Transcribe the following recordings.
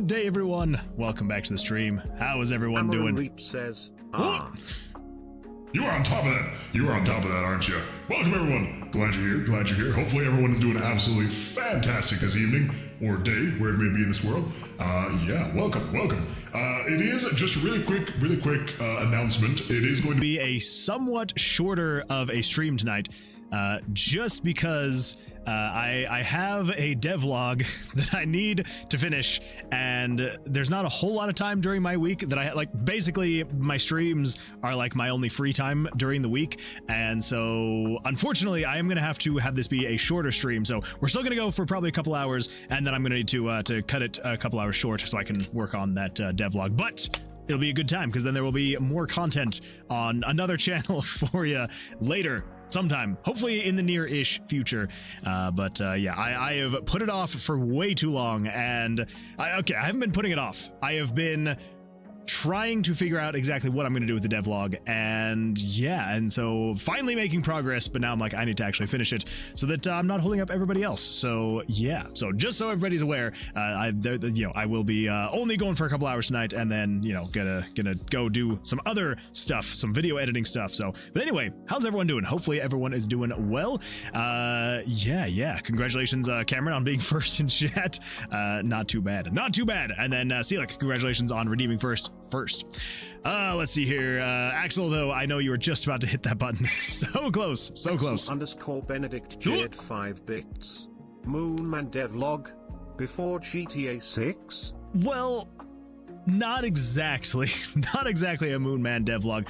Good day, everyone. Welcome back to the stream. How is everyone doing? Reap says, You are on top of that. You are on top of that, aren't you? Welcome, everyone. Glad you're here. Glad you're here. Hopefully, everyone is doing absolutely fantastic this evening or day, where it may be in this world. Yeah, welcome. It is just a really quick announcement. It is going to be a somewhat shorter of a stream tonight, just because I have a devlog that I need to finish, and there's not a whole lot of time during my week that I like. Basically, my streams are like my only free time during the week, and so unfortunately, I am going to have this be a shorter stream. So we're still going to go for probably a couple hours, and then I'm going to need to cut it a couple hours short so I can work on that devlog. But it'll be a good time because then there will be more content on another channel for you later. Sometime, hopefully in the near-ish future, yeah, I have put it off for way too long, and I haven't been putting it off. I have been trying to figure out exactly what I'm going to do with the devlog, and yeah, and so finally making progress, but now I'm like, I need to actually finish it so that I'm not holding up everybody else. So yeah, so just so everybody's aware, I will be only going for a couple hours tonight, and then gonna go do some other stuff, some video editing stuff. So, but anyway, how's everyone doing? Hopefully everyone is doing well. Yeah, congratulations, Cameron, on being first in chat. Not too bad. And then Celic, congratulations on redeeming first. Let's see here. Axel, though, I know you were just about to hit that button. So close. _Benedict Jade 5 bits. Moonman devlog before GTA 6. Well, not exactly a Moonman devlog.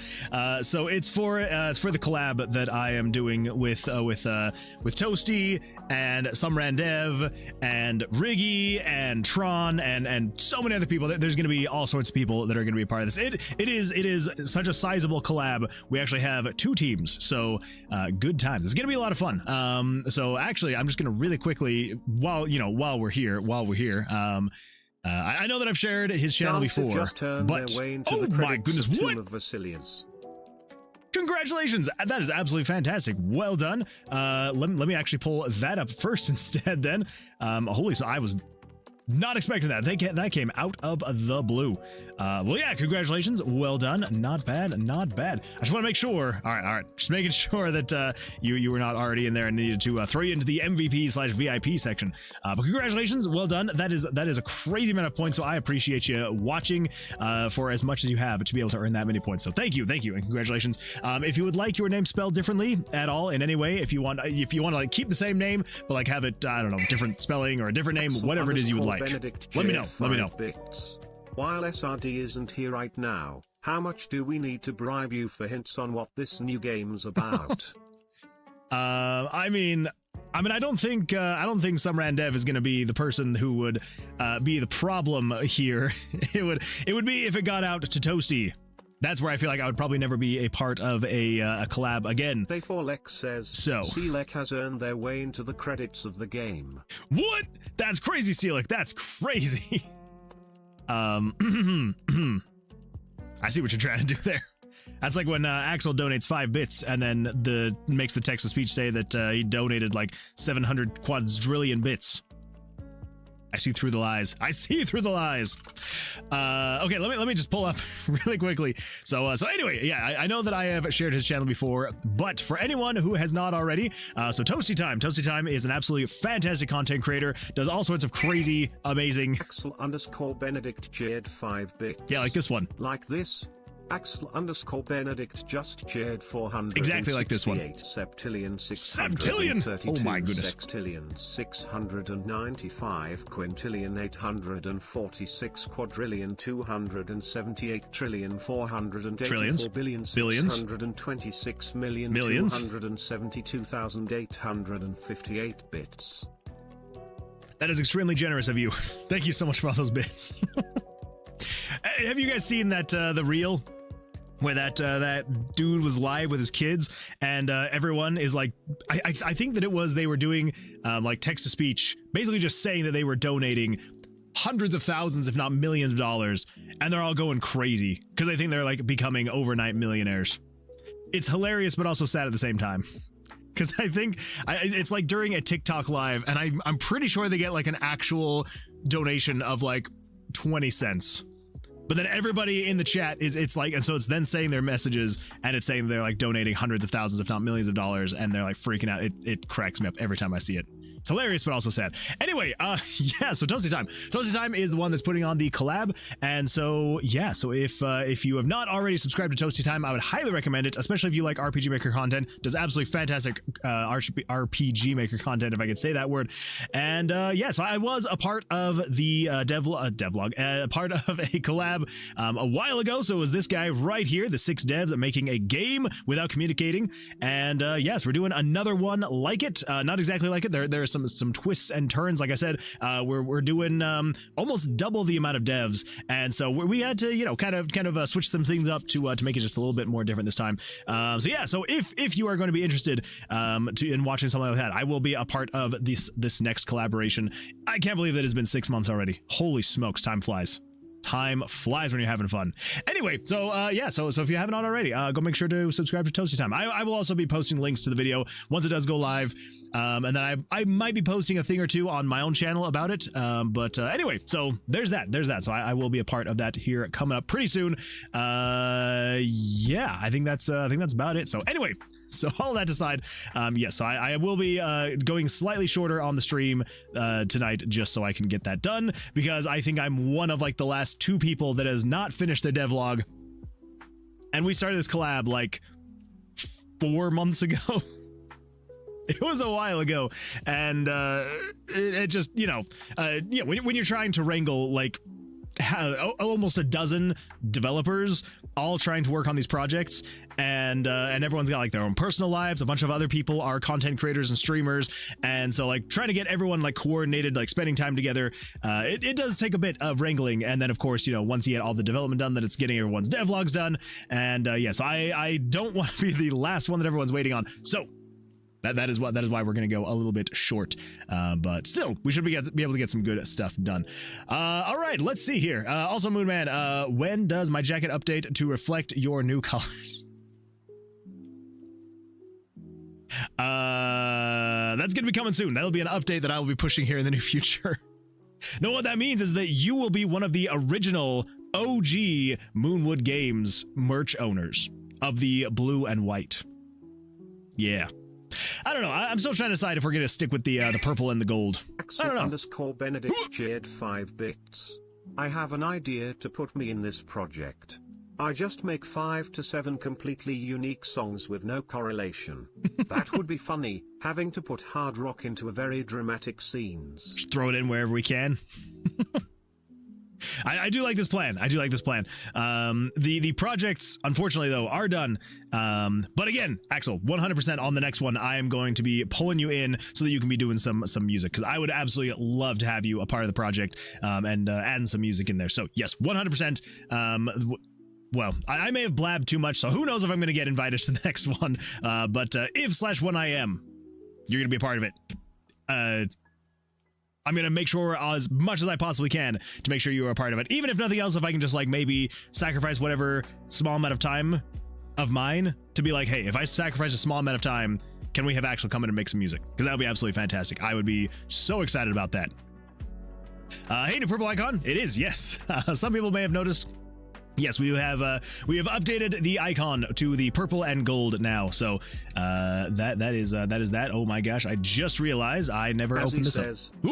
So it's for the collab that I am doing with Toasty and some Randev and Riggy and Tron and so many other people. There's going to be all sorts of people that are going to be a part of this. It is such a sizable collab. We actually have 2 teams, so good times. It's going to be a lot of fun. So actually, I'm just going to really quickly while we're here. I know that I've shared his channel before, but oh my goodness, what? Tomb of Vercilias. Congratulations! That is absolutely fantastic. Well done. Let me actually pull that up first instead. Then, holy, so I was not expecting that. That came out of the blue. Well, yeah, congratulations. Well done. Not bad. I just want to make sure. All right. Just making sure that you were not already in there and needed to throw you into the MVP/VIP section. But congratulations. Well done. That is a crazy amount of points. So I appreciate you watching for as much as you have to be able to earn that many points. So thank you, and congratulations. If you would like your name spelled differently at all in any way, if you want to like keep the same name but like have it, I don't know, different spelling or a different name, whatever it is you would like. Let me know. Bits. While SRD isn't here right now, how much do we need to bribe you for hints on what this new game's about? I mean, I don't think some Randev is going to be the person who would be the problem here. It would be if it got out to Toasty. That's where I feel like I would probably never be a part of a collab again. Lex says, so Celic has earned their way into the credits of the game. What? That's crazy, Celic. That's crazy. I see what you're trying to do there. That's like when Axel donates 5 bits and then makes the text-to-speech say that he donated like 700 quadrillion bits. I see through the lies. Okay, let me just pull up really quickly. So anyway, yeah, I know that I have shared his channel before, but for anyone who has not already, so Toasty Time is an absolutely fantastic content creator, does all sorts of crazy, amazing. Axel_Benedict Jade 5 bits. Yeah, like this one. Like this. Axel_Benedict just cheered 400. Exactly like this one. Septillion. Oh my goodness. Sextillion 695 quintillion 846 quadrillion 278 trillion 484 billion 626 million 272,858 bits. That is extremely generous of you. Thank you so much for all those bits. Have you guys seen that the reel where that dude was live with his kids and everyone is like, I think that they were doing like text to speech, basically just saying that they were donating hundreds of thousands, if not millions of dollars, and they're all going crazy because they think they're like becoming overnight millionaires. It's hilarious, but also sad at the same time. Because I think it's like during a TikTok live, and I'm pretty sure they get like an actual donation of like 20 cents. But then everybody in the chat it's like, and so it's then saying their messages, and it's saying they're like donating hundreds of thousands, if not millions of dollars, and they're like freaking out. It cracks me up every time I see it. It's hilarious, but also sad. Anyway, yeah, so Toasty Time. Toasty Time is the one that's putting on the collab, and so, yeah, so if you have not already subscribed to Toasty Time, I would highly recommend it, especially if you like RPG Maker content. Does absolutely fantastic RPG Maker content, if I could say that word. And, yeah, so I was a part of the devlog, part of a collab a while ago, so it was this guy right here, the 6 devs making a game without communicating, and, yes, we're doing another one like it, not exactly like it. There are some twists and turns. Like I said, we're doing almost double the amount of devs, and so we had to, you know, kind of switch some things up to make it just a little bit more different this time. So yeah, so if you are going to be interested in watching something like that, I will be a part of this next collaboration. I can't believe that it's been 6 months already. Holy smokes, time flies. Time flies when you're having fun. Anyway, so yeah, so if you haven't already, go make sure to subscribe to Toasty Time. I will also be posting links to the video once it does go live, and then I might be posting a thing or two on my own channel about it. But anyway, so there's that. So I will be a part of that here coming up pretty soon. Yeah, I think that's about it. So anyway. So all that aside, yes, so I will be going slightly shorter on the stream tonight, just so I can get that done, because I think I'm one of like the last 2 people that has not finished their devlog, and we started this collab like 4 months ago. It was a while ago, and it just, you know, yeah, when you're trying to wrangle like almost a dozen developers all trying to work on these projects, and everyone's got like their own personal lives. A bunch of other people are content creators and streamers, and so like trying to get everyone like coordinated, like spending time together, it does take a bit of wrangling. And then of course, you know, once you get all the development done, that it's getting everyone's devlogs done. And yeah, so I don't want to be the last one that everyone's waiting on. So that is why we're going to go a little bit short, but still, we should be able to get some good stuff done. All right, let's see here. Also, Moonman, when does my jacket update to reflect your new colors? That's going to be coming soon. That'll be an update that I will be pushing here in the near future. No, what that means is that you will be one of the original OG Moonwood Games merch owners of the blue and white. Yeah. I don't know. I'm still trying to decide if we're going to stick with the purple and the gold. I don't know. _Benedict cheered 5 bits. I have an idea to put me in this project. I just make 5 to 7 completely unique songs with no correlation. That would be funny, having to put hard rock into a very dramatic scenes. Just throw it in wherever we can. I do like this plan. I do like this plan. The projects, unfortunately, though, are done. But again, Axel, 100% on the next one, I am going to be pulling you in so that you can be doing some music, because I would absolutely love to have you a part of the project, and adding some music in there. So yes, 100%. Well, I may have blabbed too much, so who knows if I'm going to get invited to the next one. But if/when I am, you're going to be a part of it. I'm going to make sure as much as I possibly can to make sure you are a part of it. Even if nothing else, if I can just like maybe sacrifice whatever small amount of time of mine to be like, hey, if I sacrifice a small amount of time, can we have Axel come in and make some music? Because that would be absolutely fantastic. I would be so excited about that. Hey, new purple icon. It is, yes. Some people may have noticed. Yes, we have updated the icon to the purple and gold now. So that is that. Oh my gosh, I just realized I never opened this up.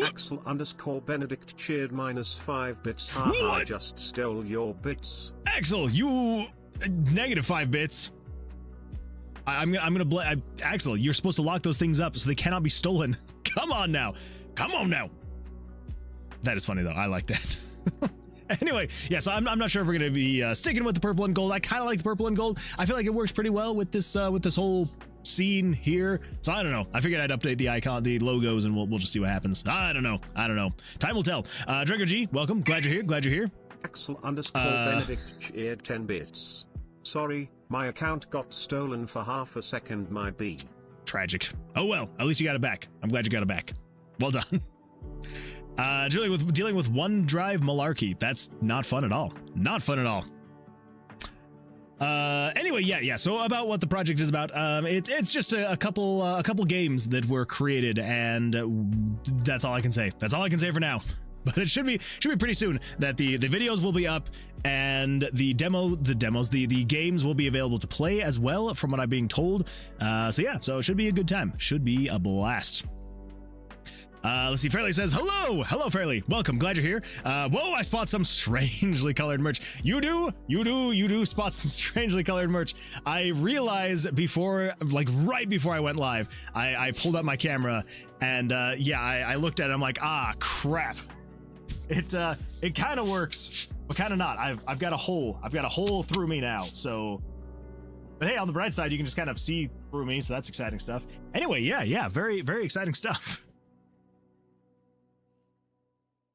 Axel _Benedict cheered -5 bits. I just stole your bits. Axel, you -5 bits. I'm gonna Axel, you're supposed to lock those things up so they cannot be stolen. Come on now. Come on now. That is funny though. I like that. Anyway, yeah, so I'm not sure if we're going to be sticking with the purple and gold. I kind of like the purple and gold. I feel like it works pretty well with this whole scene here. So I don't know. I figured I'd update the icon, the logos, and we'll just see what happens. I don't know. Time will tell. Draco G, welcome. Glad you're here. Axel _Benedict cheered 10 bits. Sorry, my account got stolen for half a second, my B. Tragic. Oh well, at least you got it back. I'm glad you got it back. Well done. Dealing with OneDrive malarkey. That's not fun at all. Not fun at all. Anyway, yeah. So about what the project is about, it's just a couple games that were created, and that's all I can say. That's all I can say for now. but it should be pretty soon that the videos will be up and the games will be available to play as well, from what I'm being told. So yeah, so it should be a good time. Should be a blast. Let's see. Fairly says, hello, Fairly. Welcome. Glad you're here. Whoa, I spot some strangely colored merch. You do spot some strangely colored merch. I realized before, like right before I went live, I pulled up my camera and yeah, I looked at it. I'm like, ah, crap. It kind of works, but kind of not. I've got a hole through me now. So, but hey, on the bright side, you can just kind of see through me. So that's exciting stuff. Anyway, yeah, very, very exciting stuff.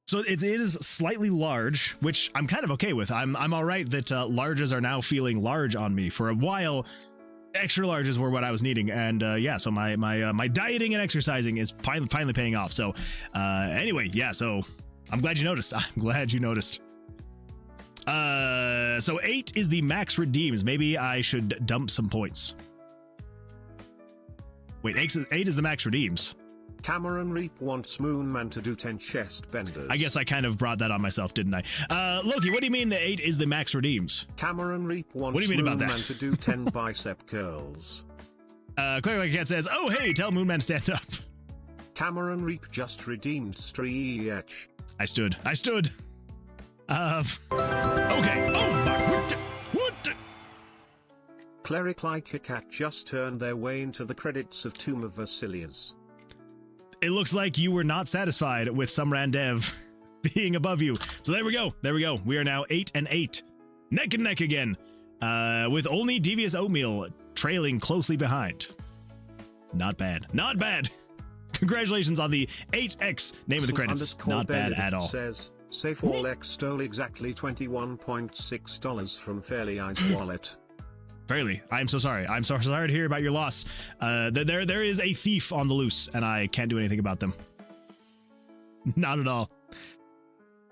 So it is slightly large, which I'm kind of okay with. I'm all right that larges are now feeling large on me. For a while, extra larges were what I was needing, and yeah, so my dieting and exercising is finally paying off. So anyway, yeah, so I'm glad you noticed. I'm glad you noticed. So 8 is the max redeems. Maybe I should dump some points. Wait, 8 is the max redeems. Cameron Reap wants Moonman to do 10 chest benders. I guess I kind of brought that on myself, didn't I? Loki, what do you mean the 8 is the max redeems? Cameron Reap wants what do you mean about that? Moonman to do 10 bicep curls. Claire Like Cat says, oh hey, tell Moonman to stand up. Cameron Reap just redeemed Streech. I stood. Okay. Oh my, what? Cleric Like a Cat just turned their way into the credits of Tomb of Vercilias. It looks like you were not satisfied with some randev being above you. So there we go. We are now 8 and 8. Neck and neck again. With only Devious Oatmeal trailing closely behind. Not bad. Congratulations on the 8x name of the credits. Not bad at all. Says, Safe All X stole exactly $21.6 from Fairly Eye's wallet. Fairly, I'm so sorry. I'm so sorry to hear about your loss. There is a thief on the loose, and I can't do anything about them. Not at all.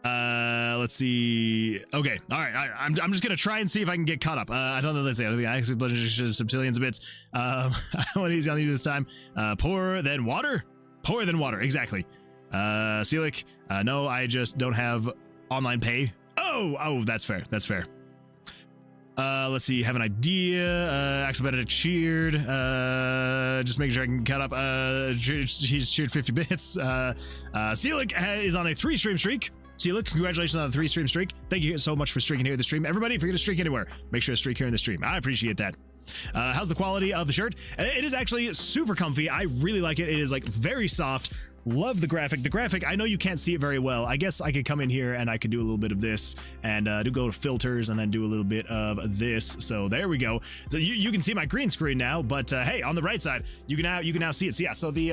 Let's see. Okay, all right. I'm just gonna try and see if I can get caught up. I don't know. Let's see. I think I actually bludgeoned some zillions of bits. What he's gonna do this time? Poorer than water. Exactly. Celic. No, I just don't have online pay. Oh, that's fair. Let's see, have an idea. Axel Benedict cheered. Just making sure I can cut up. He's cheered 50 bits. Celic is on a 3-stream streak. Celic, congratulations on the 3-stream streak. Thank you so much for streaking here in the stream. Everybody, if you're gonna streak anywhere, make sure to streak here in the stream. I appreciate that. How's the quality of the shirt? It is actually super comfy. I really like it. It is like very soft. Love the graphic. The graphic, I know you can't see it very well. I guess I could come in here and I could do a little bit of this and go to filters and then do a little bit of this. So there we go. So you can see my green screen now, but hey, on the right side, you can now see it. So yeah, so the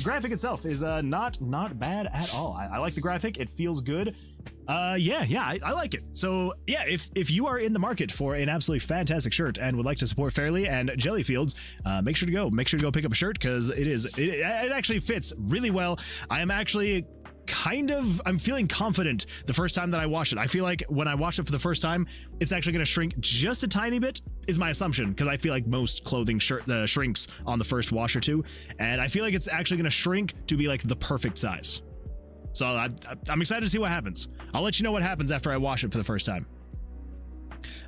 graphic itself is not bad at all. I like the graphic. It feels good. Yeah, I like it. So yeah, if you are in the market for an absolutely fantastic shirt and would like to support Fairly and Jellyfields, make sure to go pick up a shirt, because it actually fits really well. I am actually I'm feeling confident the first time that I wash it. I feel like when I wash it for the first time, it's actually going to shrink just a tiny bit, is my assumption, because I feel like most clothing shrinks on the first wash or two, and I feel like it's actually going to shrink to be like the perfect size. So I'm excited to see what happens. I'll let you know what happens after I wash it for the first time.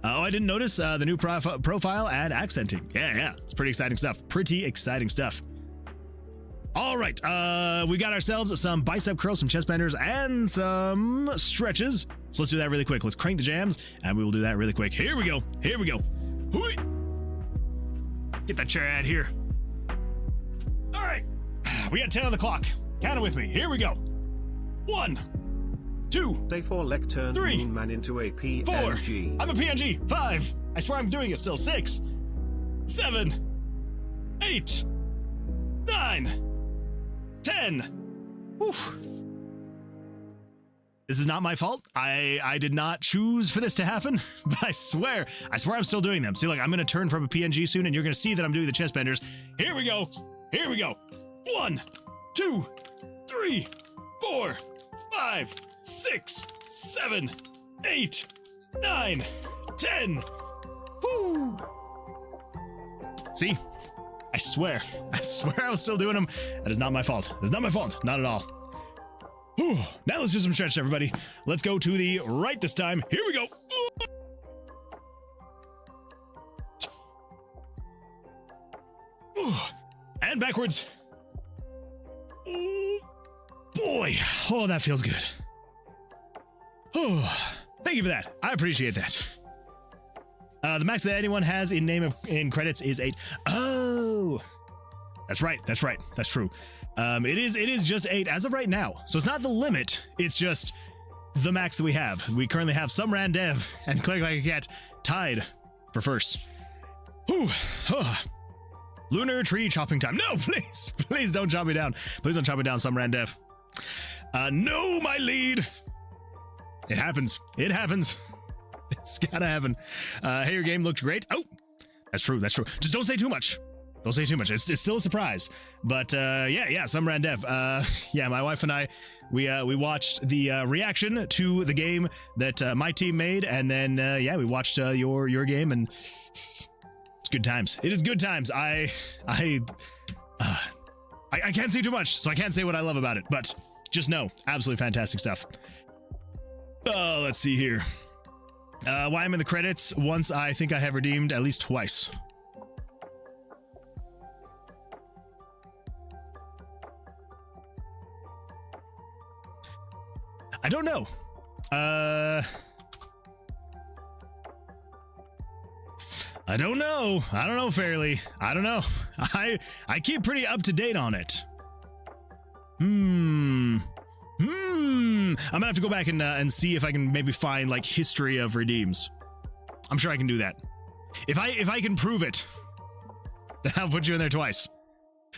Oh, I didn't notice the new profile ad accenting. Yeah, it's pretty exciting stuff. All right, we got ourselves some bicep curls, some chest benders, and some stretches. So let's do that really quick. Let's crank the jams, and we will do that really quick. Here we go. Hooey. Get that chair out here. All right, we got 10 on the clock. Count it with me. Here we go. 1, 2, Day 4 Lek turned 3, Moonman into a PNG. 4. I'm a PNG. 5. I swear I'm doing it still. 6, 7, 8, 9, 10. Oof. This is not my fault. I did not choose for this to happen, but I swear I'm still doing them. See, like, I'm gonna turn from a PNG soon, and you're gonna see that I'm doing the chest benders. Here we go. 1, 2, 3, 4, 5, 6, 7, 8, 9, 10. Woo! See? I swear I was still doing them. That is not my fault. Not at all. Whew. Now let's do some stretch, everybody. Let's go to the right this time. Here we go. And backwards. Boy, oh, that feels good. Oh, thank you for that. I appreciate that. The max that anyone has in credits is 8. Oh, that's right. That's right. That's true. It is just 8 as of right now. So it's not the limit. It's just the max that we have. We currently have some Randev and Click Like a Cat tied for first. Whew. Oh. Lunar tree chopping time. No, please. Please don't chop me down. Please don't chop me down, some Randev. No, my lead. It happens. It happens. It's gotta happen. Hey, your game looked great. Oh, that's true. That's true. Just don't say too much. Don't say too much. It's still a surprise. But yeah, some Randev. Yeah, my wife and I, we watched the reaction to the game that my team made, and then yeah, we watched your game, and it's good times. It is good times. I can't say too much, so I can't say what I love about it. But just know, absolutely fantastic stuff. Oh, let's see here. Why I'm in the credits? Once I think I have redeemed at least twice. I don't know. I don't know. I don't know, Fairly. I don't know. I keep pretty up to date on it. I'm gonna have to go back and see if I can maybe find like history of redeems. I'm sure I can do that. If I can prove it, then I'll put you in there twice.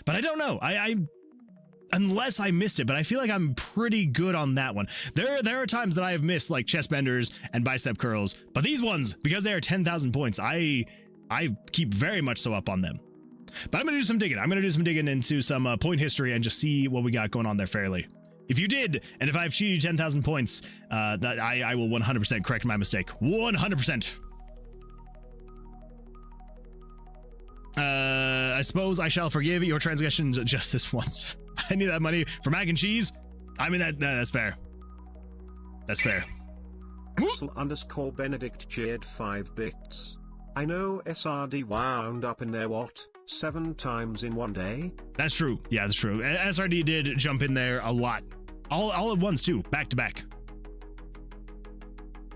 But I don't know. I unless I missed it, but I feel like I'm pretty good on that one. There are times that I have missed like chest benders and bicep curls, but these ones, because they are 10,000 points, I keep very much so up on them. But I'm gonna do some digging. I'm gonna do some digging into some point history and just see what we got going on there fairly. If you did, and if I've cheated you 10,000 points, that I will 100% correct my mistake. 100%. I suppose I shall forgive your transgressions just this once. I need that money for mac and cheese. I mean, that's fair. That's fair. Axel_Benedict cheered 5 bits. I know SRD wound up in there, what, 7 times in one day? That's true. Yeah, that's true. SRD did jump in there a lot. All at once, too. Back to back.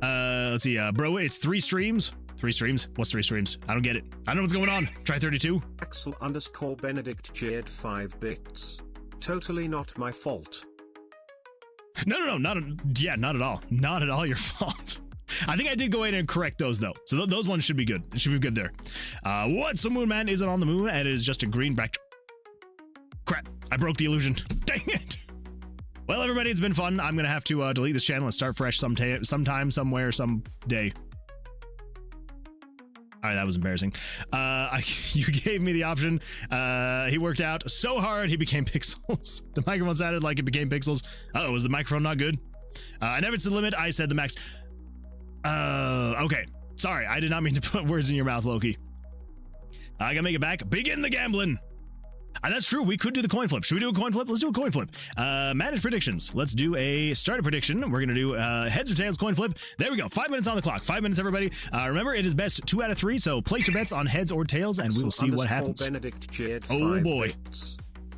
Let's see. Bro, it's 3 streams. 3 streams? What's 3 streams? I don't get it. I don't know what's going on. Try 32. Axel_Benedict cheered 5 bits. Totally not my fault. No, not at all. Not at all your fault. I think I did go in and correct those, though. So those ones should be good. It should be good there. What? So Moon Man isn't on the moon, and it is just a green back. Crap. I broke the illusion. Dang it. Well, everybody, it's been fun. I'm going to have to delete this channel and start fresh sometime, somewhere, someday. All right, that was embarrassing. You gave me the option. He worked out so hard, he became pixels. The microphone sounded like it became pixels. Uh-oh, was the microphone not good? I never said the limit. I said the max. Okay. Sorry, I did not mean to put words in your mouth, Loki. I gotta make it back. Begin the gambling. That's true. We could do the coin flip. Should we do a coin flip? Let's do a coin flip. Manage predictions. Let's do a starter prediction. We're going to do heads or tails coin flip. There we go. 5 minutes on the clock. 5 minutes, everybody. Remember, it is best 2 out of 3. So place your bets on heads or tails, and we will see what happens. Oh, boy.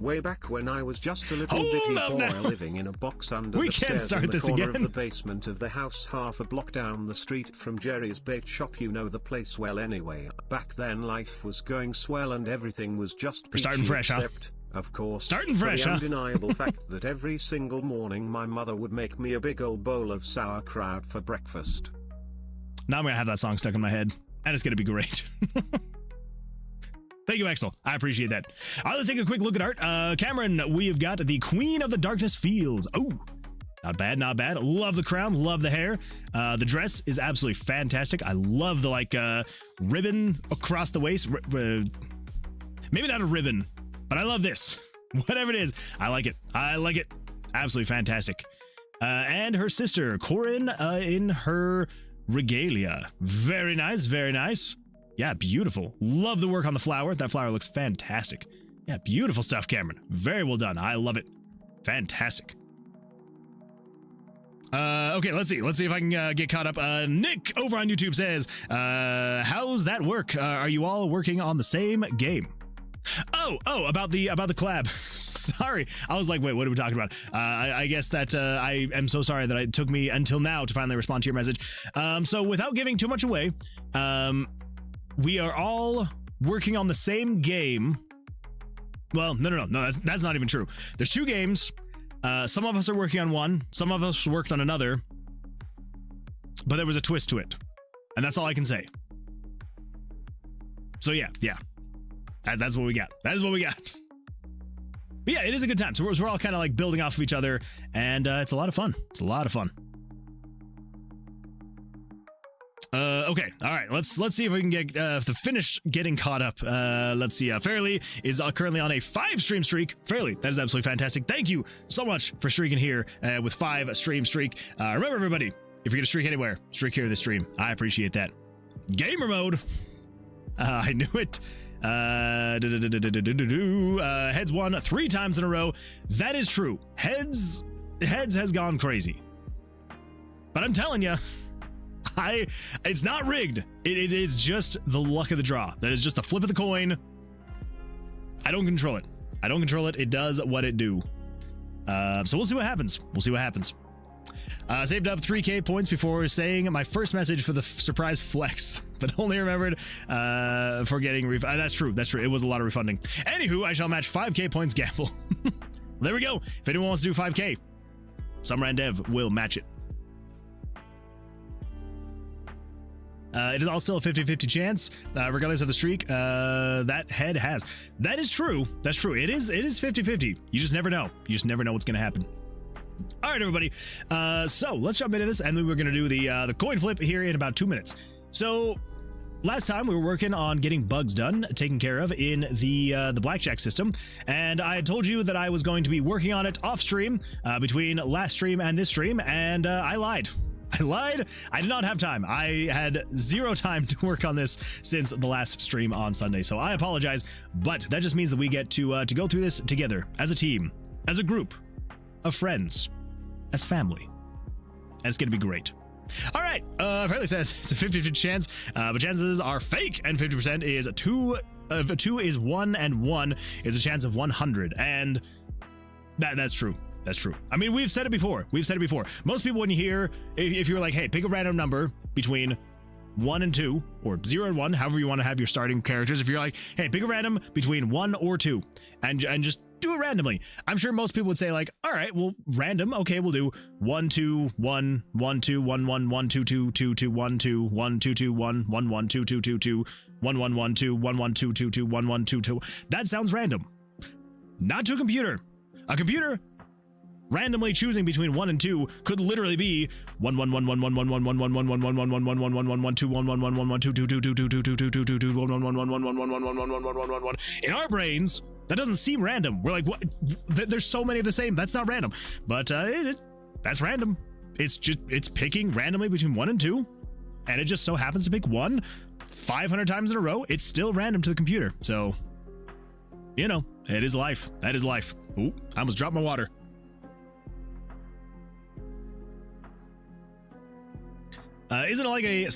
Way back when I was just a little bitty boy living in a box under we the can't stairs start in the this corner again. of the basement of the house half a block down the street from Jerry's bait shop. You know the place well anyway. Back then life was going swell and everything was just peachy. We're starting fresh, except, of course, starting fresh, the undeniable fact that every single morning my mother would make me a big old bowl of sauerkraut for breakfast. Now I'm going to have that song stuck in my head, and it's going to be great. Thank you, Axel. I appreciate that. All right, let's take a quick look at art. Cameron, we have got the Queen of the Darkness Fields. Oh, not bad, not bad. Love the crown, love the hair. The dress is absolutely fantastic. I love the, like, ribbon across the waist. Maybe not a ribbon, but I love this. Whatever it is, I like it. I like it. Absolutely fantastic. And her sister, Corin, in her regalia. Very nice, very nice. Yeah, beautiful. Love the work on the flower. That flower looks fantastic. Yeah, beautiful stuff, Cameron. Very well done. I love it. Fantastic. Okay, let's see if I can get caught up. Nick over on YouTube says, how's that work? Are you all working on the same game? Oh, about the collab. Sorry, I was like, wait, what are we talking about? I guess that I am so sorry that it took me until now to finally respond to your message. So without giving too much away, we are all working on the same game. Well, no, that's not even true. There's two games. Some of us are working on one, some of us worked on another, but there was a twist to it, and that's all I can say. So yeah, that's what we got. That is what we got. But yeah, it is a good time. So we're all kind of like building off of each other, and it's a lot of fun. It's a lot of fun. Okay, all right, let's see if we can get the finish getting caught up. Let's see, Fairly is currently on a 5-stream streak. Fairly, that is absolutely fantastic. Thank you so much for streaking here with 5-stream streak. Remember, everybody, if you're gonna streak anywhere, streak here in the stream. I appreciate that. Gamer mode. I knew it. Heads won 3 times in a row. That is true. Heads has gone crazy. But I'm telling you, it's not rigged. It is just the luck of the draw. That is just the flip of the coin. I don't control it. It does what it do. So we'll see what happens. Saved up 3k points before saying my first message for the surprise flex, but only remembered for getting that's true. It was a lot of refunding. Anywho, I shall match 5k points gamble. There we go. If anyone wants to do 5k, some Randev will match it. It is all still a 50-50 chance, regardless of the streak that head has. That is true. That's true. It is 50-50. You just never know. What's going to happen. All right, everybody. So let's jump into this, and then we're going to do the coin flip here in about 2 minutes. So last time we were working on getting bugs done, taken care of in the blackjack system, and I had told you that I was going to be working on it off stream between last stream and this stream, and I lied. I did not have time. I had 0 time to work on this since the last stream on Sunday, so I apologize, but that just means that we get to go through this together as a team, as a group of friends, as family. And it's gonna be great. All right, Fairly says it's a 50-50 chance, but chances are fake, and 50% is 2. 2 is 1, and 1 is a chance of 100, and that's true. That's true. I mean, we've said it before. Most people, when you hear, if you're like, hey, pick a random number between 1 and 2, or 0 and 1, however you want to have your starting characters. If you're like, hey, pick a random between 1 or 2, and just do it randomly. I'm sure most people would say like, all right, well, random. Okay, we'll do 1 2 1 1 2 1 1 1 2 2 2 2 1 2 1 2 2 1 1 1 2 2 2 2 1 1 1 2 1 1 2 2 2 1 1 2 2. That sounds random. Not to a computer. A computer randomly choosing between 1 and 2 could literally be 1 1 1 1 1 1 1 1 1 1 1 1 1 1 1 1 1 1 1 2 1 1 1 1 1 2 2 2 2 2 2 2 2 2 2 2 1 1 1 1 1 1 1 1 1 1 1 1 1 1 1. In our brains, that doesn't seem random. We're like, what? There's so many of the same. That's not random. But that's random. It's picking randomly between 1 and 2, and it just so happens to pick 1 500 times in a row. It's still random to the computer. So, you know, it is life. That is life. Ooh, I almost dropped my water. Isn't it like a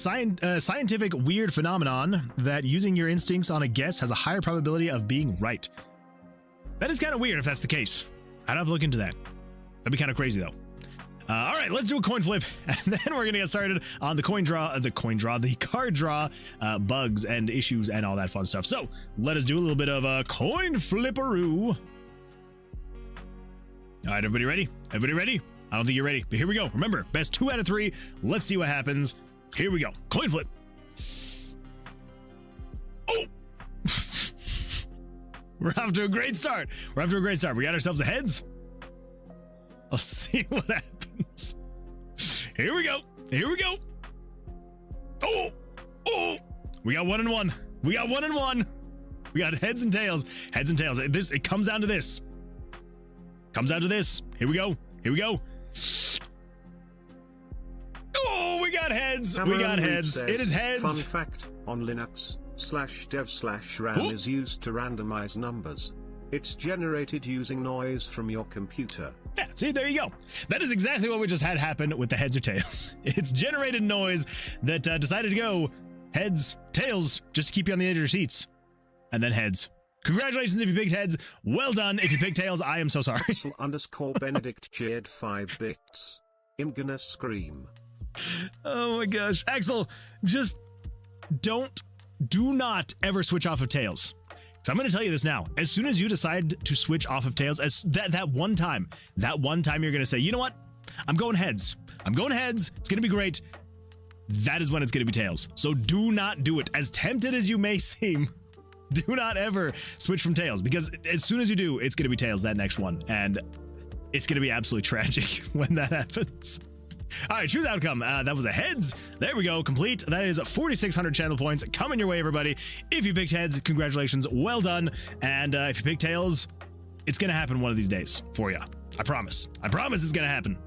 scientific weird phenomenon that using your instincts on a guess has a higher probability of being right? That is kind of weird if that's the case. I'd have to look into that. That'd be kind of crazy though. All right, let's do a coin flip, and then we're gonna get started on the card draw, bugs and issues and all that fun stuff. So let us do a little bit of a coin flipperoo. All right, everybody ready? I don't think you're ready, but here we go. Remember, best 2 out of 3. Let's see what happens. Here we go. Coin flip. Oh! We're off to a great start. We got ourselves a heads. Let's see what happens. Here we go. Oh! We got 1 and 1. We got heads and tails. It comes down to this. Here we go. Oh, we got heads. Says, it is heads. Fun fact, on Linux, /dev/ram is used to randomize numbers. It's generated using noise from your computer. Yeah, see, there you go. That is exactly what we just had happen with the heads or tails. It's generated noise that decided to go heads, tails, just to keep you on the edge of your seats. And then heads. Congratulations if you picked heads. Well done. If you picked tails, I am so sorry. _Benedict cheered 5 bits. I'm gonna scream. Oh my gosh. Axel, just do not ever switch off of tails. So I'm going to tell you this now. As soon as you decide to switch off of tails, as that one time you're going to say, you know what? I'm going heads. I'm going heads. It's going to be great. That is when it's going to be tails. So do not do it. As tempted as you may seem, do not ever switch from tails, because as soon as you do, it's going to be tails that next one. And it's going to be absolutely tragic when that happens. All right, choose outcome. That was a heads. There we go. Complete. That is 4,600 channel points coming your way, everybody. If you picked heads, congratulations. Well done. And if you pick tails, it's going to happen one of these days for you. I promise. I promise it's going to happen.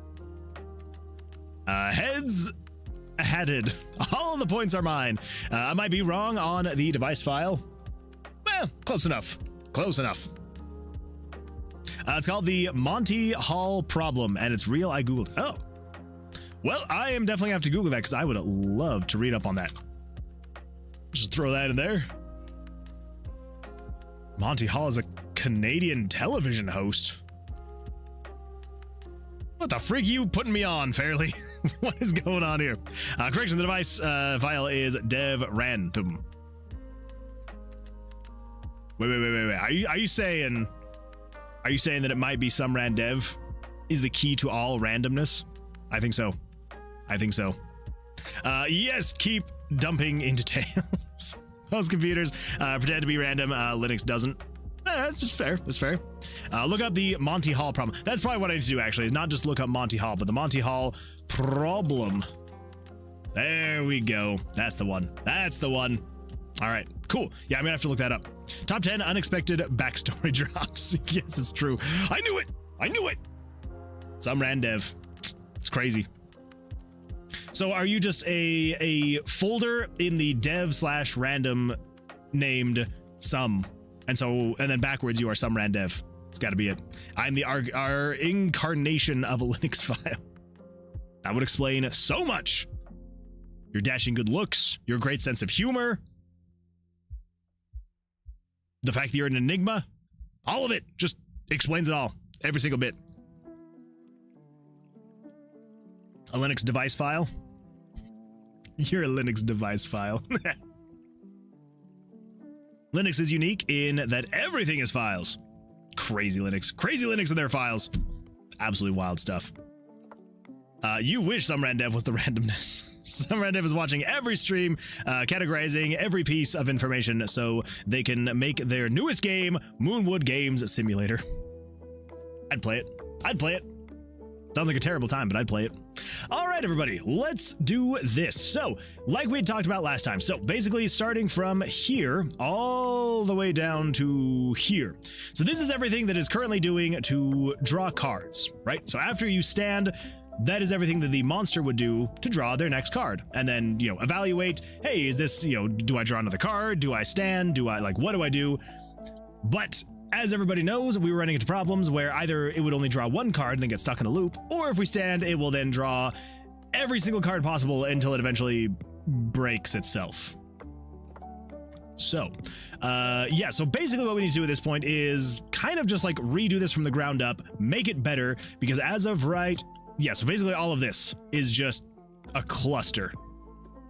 Heads added. All of the points are mine. I might be wrong on the device file. Well, close enough. Close enough. It's called the Monty Hall problem, and it's real. I Googled. Oh. Well, I am definitely gonna have to Google that, because I would love to read up on that. Just throw that in there. Monty Hall is a Canadian television host. What the freak are you putting me on, Fairly? What is going on here? Correction, the device file is dev random. Wait. Are you saying that it might be some ran dev is the key to all randomness? I think so. I think so. Yes, keep dumping into tails. Most computers pretend to be random. Linux doesn't. That's just fair. That's fair. Look up the Monty Hall problem. That's probably what I need to do, actually, is not just look up Monty Hall, but the Monty Hall problem. There we go. That's the one. That's the one. All right, cool. Yeah, I'm gonna have to look that up. Top 10 unexpected backstory drops. Yes, it's true. I knew it. I knew it. Some ran dev. It's crazy. So are you just a folder in the dev/random named some, and then backwards you are some ran dev? It's got to be it. I'm the our incarnation of a Linux file. That would explain so much. Your dashing good looks, your great sense of humor, the fact that you're an enigma, all of it just explains it all. Every single bit. A Linux device file? You're a Linux device file. Linux is unique in that everything is files. Crazy Linux. Crazy Linux and their files. Absolutely wild stuff. You wish some ran dev was the randomness. Some ran dev is watching every stream, categorizing every piece of information so they can make their newest game, Moonwood Games Simulator. I'd play it. I'd play it. Sounds like a terrible time, but I'd play it. All right, everybody, let's do this. So, like we had talked about last time, so basically starting from here all the way down to here. So this is everything that is currently doing to draw cards, right? So after you stand, that is everything that the monster would do to draw their next card. And then, evaluate, hey, is this, do I draw another card? Do I stand? What do I do? But as everybody knows, we were running into problems where either it would only draw one card and then get stuck in a loop, or if we stand, it will then draw every single card possible until it eventually breaks itself. So, so basically what we need to do at this point is kind of just redo this from the ground up, make it better, because as of right, so basically all of this is just a cluster,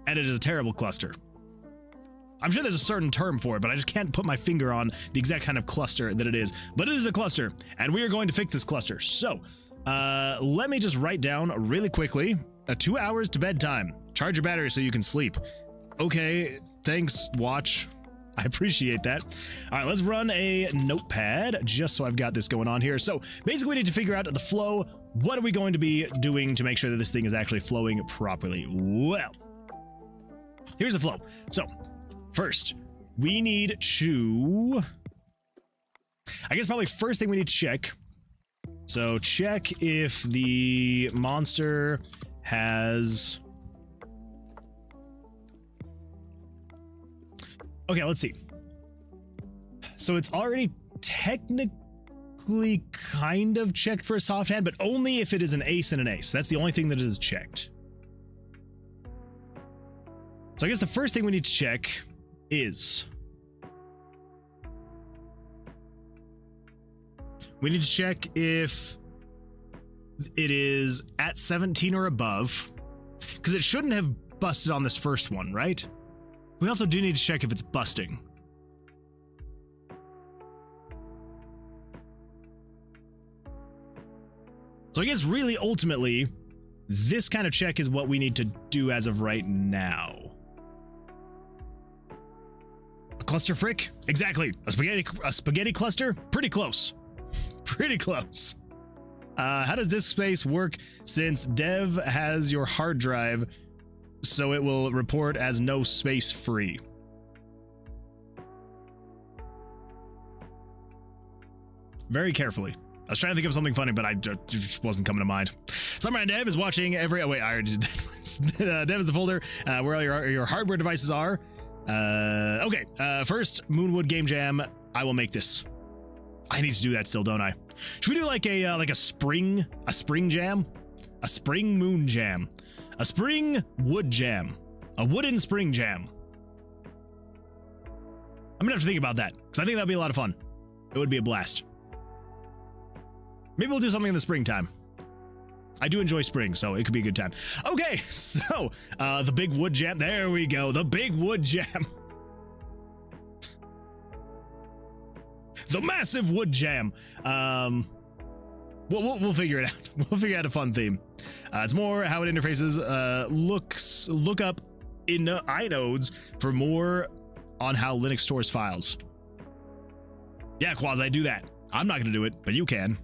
and it is a terrible cluster. I'm sure there's a certain term for it, but I just can't put my finger on the exact kind of cluster that it is. But it is a cluster, and we are going to fix this cluster. So, let me just write down really quickly, 2 hours to bedtime. Charge your battery so you can sleep. Okay, thanks, watch. I appreciate that. All right, let's run a notepad just so I've got this going on here. So basically we need to figure out the flow. What are we going to be doing to make sure that this thing is actually flowing properly? Well, here's the flow. So first, we need to, I guess probably first thing we need to check. So check if the monster has, okay, let's see. So it's already technically kind of checked for a soft hand, but only if it is an ace and an ace. That's the only thing that is checked. So I guess the first thing we need to check is we need to check if it is at 17 or above, because it shouldn't have busted on this first one, right? We also do need to check if it's busting. So I guess really ultimately, this kind of check is what we need to do as of right now. A cluster frick? Exactly. A spaghetti cluster? Pretty close. Pretty close. How does disk space work since dev has your hard drive so it will report as no space free? Very carefully. I was trying to think of something funny, but I just wasn't coming to mind. Summer Dev is watching every... Oh, wait, I already did that. Dev is the folder where all your hardware devices are. Okay, first, Moonwood Game Jam. I will make this. I need to do that still, don't I? Should we do like a spring jam? A spring moon jam. A spring wood jam. A wooden spring jam. I'm gonna have to think about that, because I think that'd be a lot of fun. It would be a blast. Maybe we'll do something in the springtime. I do enjoy spring, so it could be a good time. Okay, so the big wood jam. There we go. The big wood jam. The massive wood jam. We'll figure it out. We'll figure out a fun theme. It's more how it interfaces. Look up in inodes for more on how Linux stores files. Yeah, Quaz, I do that. I'm not gonna do it, but you can.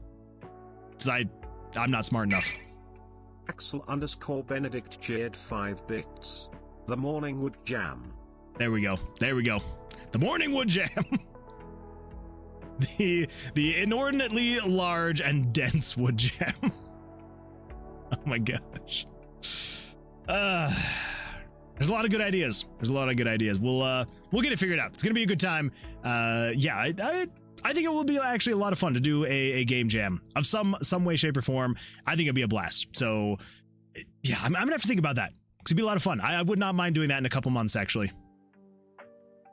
Because I'm not smart enough. Axel_Benedict cheered 5 bits. The morning wood jam. There we go. There we go. The morning wood jam. The inordinately large and dense wood jam. Oh my gosh. There's a lot of good ideas. There's a lot of good ideas. We'll get it figured out. It's gonna be a good time. Yeah, I think it will be actually a lot of fun to do a game jam of some way, shape, or form. I think it'd be a blast. So yeah, I'm gonna have to think about that. It'd be a lot of fun. I would not mind doing that in a couple months, actually.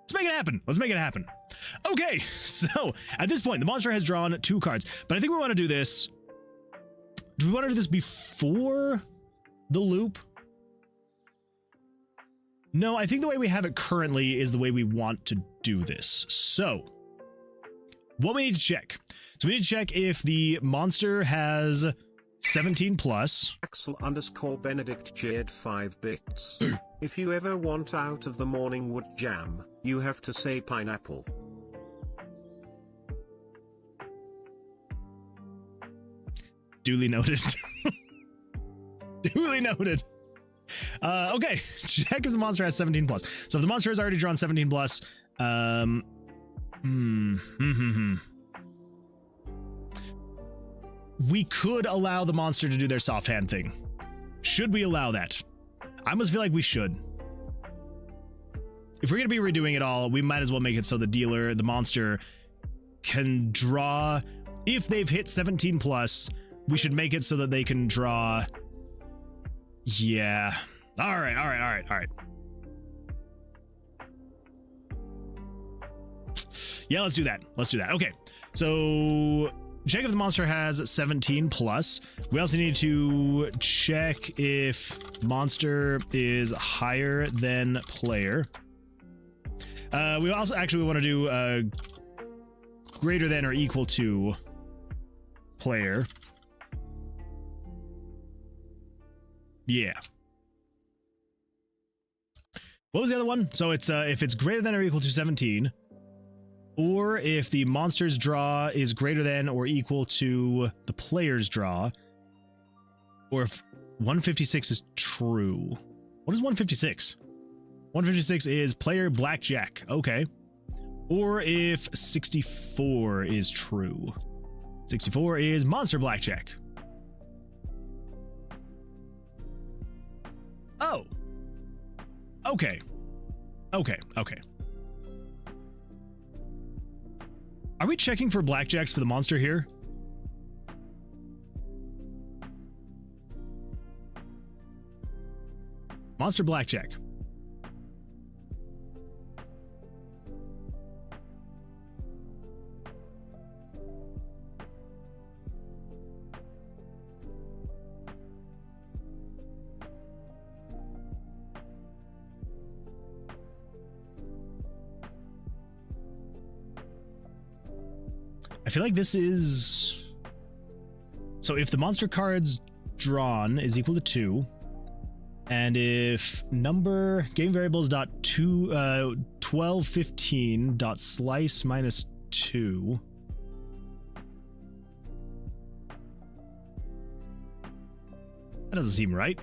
Let's make it happen. Let's make it happen. Okay, so at this point, the monster has drawn 2 cards, but I think we want to do this. Do we want to do this before the loop? No, I think the way we have it currently is the way we want to do this. So what we need to check. So we need to check if the monster has 17 plus. Axel_Benedict cheered 5 bits. If you ever want out of the morning wood jam, you have to say pineapple. Duly noted. Duly noted. Okay, check if the monster has 17 plus. So if the monster has already drawn 17 plus, we could allow the monster to do their soft hand thing. Should we allow that? I almost feel like we should. If we're going to be redoing it all, we might as well make it so the dealer, the monster, can draw. If they've hit 17 plus, we should make it so that they can draw. Yeah. All right. Yeah, let's do that. Okay. So check if the monster has 17 plus. We also need to check if monster is higher than player. We also actually want to do greater than or equal to player. Yeah. What was the other one? So it's if it's greater than or equal to 17, or if the monster's draw is greater than or equal to the player's draw, or if 156 is true. What is 156? 156 is player blackjack. Okay. Or if 64 is true. 64 is monster blackjack. Oh. Okay. Are we checking for blackjacks for the monster here? Monster blackjack. I feel like this is... So if the monster cards drawn is equal to 2, and if number game variables dot 1215 dot slice minus 2, that doesn't seem right.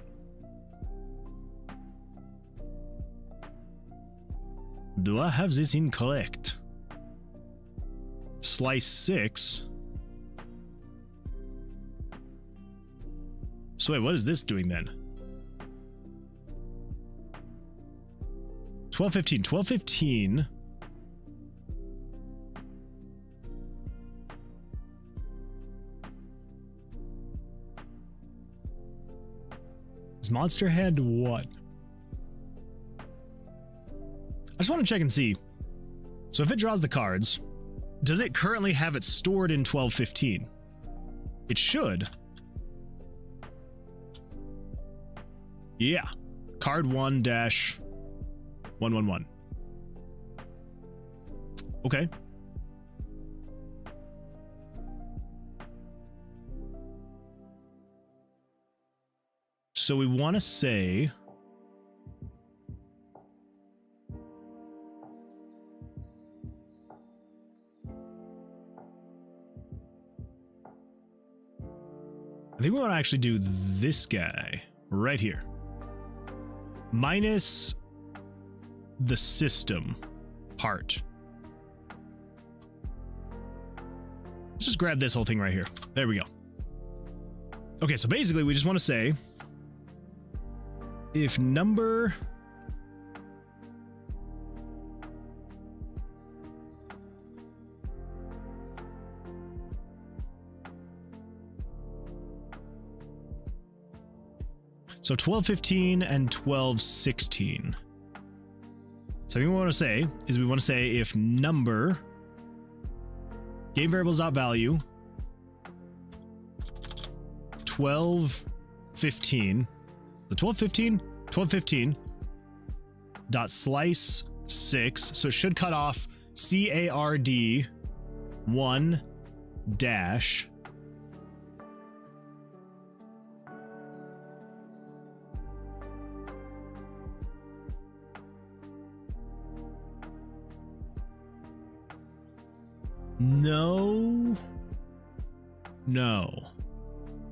Do I have this incorrect? Slice 6. So wait, what is this doing then? 1215. 1215. Is monster hand what? I just want to check and see. So if it draws the cards, does it currently have it stored in 1215? It should. Yeah. Card 1-111. Okay. So we want to say... I think we want to actually do this guy right here. Minus the system part. Let's just grab this whole thing right here. There we go. Okay, so basically we just want to say if number... So 1215 and 1216. So what we want to say is we want to say if number game variables dot value 1215, the 1215 dot slice 6, so it should cut off CARD 1 dash No.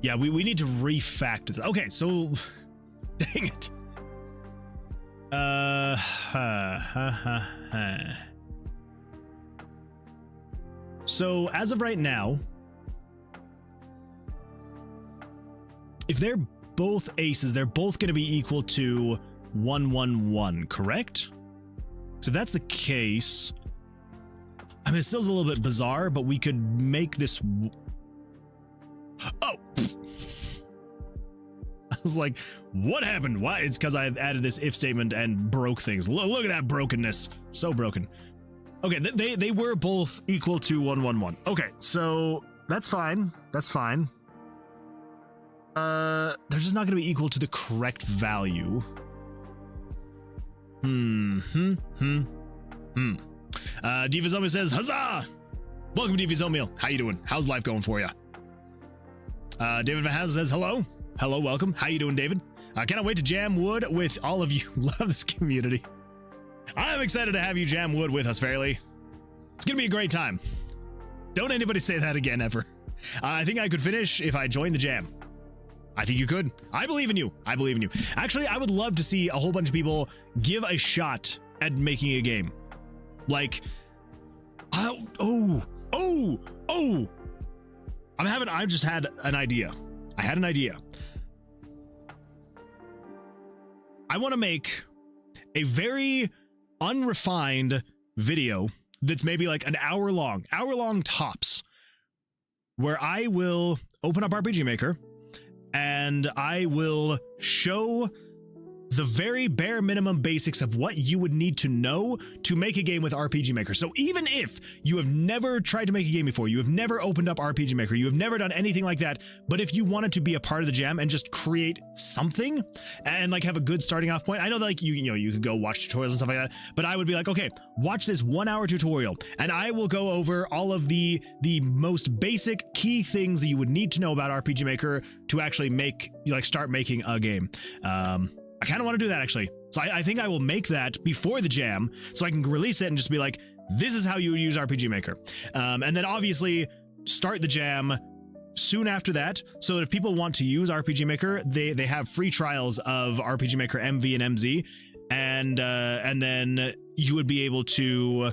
Yeah, we need to refactor this. Okay, so dang it. So as of right now, if they're both aces, they're both going to be equal to 111, correct? So if that's the case, I mean, it still is a little bit bizarre, but we could make this... Oh! I was like, what happened? Why? It's because I added this if statement and broke things. Look at that brokenness. So broken. Okay, they were both equal to 111. Okay, so that's fine. That's fine. They're just not going to be equal to the correct value. Diva Zombie says, huzzah! Welcome, Diva Zombie. How you doing? How's life going for you? David Van Hazen says, hello. Hello, welcome. How you doing, David? Cannot wait to jam wood with all of you. Love this community. I'm excited to have you jam wood with us, Fairly. It's gonna be a great time. Don't anybody say that again, ever. I think I could finish if I joined the jam. I think you could. I believe in you. I believe in you. Actually, I would love to see a whole bunch of people give a shot at making a game. Like, I just had an idea. I had an idea. I want to make a very unrefined video that's maybe like an hour long tops, where I will open up RPG Maker and I will show the very bare minimum basics of what you would need to know to make a game with RPG Maker. So even if you have never tried to make a game before, you have never opened up RPG Maker, you have never done anything like that, but if you wanted to be a part of the jam and just create something and like have a good starting off point, I know that like you could go watch tutorials and stuff like that, but I would be like, okay, watch this 1 hour tutorial and I will go over all of the most basic key things that you would need to know about RPG Maker to actually start making a game. I kind of want to do that actually. So I think I will make that before the jam so I can release it and just be like, this is how you would use RPG Maker. And then obviously start the jam soon after that, so that if people want to use RPG Maker, they have free trials of RPG Maker MV and MZ, and then you would be able to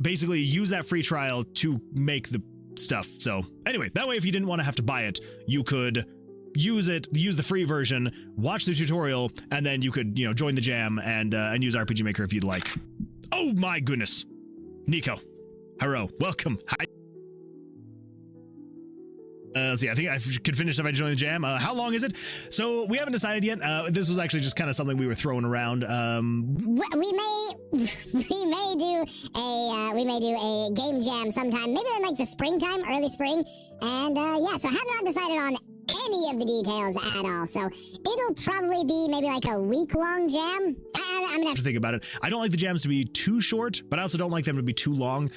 basically use that free trial to make the stuff. So anyway, that way if you didn't want to have to buy it, you could use the free version, watch the tutorial, and then you could, join the jam and use RPG Maker if you'd like. Oh my goodness. Nico. Hello. Welcome. Hi. Let's see, I think I could finish if I join the jam. How long is it? So we haven't decided yet. This was actually just kind of something we were throwing around. We may do a game jam sometime, maybe in like the springtime, early spring. And yeah, so I have not decided on any of the details at all. So it'll probably be maybe like a week-long jam. I'm gonna have to think about it. I don't like the jams to be too short, but I also don't like them to be too long.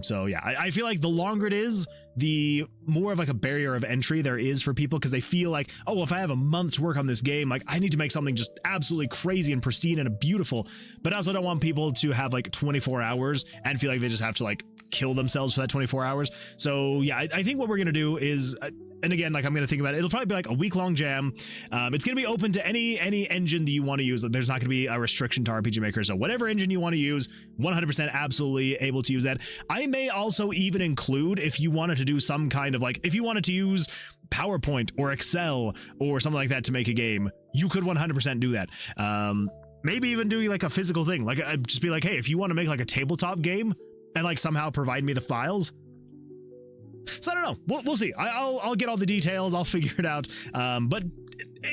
So yeah, I feel like the longer it is, the more of like a barrier of entry there is for people, because they feel like, oh, well, if I have a month to work on this game, like I need to make something just absolutely crazy and pristine and beautiful. But I also don't want people to have like 24 hours and feel like they just have to like kill themselves for that 24 hours. So yeah, I think what we're gonna do is, and again, like I'm gonna think about it, it'll probably be like a week-long jam. It's gonna be open to any engine that you want to use. There's not gonna be a restriction to RPG Maker, so whatever engine you want to use, 100% absolutely able to use that. I may also even include, if you wanted to do some kind of like, if you wanted to use PowerPoint or Excel or something like that to make a game, you could 100% do that. Maybe even doing like a physical thing, like just be like, hey, if you want to make like a tabletop game and like somehow provide me the files. So I don't know. We'll see. I'll get all the details. I'll figure it out. But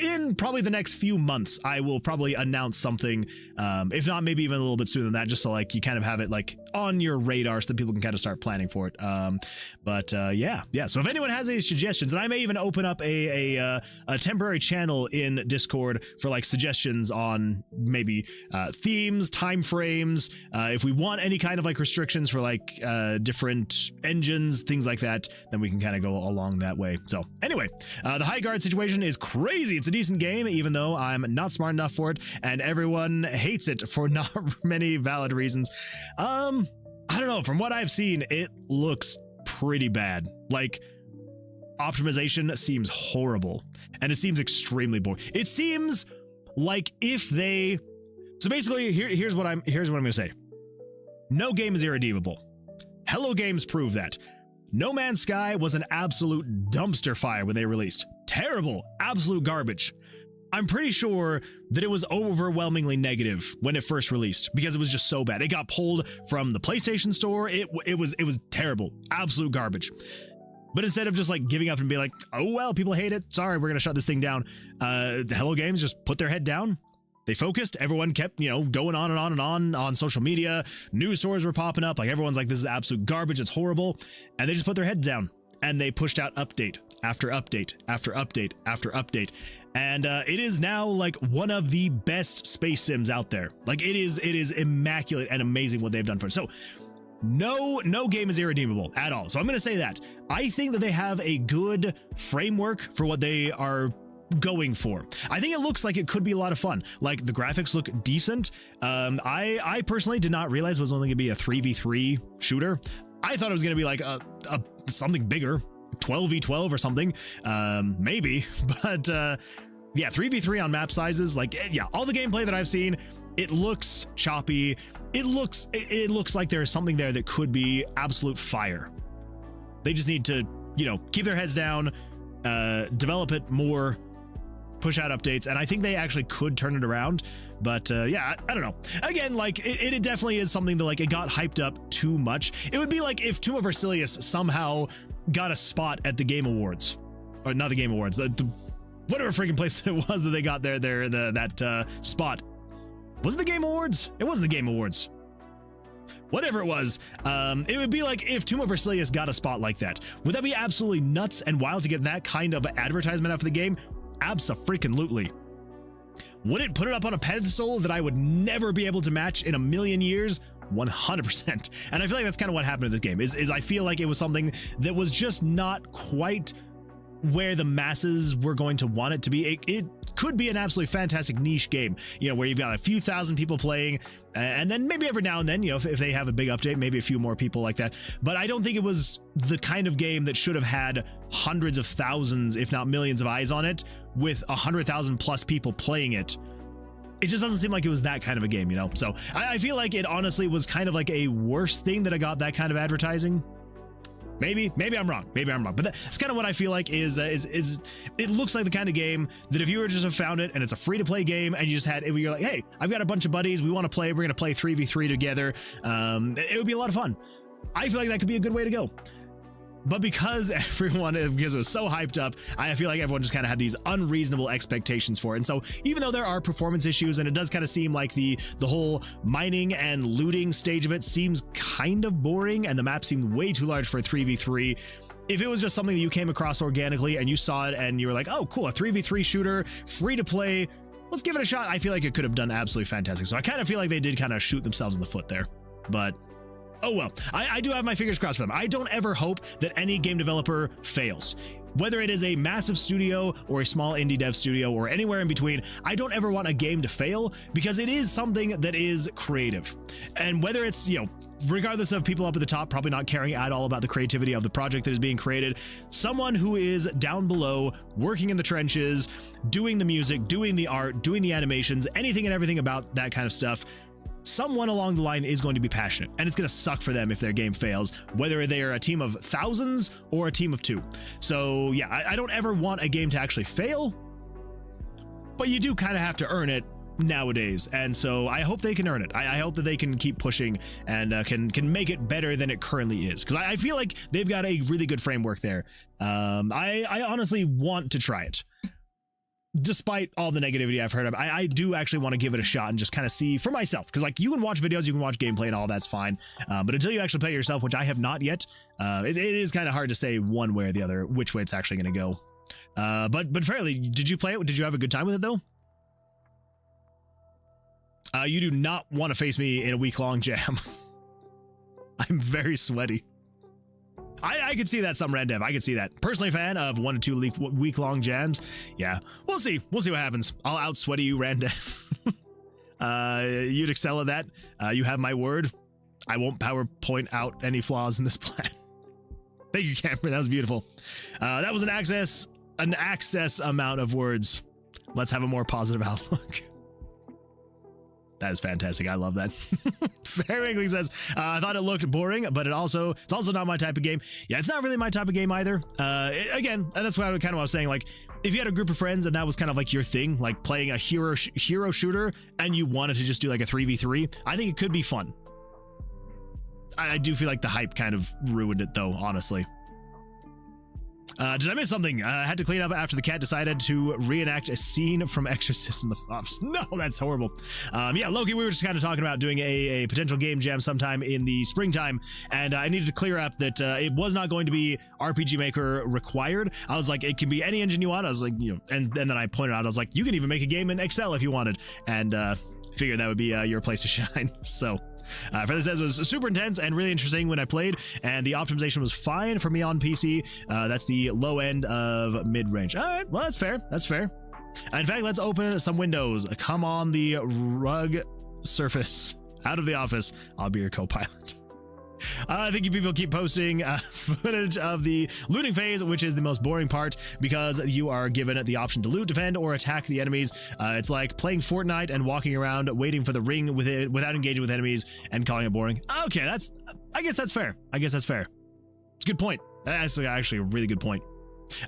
in probably the next few months, I will probably announce something. If not, maybe even a little bit sooner than that, just so like you kind of have it like on your radar so that people can kind of start planning for it. Yeah. So if anyone has any suggestions, and I may even open up a temporary channel in Discord for like suggestions on maybe themes, time frames, if we want any kind of like restrictions for like different engines, things like that, then we can kind of go along that way. So anyway, the high guard situation is crazy. It's a decent game, even though I'm not smart enough for it, and everyone hates it for not many valid reasons. I don't know. From what I've seen, it looks pretty bad. Like, optimization seems horrible, and it seems extremely boring. It seems like if they... So basically, here's what I'm gonna say. No game is irredeemable. Hello Games proved that. No Man's Sky was an absolute dumpster fire when they released. Terrible, absolute garbage. I'm pretty sure that it was overwhelmingly negative when it first released because it was just so bad. It got pulled from the PlayStation Store. It was terrible, absolute garbage. But instead of just like giving up and being like, oh well, people hate it, sorry, we're gonna shut this thing down, Hello Games just put their head down. They focused. Everyone kept, going on and on and on social media. News stories were popping up. Like everyone's like, this is absolute garbage. It's horrible. And they just put their head down and they pushed out update after update after update after update. And it is now like one of the best space sims out there. Like it is immaculate and amazing what they've done for it. So no game is irredeemable at all. So I'm going to say that. I think that they have a good framework for what they are going for. I think it looks like it could be a lot of fun. Like the graphics look decent. I personally did not realize it was only gonna be a 3v3 shooter. I thought it was gonna be like a something bigger, 12v12 or something, maybe. But yeah, 3v3 on map sizes. Like yeah, all the gameplay that I've seen, it looks choppy. It looks like there's something there that could be absolute fire. They just need to keep their heads down, develop it more. push out updates, and I think they actually could turn it around. But yeah, I don't know. Again, like it definitely is something that like it got hyped up too much. It would be like if Tomb of Vercilias somehow got a spot at the Game Awards, or not the Game Awards, the whatever freaking place it was that they got that spot. Was it the Game Awards? It wasn't the Game Awards. Whatever it was, it would be like if Tomb of Vercilias got a spot like that. Would that be absolutely nuts and wild to get that kind of advertisement out for the game? Abso-freaking-lutely. Would it put it up on a pedestal that I would never be able to match in a million years? 100%. And I feel like that's kind of what happened in this game, is I feel like it was something that was just not quite where the masses were going to want it to be. It could be an absolutely fantastic niche game, you know, where you've got a few thousand people playing, and then maybe every now and then, you know, if they have a big update, maybe a few more people like that. But I don't think it was the kind of game that should have had hundreds of thousands, if not millions of eyes on it, with 100,000 plus people playing it. It just doesn't seem like it was that kind of a game, you know? So I feel like it honestly was kind of like a worse thing that I got that kind of advertising. Maybe I'm wrong. But that's kind of what I feel like is it looks like the kind of game that if you were just have found it and it's a free to play game and you just had, you're like, hey, I've got a bunch of buddies, we want to play, we're going to play 3v3 together. It would be a lot of fun. I feel like that could be a good way to go. But because it was so hyped up, I feel like everyone just kind of had these unreasonable expectations for it. And so even though there are performance issues and it does kind of seem like the whole mining and looting stage of it seems kind of boring and the map seemed way too large for a 3v3, if it was just something that you came across organically and you saw it and you were like, oh, cool, a 3v3 shooter, free to play, let's give it a shot. I feel like it could have done absolutely fantastic. So I kind of feel like they did kind of shoot themselves in the foot there. But oh well, I do have my fingers crossed for them. I don't ever hope that any game developer fails. Whether it is a massive studio or a small indie dev studio or anywhere in between, I don't ever want a game to fail because it is something that is creative. And whether it's, you know, regardless of people up at the top probably not caring at all about the creativity of the project that is being created, someone who is down below, working in the trenches, doing the music, doing the art, doing the animations, anything and everything about that kind of stuff, someone along the line is going to be passionate, and it's going to suck for them if their game fails, whether they are a team of thousands or a team of two. So yeah, I don't ever want a game to actually fail, but you do kind of have to earn it nowadays, and so I hope they can earn it. I hope that they can keep pushing and can make it better than it currently is, because I feel like they've got a really good framework there. I honestly want to try it. Despite all the negativity I've heard of, I do actually want to give it a shot and just kind of see for myself, because like you can watch videos, you can watch gameplay and all that's fine, but until you actually play it yourself, which I have not yet, it is kind of hard to say one way or the other which way it's actually going to go. But fairly, did you play it? Did you have a good time with it though? You do not want to face me in a week-long jam. I'm very sweaty. I could see that some red dev. I could see that. Personally a fan of 1 to 2 week-long jams. Yeah, we'll see. We'll see what happens. I'll out-sweaty you, Randev. You'd excel at that. You have my word. I won't PowerPoint out any flaws in this plan. Thank you, Cameron. That was beautiful. That was an excess amount of words. Let's have a more positive outlook. That is fantastic. I love that. Fair Winkling says, I thought it looked boring, but it's also not my type of game. Yeah, it's not really my type of game either. Again, that's what I was saying. Like, if you had a group of friends and that was kind of like your thing, like playing a hero shooter, and you wanted to just do like a 3v3, I think it could be fun. I do feel like the hype kind of ruined it, though, honestly. Did I miss something? I had to clean up after the cat decided to reenact a scene from Exorcist in the Office. No, that's horrible. Yeah, Loki, we were just kind of talking about doing a potential game jam sometime in the springtime, and I needed to clear up that it was not going to be RPG Maker required. I was like, it can be any engine you want. I was like, you know, and then I pointed out, I was like, you can even make a game in Excel if you wanted, and figured that would be your place to shine. So. Further says it was super intense and really interesting when I played, and the optimization was fine for me on PC. That's the low end of mid-range. All right, well, that's fair. That's fair. In fact, let's open some windows. Come on the rug surface. Out of the office. I'll be your co-pilot. I think you people keep posting footage of the looting phase, which is the most boring part because you are given the option to loot, defend, or attack the enemies. It's like playing Fortnite and walking around waiting for the ring with it without engaging with enemies and calling it boring. Okay, I guess that's fair. It's a good point. That's actually a really good point.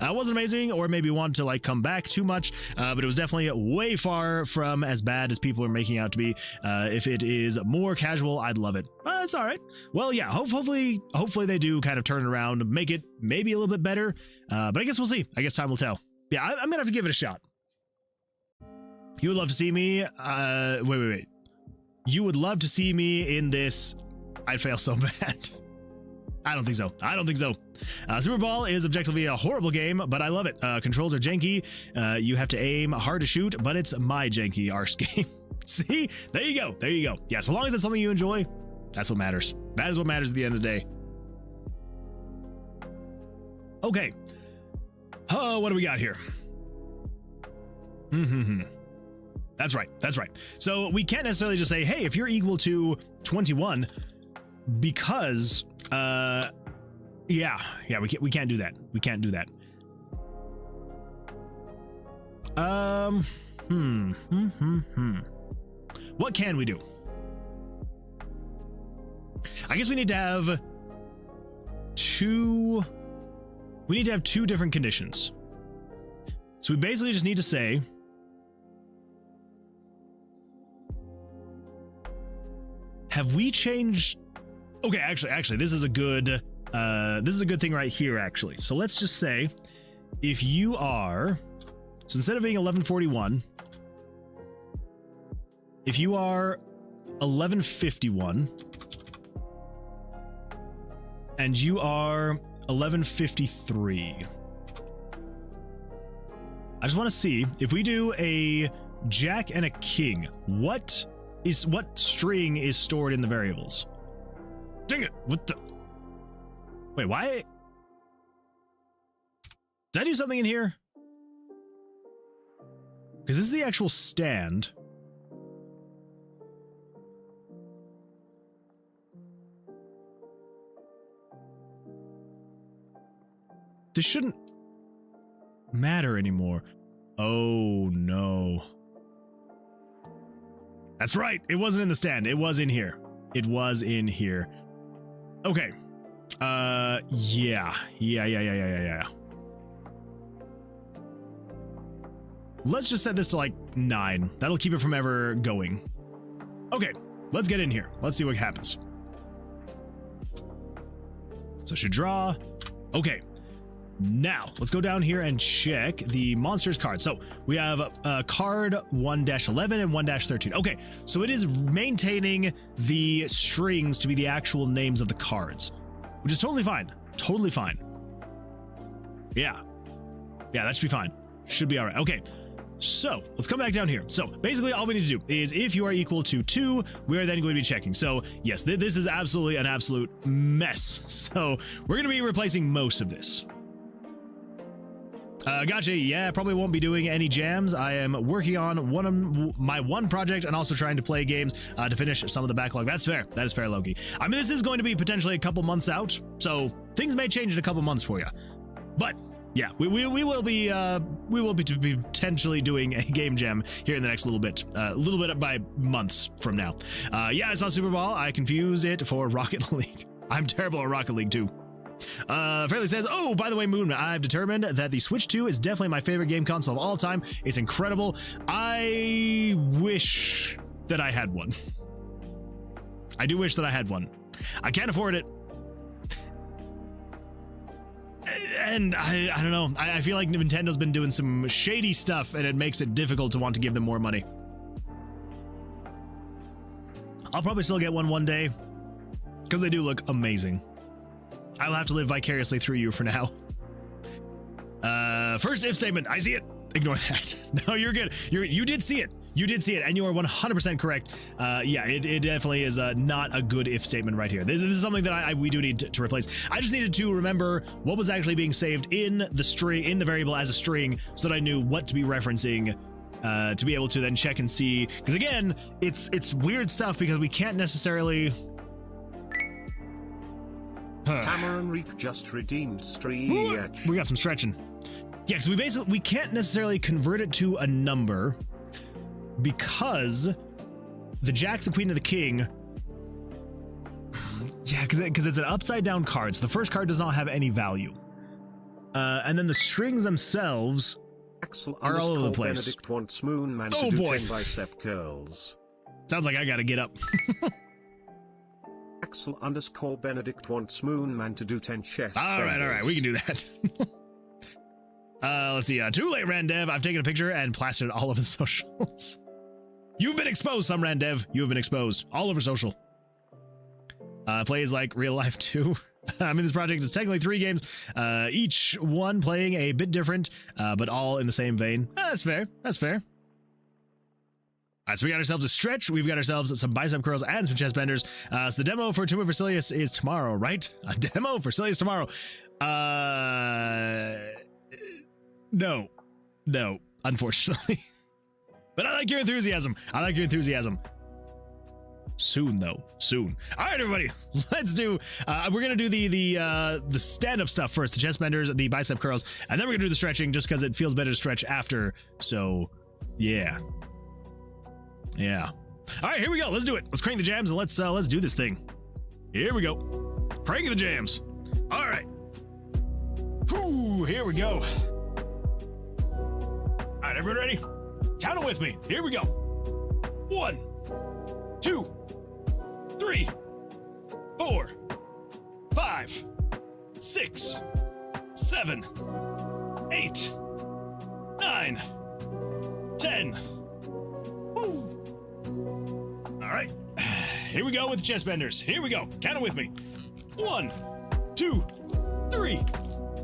It wasn't amazing or maybe want to like come back too much, but it was definitely way far from as bad as people are making out to be. If it is more casual, I'd love it. It's all right. Well, yeah, hopefully they do kind of turn it around, make it maybe a little bit better. But I guess we'll see. I guess time will tell. Yeah, I'm gonna have to give it a shot. You would love to see me. Wait. You would love to see me in this. I'd fail so bad. I don't think so. Super Ball is objectively a horrible game, but I love it. Controls are janky. You have to aim hard to shoot, but it's my janky arse game. See? There you go. Yeah, so long as it's something you enjoy, that's what matters. That is what matters at the end of the day. Okay. What do we got here? That's right. So we can't necessarily just say, hey, if you're equal to 21, because yeah, we can't do that. What can we do? I guess we need to have two different conditions. So we basically just need to say have we changed? Okay, actually, this is a good thing right here, actually. So let's just say if you are, so instead of being 1141, if you are 1151 and you are 1153, I just want to see if we do a jack and a king, what string is stored in the variables? Dang it! What the? Wait, why? Did I do something in here? Because this is the actual stand. This shouldn't matter anymore. Oh no. That's right. It wasn't in the stand. It was in here. Okay. Yeah. Let's just set this to like 9. That'll keep it from ever going. Okay. Let's get in here. Let's see what happens. So should draw. Okay. Now, let's go down here and check the monsters card. So we have card 1-11 and 1-13. Okay, so it is maintaining the strings to be the actual names of the cards, which is totally fine. Totally fine. Yeah, that should be fine. Should be all right. Okay, so let's come back down here. So basically all we need to do is if you are equal to 2, we are then going to be checking. So yes, this is absolutely an absolute mess. So we're going to be replacing most of this. Gotcha. Yeah, probably won't be doing any jams. I am working on my one project and also trying to play games to finish some of the backlog. That's fair. That is fair, Loki. I mean, this is going to be potentially a couple months out, so things may change in a couple months for you. But yeah, we will be potentially doing a game jam here in the next little bit by months from now. Yeah, I saw Super Ball. I confuse it for Rocket League. I'm terrible at Rocket League too. Fairly says, oh, by the way, Moon, I've determined that the Switch 2 is definitely my favorite game console of all time. It's incredible. I wish that I had one. I do wish that I had one. I can't afford it. And I don't know. I feel like Nintendo's been doing some shady stuff and it makes it difficult to want to give them more money. I'll probably still get one day because they do look amazing. I'll have to live vicariously through you for now. First if statement. I see it. Ignore that. No, you're good. You did see it. You did see it, and you are 100% correct. Yeah, it definitely is not a good if statement right here. This is something that we do need to replace. I just needed to remember what was actually being saved in the string, in the variable as a string, so that I knew what to be referencing to be able to then check and see. Because again, it's weird stuff because we can't necessarily. Cameron Reek just redeemed stretch. We got some stretching. Yeah, because we can't necessarily convert it to a number because the Jack, the Queen, and the King. Yeah, because it's an upside down card, so the first card does not have any value. And then the strings themselves Axel are all over the place. Benedict wants Moonman Oh, to do boy. 10 bicep curls. Sounds like I gotta get up. Axel _ Benedict wants Moonman to do 10 chest All right, we can do that. Let's see, too late, Randev. I've taken a picture and plastered it all over the socials. You've been exposed, some Randev. You have been exposed all over social. Plays like real life too. I mean, this project is technically 3 games, each one playing a bit different, but all in the same vein. That's fair. That's fair. All right, so we got ourselves a stretch. We've got ourselves some bicep curls and some chest benders. So the demo for Tomb of Vercilias is tomorrow, right? A demo for Vercilias tomorrow. No, unfortunately. But I like your enthusiasm. Soon, though. Soon. All right, everybody. Let's do. We're gonna do the stand-up stuff first. The chest benders, the bicep curls, and then we're gonna do the stretching, just because it feels better to stretch after. So, yeah. All right, here we go. Let's do it. Let's crank the jams and let's do this thing. Here we go. Crank the jams. All right. Whew, here we go. All right, everybody ready? Count it with me. Here we go. 1, 2, 3, 4, 5, 6, 7, 8, 9, 10. Woo. All right, here we go with the chest benders. Here we go. Count it with me. 1, 2, 3,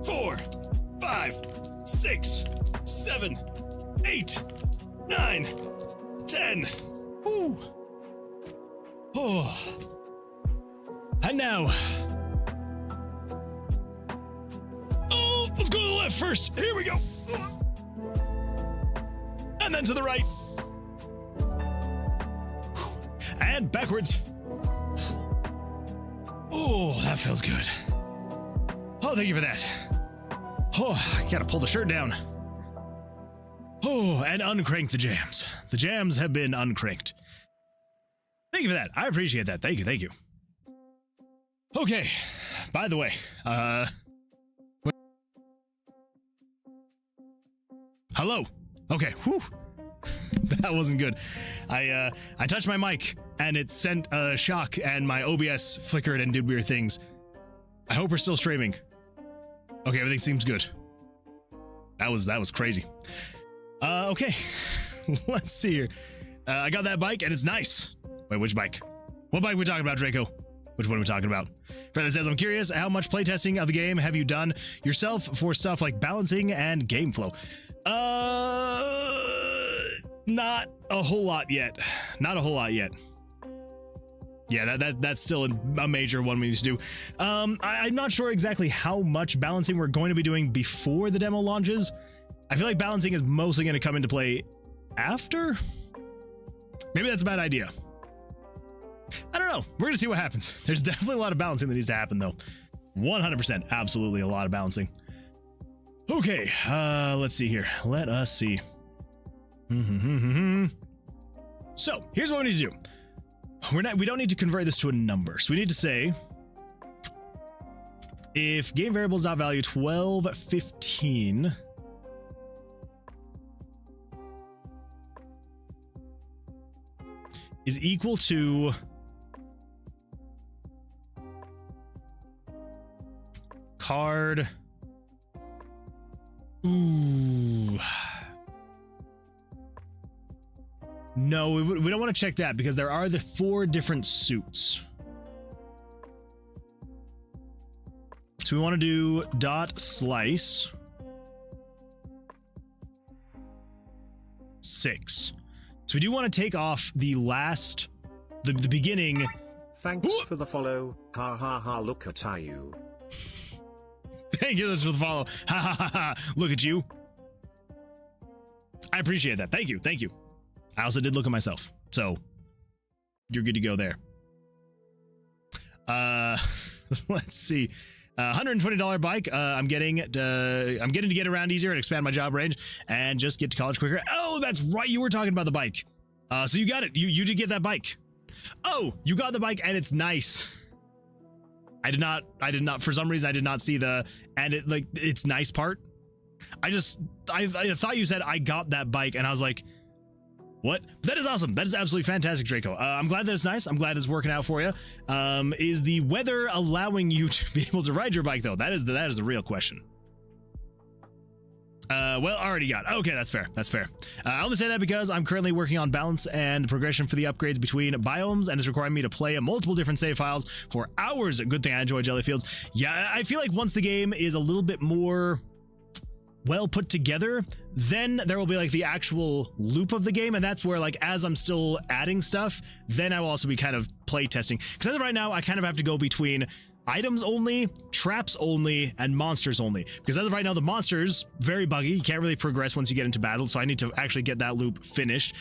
4, 5, 6, 7, 8, 9, 10. Woo. Oh. And now. Oh, let's go to the left first. Here we go. And then to the right. And backwards. Oh, that feels good. Oh, thank you for that. Oh, I gotta pull the shirt down. Oh, and uncrank the jams. The jams have been uncranked. Thank you for that. I appreciate that. Thank you. Okay, by the way, hello. Okay, whew. That wasn't good. I touched my mic and it sent a shock and my OBS flickered and did weird things. I hope we're still streaming. Okay, everything seems good. That was crazy. Okay. Let's see here. I got that bike and it's nice. Wait, which bike? What bike are we talking about, Draco? Which one are we talking about? Friend that says, I'm curious, how much playtesting of the game have you done yourself for stuff like balancing and game flow? Not a whole lot yet. Yeah, that's still a major one we need to do. I'm not sure exactly how much balancing we're going to be doing before the demo launches. I feel like balancing is mostly going to come into play after. Maybe that's a bad idea. I don't know. We're gonna see what happens. There's definitely a lot of balancing that needs to happen, though. 100%, absolutely a lot of balancing. Okay, let's see here. Let us see. So here's what we need to do. We don't need to convert this to a number. So we need to say if game variable is value 1215. Is equal to card. Ooh. No, we don't want to check that because there are the 4 different suits. So we want to do dot slice 6. So we do want to take off the last, the beginning. Thanks for the follow. Ha ha ha, look at you. Thank you for the follow. Ha ha ha ha, look at you. I appreciate that. Thank you. I also did look at myself. So you're good to go there. Let's see. $120 bike. I'm getting to get around easier and expand my job range and just get to college quicker. Oh, that's right. You were talking about the bike. So you got it. You did get that bike. Oh, you got the bike and it's nice. I did not, for some reason, I did not see the, and it, like, it's nice part. I thought you said I got that bike, and I was like, what? That is awesome. That is absolutely fantastic, Draco. I'm glad that it's nice. I'm glad it's working out for you. Is the weather allowing you to be able to ride your bike, though? That is the real question. Well, already got. Okay, that's fair. That's fair. I only say that because I'm currently working on balance and progression for the upgrades between biomes, and it's requiring me to play multiple different save files for hours. Good thing I enjoy Jellyfields. Yeah, I feel like once the game is a little bit more well put together, then there will be like the actual loop of the game, and that's where, like, as I'm still adding stuff, then I will also be kind of play testing, because as of right now I kind of have to go between items only, traps only, and monsters only, because as of right now the monsters very buggy. You can't really progress once you get into battle, so I need to actually get that loop finished.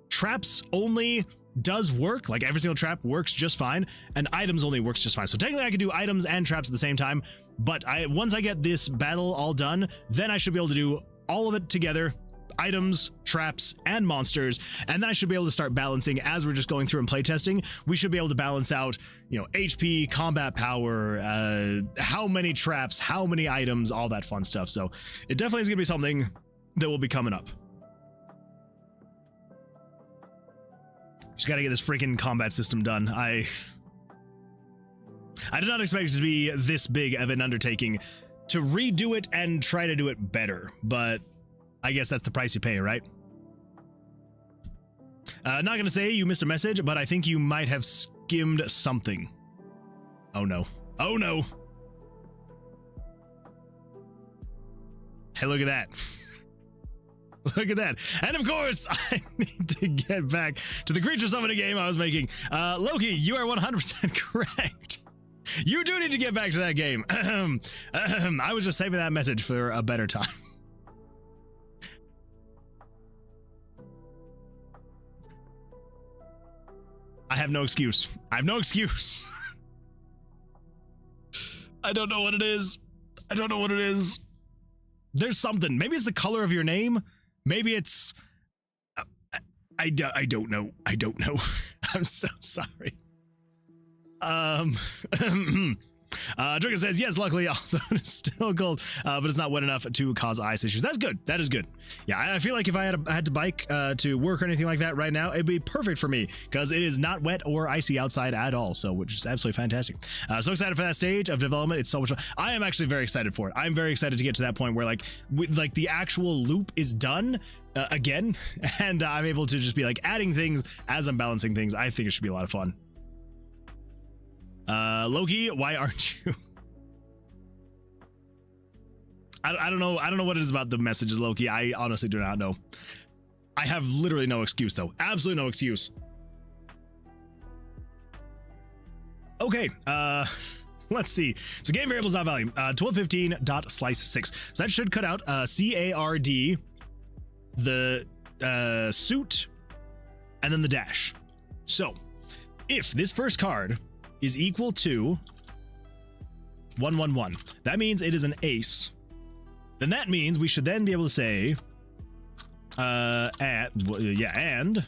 Traps only does work, like every single trap works just fine, and items only works just fine. So technically I could do items and traps at the same time, but once I get this battle all done, then I should be able to do all of it together, items, traps, and monsters, and then I should be able to start balancing as we're just going through and playtesting. We should be able to balance out, you know, HP, combat power, how many traps, how many items, all that fun stuff. So it definitely is going to be something that will be coming up. Just got to get this freaking combat system done. I did not expect it to be this big of an undertaking to redo it and try to do it better, but I guess that's the price you pay, right? Not gonna say you missed a message, but I think you might have skimmed something. Oh no. Oh no! Hey, look at that. Look at that. And of course, I need to get back to the creature summoning game I was making. Loki, you are 100% correct. You do need to get back to that game. I was just saving that message for a better time. I have no excuse. I have no excuse. I don't know what it is. I don't know what it is. There's something. Maybe it's the color of your name. Maybe it's... I don't know. I don't know. I'm so sorry. Draco says, yes, luckily, although it's still cold, but it's not wet enough to cause ice issues. That's good. That is good. Yeah, I feel like if I had to bike to work or anything like that right now, it'd be perfect for me, because it is not wet or icy outside at all, so which is absolutely fantastic. So excited for that stage of development. It's so much fun. I am actually very excited for it. I'm very excited to get to that point where, like, the actual loop is done again, and I'm able to just be, like, adding things as I'm balancing things. I think it should be a lot of fun. Loki, why aren't you? I don't know. I don't know what it is about the messages, Loki. I honestly do not know. I have literally no excuse, though. Absolutely no excuse. Okay, let's see. So game variables not value, 1215.slice6. So that should cut out CARD, the suit, and then the dash. So if this first card is equal to 111, that means it is an ace. Then that means we should then be able to say and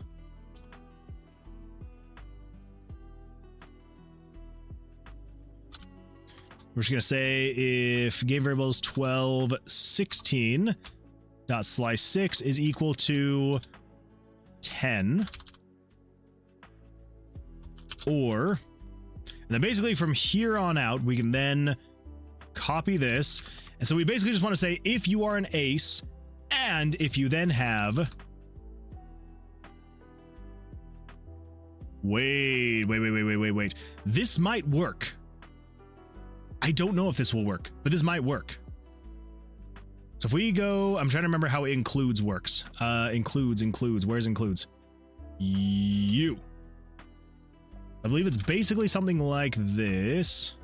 we're just gonna say if game variables 1216.slice6 is equal to 10, or, and then basically from here on out, we can then copy this. And so we basically just want to say if you are an ace, and if you then have... Wait. This might work. I don't know if this will work, but this might work. So if we go... I'm trying to remember how includes works. Includes. Where's includes? You. I believe it's basically something like this.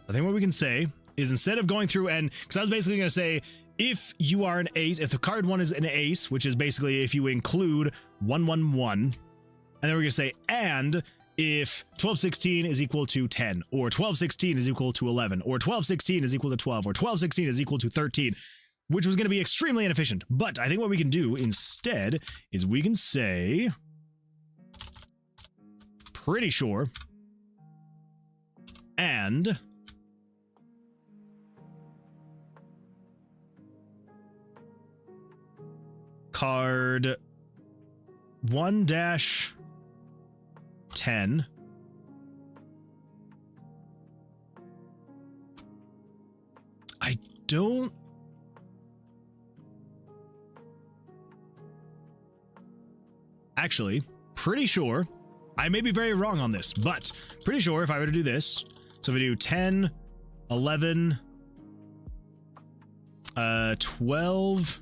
I think what we can say is, instead of going through and, because I was basically going to say, if you are an ace, if the card one is an ace, which is basically if you include 111, and then we're going to say, and if 1216 is equal to 10, or 1216 is equal to 11, or 1216 is equal to 12, or 1216 is equal to 13. which was going to be extremely inefficient. But I think what we can do instead is we can say, pretty sure, and card 1-10. I don't... Actually, pretty sure, I may be very wrong on this, but pretty sure if I were to do this, so if we do 10, 11, 12,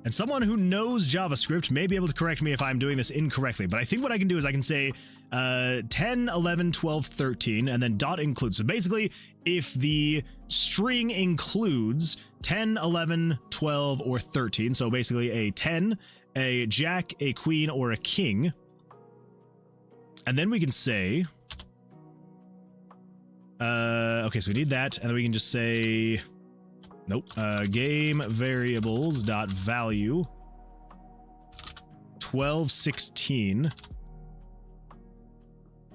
and someone who knows JavaScript may be able to correct me if I'm doing this incorrectly, but I think what I can do is I can say 10, 11, 12, 13, and then dot include. So basically, if the string includes 10, 11, 12, or 13, so basically a 10, a jack, a queen, or a king, and then we can say, okay, so we need that, and then we can just say, nope, game variables dot value 1216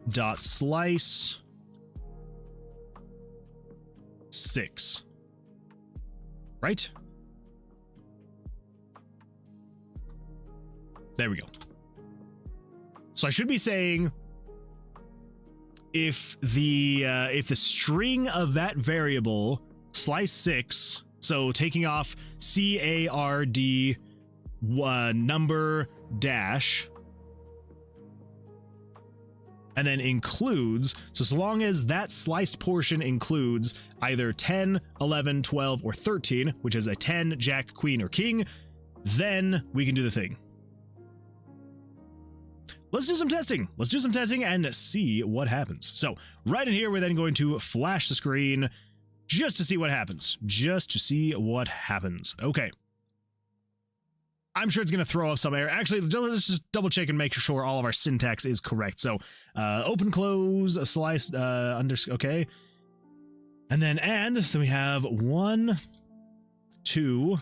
dot slice 6, right? There we go. So I should be saying if the string of that variable slice 6, so taking off card number dash and then includes, so long as that sliced portion includes either 10, 11, 12, or 13, which is a 10, jack, queen, or king, then we can do the thing. Let's do some testing. Let's do some testing and see what happens. So right in here, we're then going to flash the screen just to see what happens. Just to see what happens. Okay. I'm sure it's going to throw up some error. Actually, let's just double check and make sure all of our syntax is correct. So open, close, slice, okay. And then so we have 1, 2,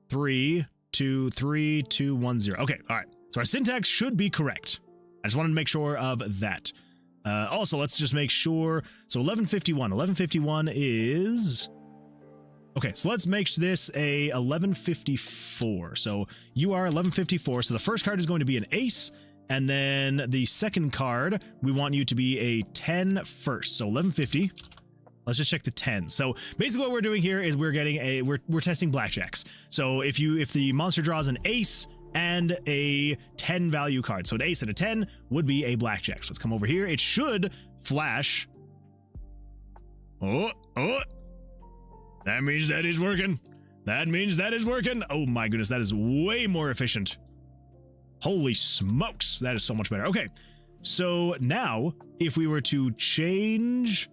3, 2, 3, 2, 1, 0. Okay, all right. So our syntax should be correct. I just wanted to make sure of that. Also, let's just make sure. So 1151. 1151 is... Okay, so let's make this a 1154. So you are 1154. So the first card is going to be an ace. And then the second card, we want you to be a 10 first. So 1150. Let's just check the 10. So basically what we're doing here is we're getting a... We're testing blackjacks. So if the monster draws an ace and a 10 value card. So an ace and a 10 would be a blackjack. So let's come over here. It should flash. Oh. That means that is working. That means that is working. Oh my goodness, that is way more efficient. Holy smokes, that is so much better. Okay, so now if we were to change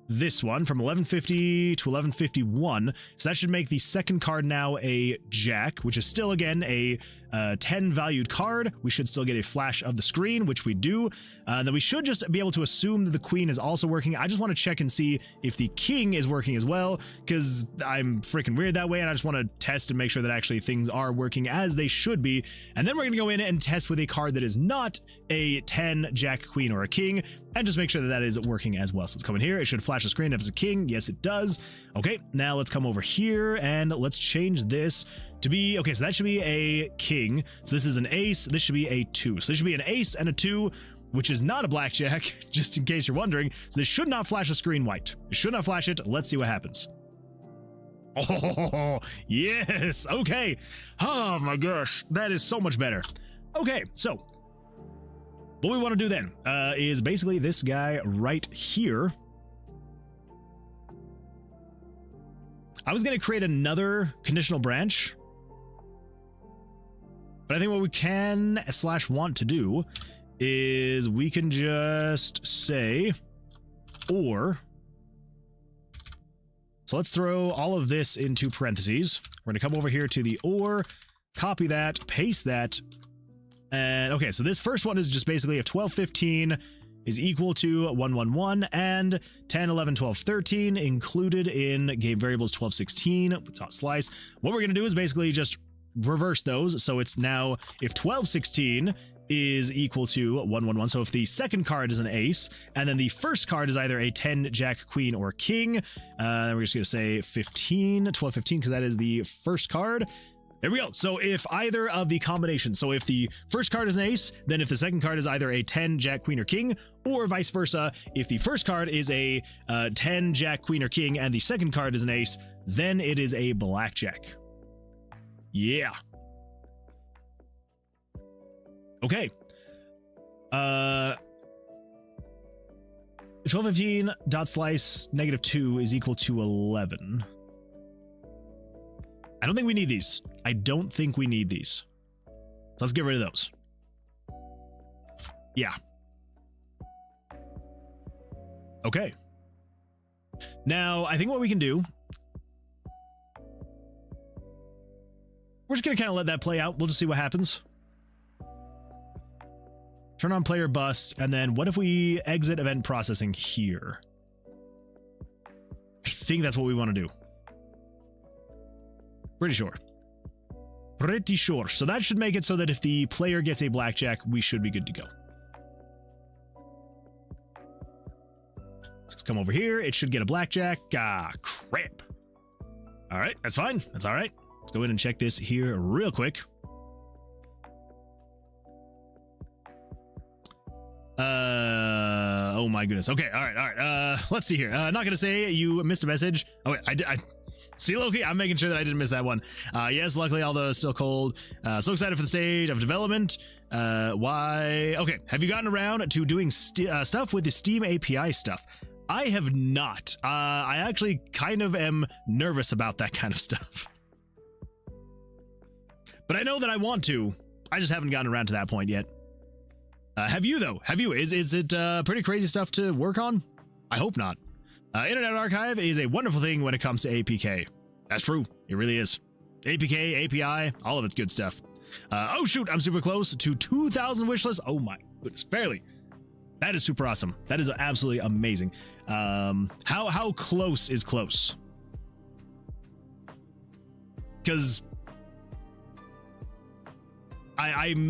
this one from 1150 to 1151, so that should make the second card now a jack, which is still again a 10 valued card. We should still get a flash of the screen, which we do. Then we should just be able to assume that the queen is also working. I just want to check and see if the king is working as well, because I'm freaking weird that way, and I just want to test and make sure that actually things are working as they should be. And then we're going to go in and test with a card that is not a 10, jack, queen, or a king, and just make sure that that is working as well. So let's come in here. It should flash the screen if it's a king. Yes, it does. Okay, now let's come over here and let's change this to be, okay, so that should be a king. So this is an ace. This should be a 2. So this should be an ace and a 2, which is not a blackjack, just in case you're wondering. So this should not flash the screen white. It should not flash it. Let's see what happens. Oh, yes. Okay. Oh my gosh. That is so much better. Okay, so what we want to do then is basically this guy right here. I was going to create another conditional branch, but I think what we can / want to do is we can just say or. So let's throw all of this into parentheses. We're going to come over here to the or, copy that, paste that. And okay, so this first one is just basically if 1215 is equal to 111, and 10, 11, 12, 13 included in game variables 12, 16 with dot slice. What we're going to do is basically just reverse those. So it's now if 12, 16 is equal to 111. So if the second card is an ace, and then the first card is either a 10, jack, queen, or king, we're just going to say 15, 12, 15, because that is the first card. There we go. So if either of the combinations, so if the first card is an ace, then if the second card is either a 10, jack, queen, or king, or vice versa, if the first card is a 10, jack, queen, or king, and the second card is an ace, then it is a blackjack. Yeah. Okay. 1215 dot slice -2 is equal to 11. I don't think we need these. I don't think we need these. So let's get rid of those. Yeah. Okay. Now, I think what we can do, we're just going to kind of let that play out. We'll just see what happens. Turn on player bus, and then what if we exit event processing here? I think that's what we want to do. Pretty sure. Pretty sure. So that should make it so that if the player gets a blackjack, we should be good to go. Let's come over here. It should get a blackjack. Ah, crap. All right, that's fine. That's all right. Let's go in and check this here real quick. Oh my goodness. Okay, all right. Let's see here. Not gonna say you missed a message. Oh wait, I see, Loki, I'm making sure that I didn't miss that one. Yes, luckily, although it's still cold. So excited for the stage of development. Why? Okay, have you gotten around to doing stuff with the Steam API stuff? I have not. I actually kind of am nervous about that kind of stuff. But I know that I want to. I just haven't gotten around to that point yet. Have you, though? Have you? Is it pretty crazy stuff to work on? I hope not. Internet Archive is a wonderful thing when it comes to APK. That's true. It really is. APK, API, all of it's good stuff. Oh, shoot. I'm super close to 2,000 wishlists. Oh, my goodness. Barely. That is super awesome. That is absolutely amazing. How close is close? Because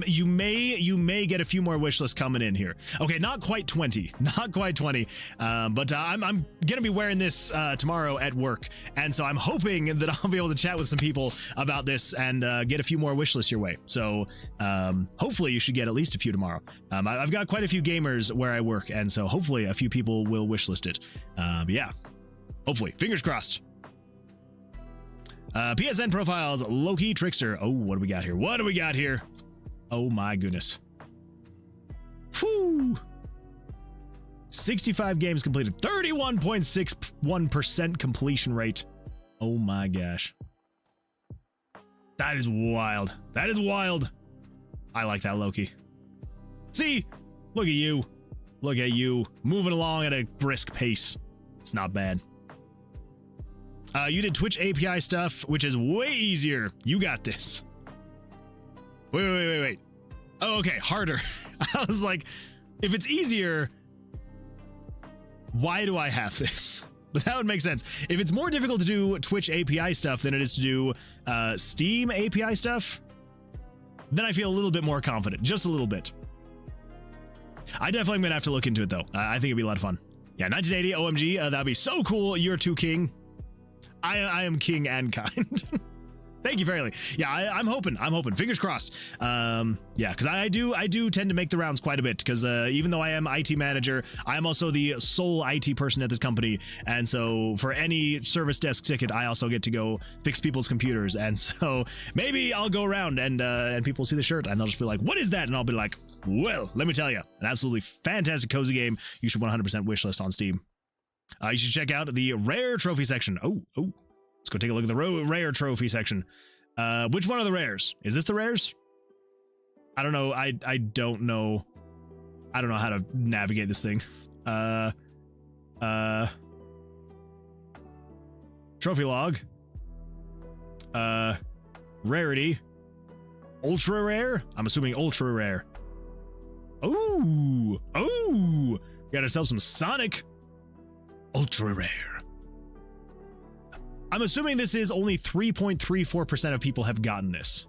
you may get a few more wish lists coming in here. Okay, not quite 20, but I'm gonna be wearing this tomorrow at work, and so I'm hoping that I'll be able to chat with some people about this and get a few more wish lists your way. So hopefully you should get at least a few tomorrow. I've got quite a few gamers where I work, and so hopefully a few people will wish list it. Yeah, hopefully, fingers crossed. PSN profiles, Loki Trickster. Oh, what do we got here? What do we got here? Oh my goodness. Whew. 65 games completed. 31.61% completion rate. Oh my gosh. That is wild. That is wild. I like that, Loki. See? Look at you. Look at you. Moving along at a brisk pace. It's not bad. You did Twitch API stuff, which is way easier. You got this. Wait. Oh, okay, harder. I was like, if it's easier, why do I have this? But that would make sense. If it's more difficult to do Twitch API stuff than it is to do Steam API stuff, then I feel a little bit more confident. Just a little bit. I definitely am going to have to look into it, though. I think it'd be a lot of fun. Yeah, 1980, OMG, that'd be so cool. You're too king. I am king and kind. Thank you, Fairly. Yeah, I'm hoping. Fingers crossed. Yeah, because I do tend to make the rounds quite a bit, because even though I am IT manager, I am also the sole IT person at this company, and so for any service desk ticket, I also get to go fix people's computers, and so maybe I'll go around and people see the shirt, and they'll just be like, what is that? And I'll be like, well, let me tell you, an absolutely fantastic cozy game. You should 100% wishlist on Steam. You should check out the rare trophy section. Oh, let's go take a look at the rare trophy section. Which one are the rares? Is this the rares? I don't know. I don't know. I don't know how to navigate this thing. Trophy log. Rarity. Ultra rare? I'm assuming ultra rare. Oh, Got ourselves some Sonic. Ultra rare. I'm assuming this is only 3.34% of people have gotten this.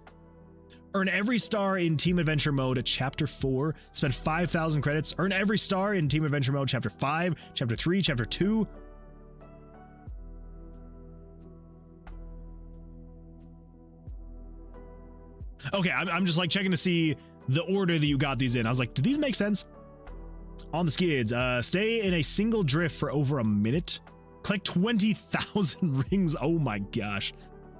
Earn every star in Team Adventure Mode at Chapter 4. Spend 5,000 credits. Earn every star in Team Adventure Mode Chapter 5, Chapter 3, Chapter 2. Okay, I'm just like checking to see the order that you got these in. I was like, do these make sense? On the skids, stay in a single drift for over a minute. Collect 20,000 rings. Oh my gosh.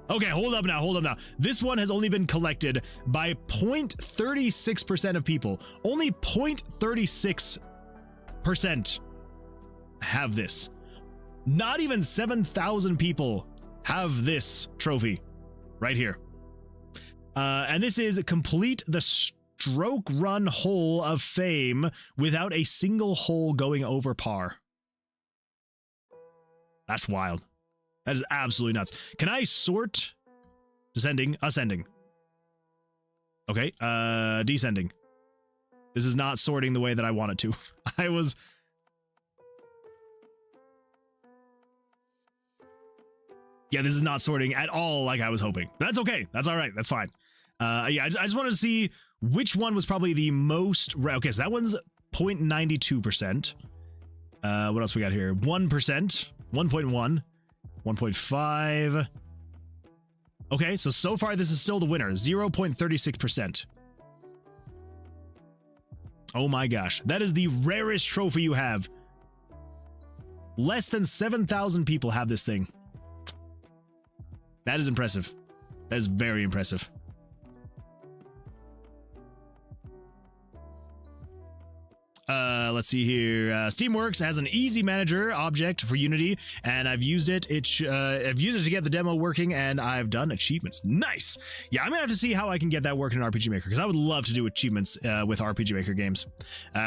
Okay, hold up now. This one has only been collected by 0.36% of people. Only 0.36% have this. Not even 7,000 people have this trophy right here. And this is complete the stroke run hole of fame without a single hole going over par. That's wild. That is absolutely nuts. Can I sort? Descending, ascending. Okay, descending. This is not sorting the way that I want it to. Yeah, this is not sorting at all like I was hoping. That's okay. That's all right. That's fine. Yeah, I just wanted to see which one was probably the most. Okay, so that one's 0.92%. What else we got here? 1%, 1.1, 1.5. Okay, so far this is still the winner, 0.36%. Oh my gosh, that is the rarest trophy you have. Less than 7,000 people have this thing. That is impressive. That is very impressive. Let's see here. Steamworks has an easy manager object for Unity, and I've used it. I've used it to get the demo working, and I've done achievements. Nice. Yeah, I'm gonna have to see how I can get that working in RPG Maker, because I would love to do achievements with RPG Maker games.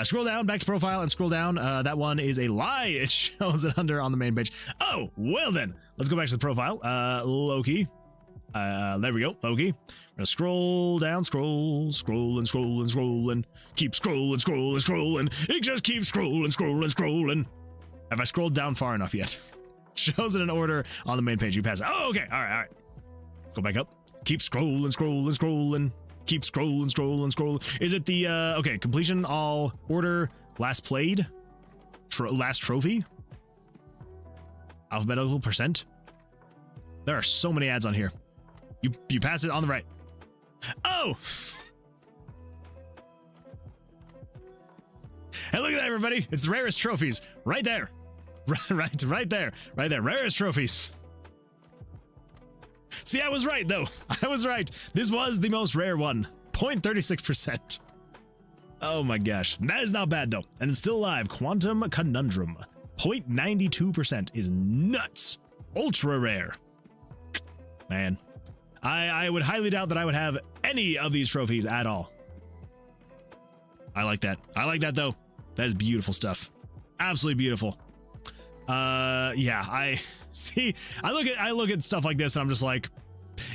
Scroll down, back to profile, and scroll down. That one is a lie. It shows it under on the main page. Oh, well then. Let's go back to the profile. Loki. There we go, Loki. We're gonna scroll down, scroll, and keep scrolling. It just keeps scrolling. Have I scrolled down far enough yet? Shows it in order on the main page. You pass it. Oh, okay. All right. Go back up. Keep scrolling. Keep scrolling. Is it the okay? Completion, all, order, last played, last trophy, alphabetical percent. There are so many ads on here. You pass it on the right. Oh! Hey, look at that, everybody. It's the rarest trophies. Right there. Right there. Rarest trophies. See, I was right, though. I was right. This was the most rare one. 0.36%. Oh my gosh. That is not bad, though. And it's still alive. Quantum Conundrum. 0.92% is nuts. Ultra rare. Man. I would highly doubt that I would have any of these trophies at all. I like that. Though. That is beautiful stuff. Absolutely beautiful. Yeah, I look at stuff like this and I'm just like,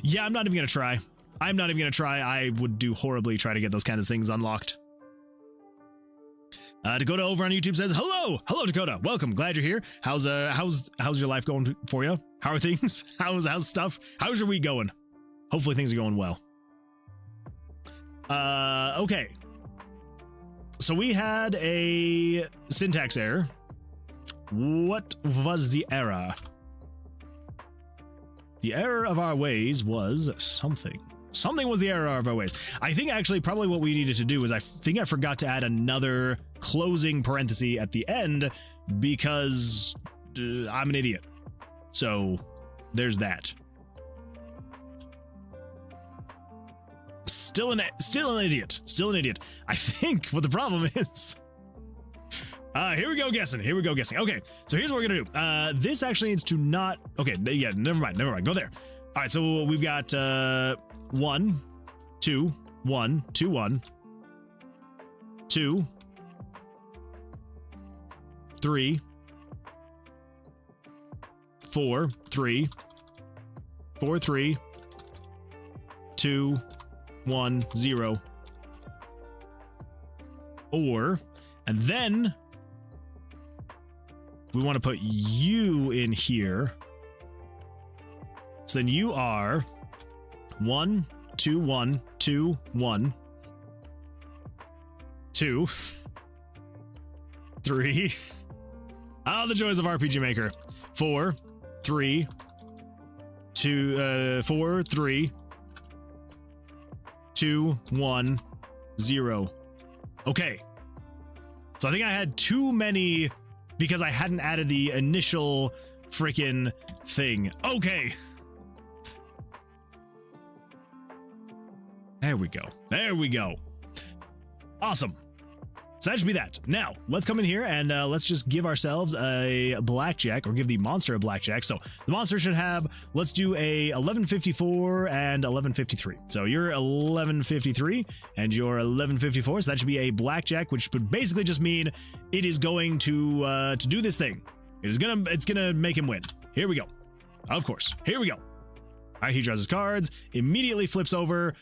yeah, I'm not even gonna try. I would do horribly try to get those kind of things unlocked. Dakota over on YouTube says, hello Dakota, welcome, glad you're here. How's your life going for you? How are things? How's stuff? How's your week going? Hopefully things are going well. Okay. So we had a syntax error. What was the error? The error of our ways was something. Something was the error of our ways. I think actually probably what we needed to do is I think I forgot to add another closing parenthesis at the end because I'm an idiot. So there's that. Still an idiot. I think what the problem is. Here we go guessing. Okay, so here's what we're gonna do. This actually needs to not. Okay, yeah, never mind. Go there. All right, so we've got 1, 2, 1, 2, 1, 2, 3, 4, 3, 4, 3, 2, 1, 0, or, and then we want to put you in here. So then you are 1, 2, 1, 2, 1, 2, 3. Ah, the joys of RPG Maker. 4, 3, 2, 4, 3, 2, 1, 0. Okay. So I think I had too many because I hadn't added the initial freaking thing. Okay. There we go. There we go. Awesome. So that should be that. Now, let's come in here and let's just give ourselves a blackjack, or give the monster a blackjack. So the monster should have, let's do a 1154 and 1153. So you're 1153 and you're 1154. So that should be a blackjack, which would basically just mean it is going to do this thing. It's gonna make him win. Here we go. Of course. Here we go. All right, he draws his cards, immediately flips over.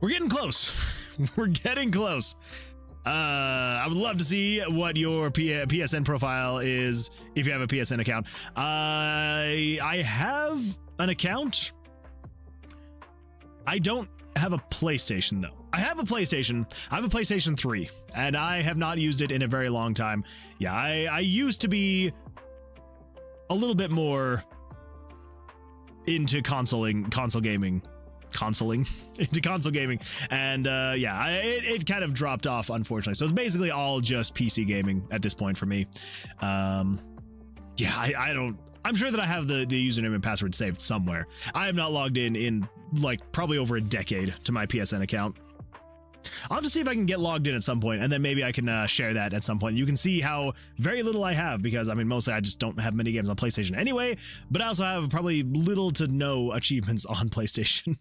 We're getting close. We're getting close. I would love to see what your PSN profile is if you have a PSN account. I have an account. I don't have a PlayStation though. I have a PlayStation. I have a PlayStation 3 and I have not used it in a very long time. Yeah, I used to be a little bit more into console gaming. Into console gaming, and yeah, it kind of dropped off, unfortunately. So it's basically all just PC gaming at this point for me. Yeah, I don't, I'm sure that I have the username and password saved somewhere. I have not logged in like probably over a decade to my PSN account. I'll have to see if I can get logged in at some point, and then maybe I can share that at some point. You can see how very little I have, because I mean, mostly I just don't have many games on PlayStation anyway, but I also have probably little to no achievements on PlayStation.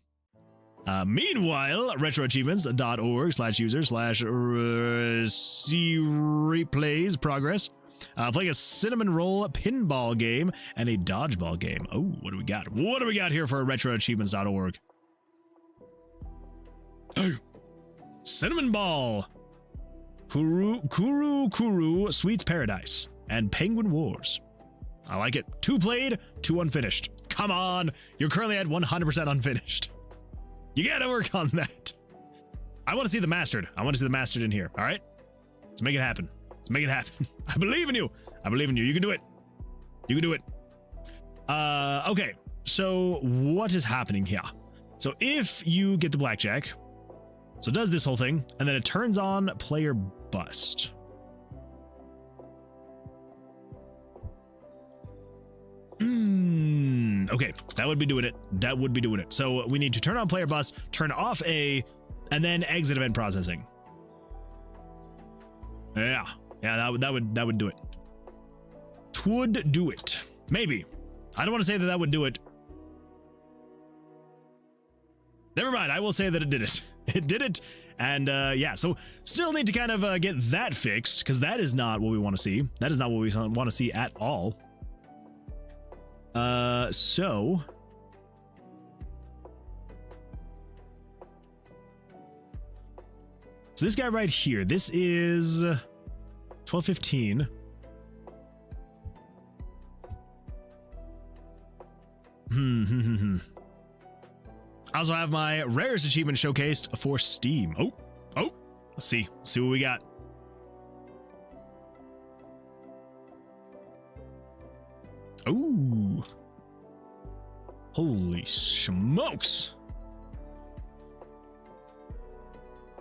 Meanwhile, retroachievements.org/user/see replays progress. Playing a cinnamon roll pinball game and a dodgeball game. Oh, what do we got? What do we got here for retroachievements.org? Oh, cinnamon ball, Kuru Sweets Paradise, and Penguin Wars. I like it. 2 played, 2 unfinished. Come on, you're currently at 100% unfinished. You gotta work on that. I want to see the mastered. I want to see the mastered in here. All right, let's make it happen. Let's make it happen. I believe in you. I believe in you. You can do it. You can do it. Okay, so what is happening here? So if you get the blackjack, so it does this whole thing, and then it turns on player bust. Okay, that would be doing it. That would be doing it. So we need to turn on player bus, turn off and then exit event processing. Yeah, that would do it. Would do it. Maybe. I don't want to say that would do it. Never mind. I will say that it did it. It did it. And yeah, so still need to kind of get that fixed, because that is not what we want to see. That is not what we want to see at all. So this guy right here, this is 1215. I also have my rarest achievement showcased for Steam. Oh, let's see what we got. Oh, holy smokes.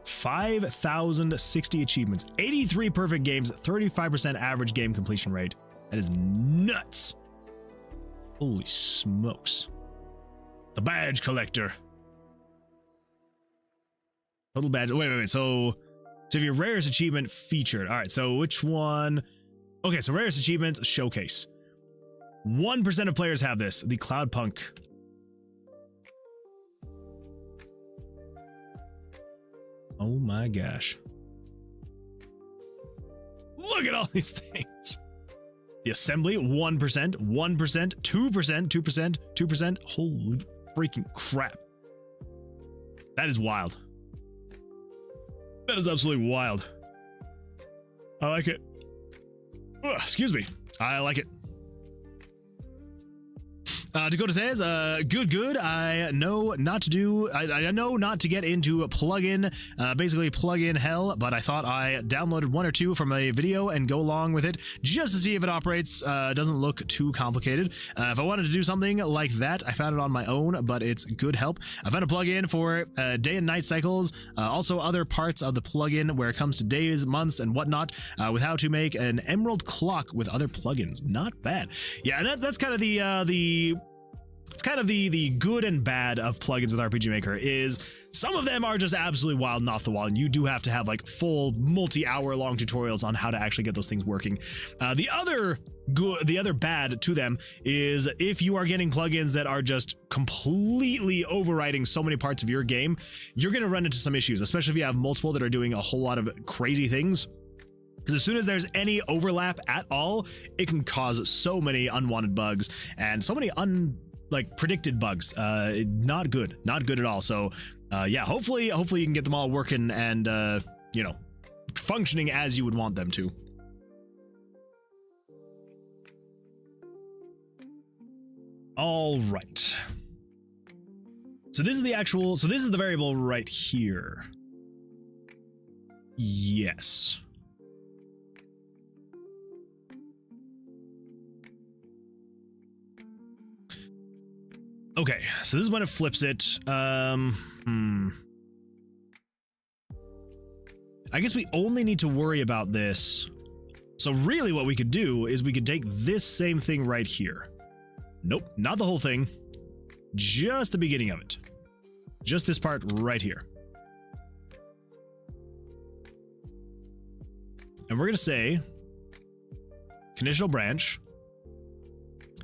5,060 achievements, 83 perfect games, 35% average game completion rate. That is nuts. Holy smokes. The badge collector. Total badge. Wait. So if your rarest achievement featured. All right, so which one? Okay, so rarest achievement showcase. 1% of players have this. The Cloudpunk. Oh my gosh. Look at all these things. The assembly, 1%, 1%, 2%, 2%, 2%. Holy freaking crap. That is wild. That is absolutely wild. I like it. Ugh, excuse me. I like it. Dakota says, good. I know not to do, I know not to get into plugin, basically plugin hell, but I thought I downloaded one or two from a video and go along with it just to see if it operates. Doesn't look too complicated. If I wanted to do something like that, I found it on my own, but it's good help. I found a plugin for day and night cycles, also other parts of the plugin where it comes to days, months, and whatnot, with how to make an emerald clock with other plugins. Not bad. Yeah, that's kind of it's kind of the good and bad of plugins with RPG Maker is some of them are just absolutely wild and off the wall, and you do have to have like full multi-hour long tutorials on how to actually get those things working. The other bad to them is if you are getting plugins that are just completely overriding so many parts of your game, you're going to run into some issues, especially if you have multiple that are doing a whole lot of crazy things. Because as soon as there's any overlap at all, it can cause so many unwanted bugs and so many predicted bugs. Not good at all. So yeah, hopefully you can get them all working and you know, functioning as you would want them to. All right. So this is the variable right here. Yes. Okay, so this is when it flips it. I guess we only need to worry about this. So really what we could do is we could take this same thing right here. Nope, not the whole thing. Just the beginning of it. Just this part right here. And we're going to say conditional branch.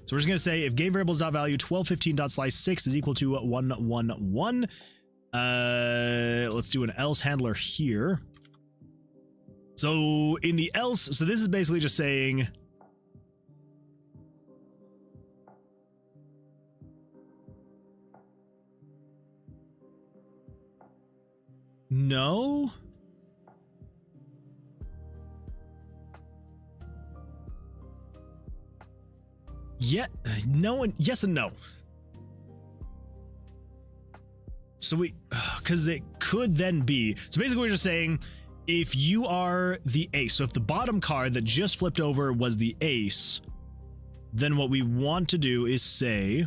So we're just going to say if game variables.value 1215.slice6 is equal to 111. Let's do an else handler here. So in the else, so this is basically just saying no. Yeah, no, and yes and no. So because it could then be, so basically we're just saying if you are the ace, so if the bottom card that just flipped over was the ace, then what we want to do is say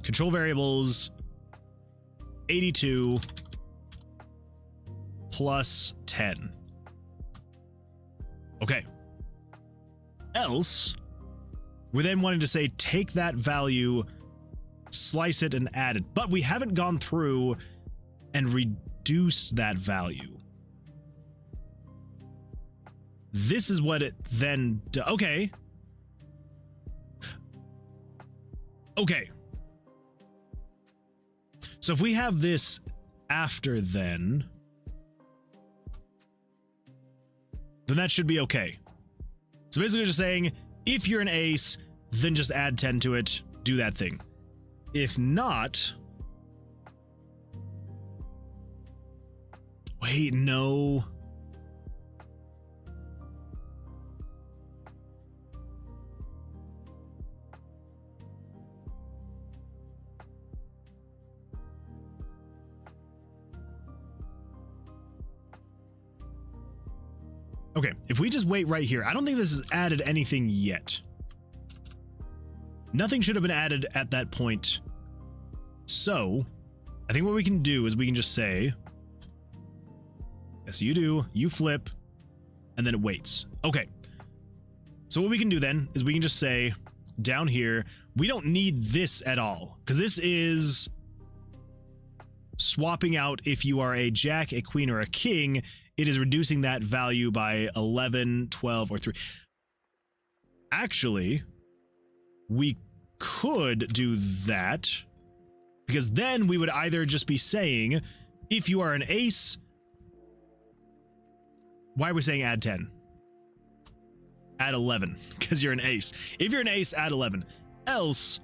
control variables 82 plus 10. Okay. Else, we're then wanting to say take that value, slice it, and add it. But we haven't gone through and reduced that value. This is what it then does. Okay. Okay. So if we have this after then that should be okay. So basically just saying, if you're an ace, then just add 10 to it, do that thing. If not... Wait, no. Okay, if we just wait right here, I don't think this has added anything yet. Nothing should have been added at that point. So, I think what we can do is we can just say, yes, you do, you flip, and then it waits. Okay. So what we can do then is we can just say down here, we don't need this at all, because this is swapping out if you are a jack, a queen, or a king. It is reducing that value by 11, 12, or 3. Actually, we could do that, because then we would either just be saying, if you are an ace, why are we saying add 10? add 11 because you're an ace. If you're an ace, add 11. Else,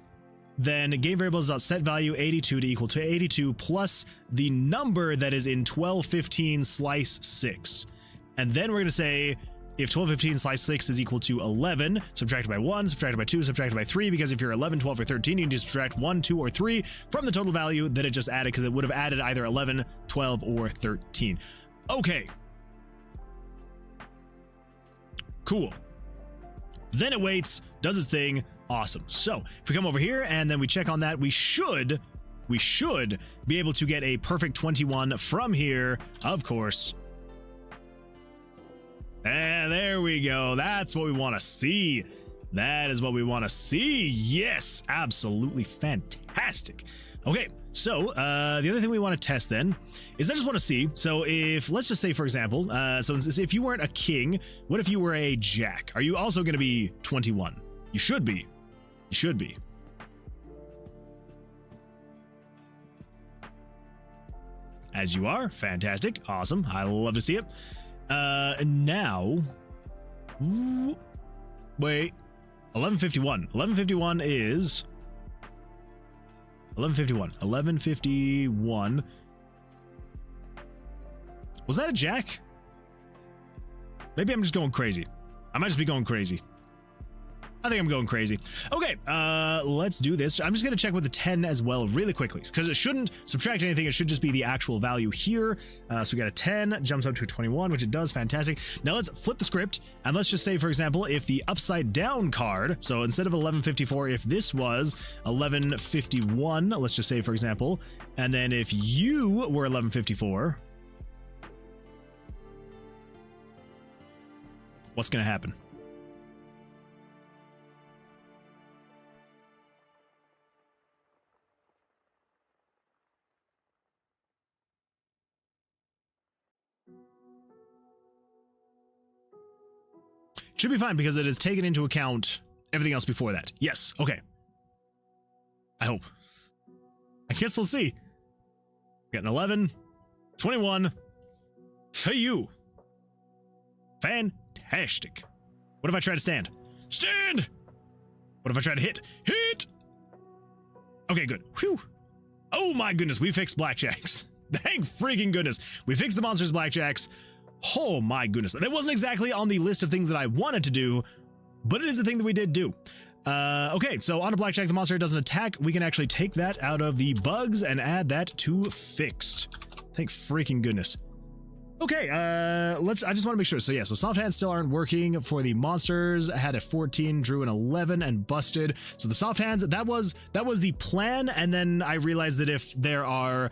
then game variables dot set value 82 to equal to 82 plus the number that is in 1215 slice 6. And then we're going to say if 1215 slice 6 is equal to 11, subtracted by 1, subtracted by 2, subtracted by 3, because if you're 11, 12, or 13, you can just subtract 1, 2, or 3 from the total value that it just added, because it would have added either 11, 12, or 13. Okay. Cool. Then it waits, does its thing. Awesome. So if we come over here and then we check on that, we should be able to get a perfect 21 from here, of course. And there we go. That's what we want to see. That is what we want to see. Yes, absolutely fantastic. Okay, so the other thing we want to test then is I just want to see. So if, let's just say, for example, so if you weren't a king, what if you were a jack? Are you also going to be 21? You should be. You should be. As you are. Fantastic. Awesome. I love to see it. Now, wait, 1151. 1151 is 1151. 1151. Was that a jack? Maybe I'm just going crazy. I might just be going crazy. I think I'm going crazy. Okay, let's do this. I'm just going to check with the 10 as well really quickly, because it shouldn't subtract anything. It should just be the actual value here. So we got a 10, jumps up to a 21, which it does. Fantastic. Now let's flip the script, and let's just say, for example, if the upside down card, so instead of 1154, if this was 1151, let's just say, for example, and then if you were 1154, what's going to happen? Should be fine because it has taken into account everything else before that. Yes, okay. I hope. I guess we'll see. Got an 11, 21 for you. Fantastic. What if I try to stand? Stand! What if I try to hit? Hit! Okay, good. Whew. Oh my goodness, we fixed blackjacks. Thank freaking goodness. We fixed the monsters blackjacks. Oh my goodness. That wasn't exactly on the list of things that I wanted to do, but it is a thing that we did do. Okay, so on a blackjack, the monster doesn't attack. We can actually take that out of the bugs and add that to fixed. Thank freaking goodness. Okay, I just want to make sure. So yeah, so soft hands still aren't working for the monsters. I had a 14, drew an 11 and busted. So the soft hands, that was the plan. And then I realized that if there are,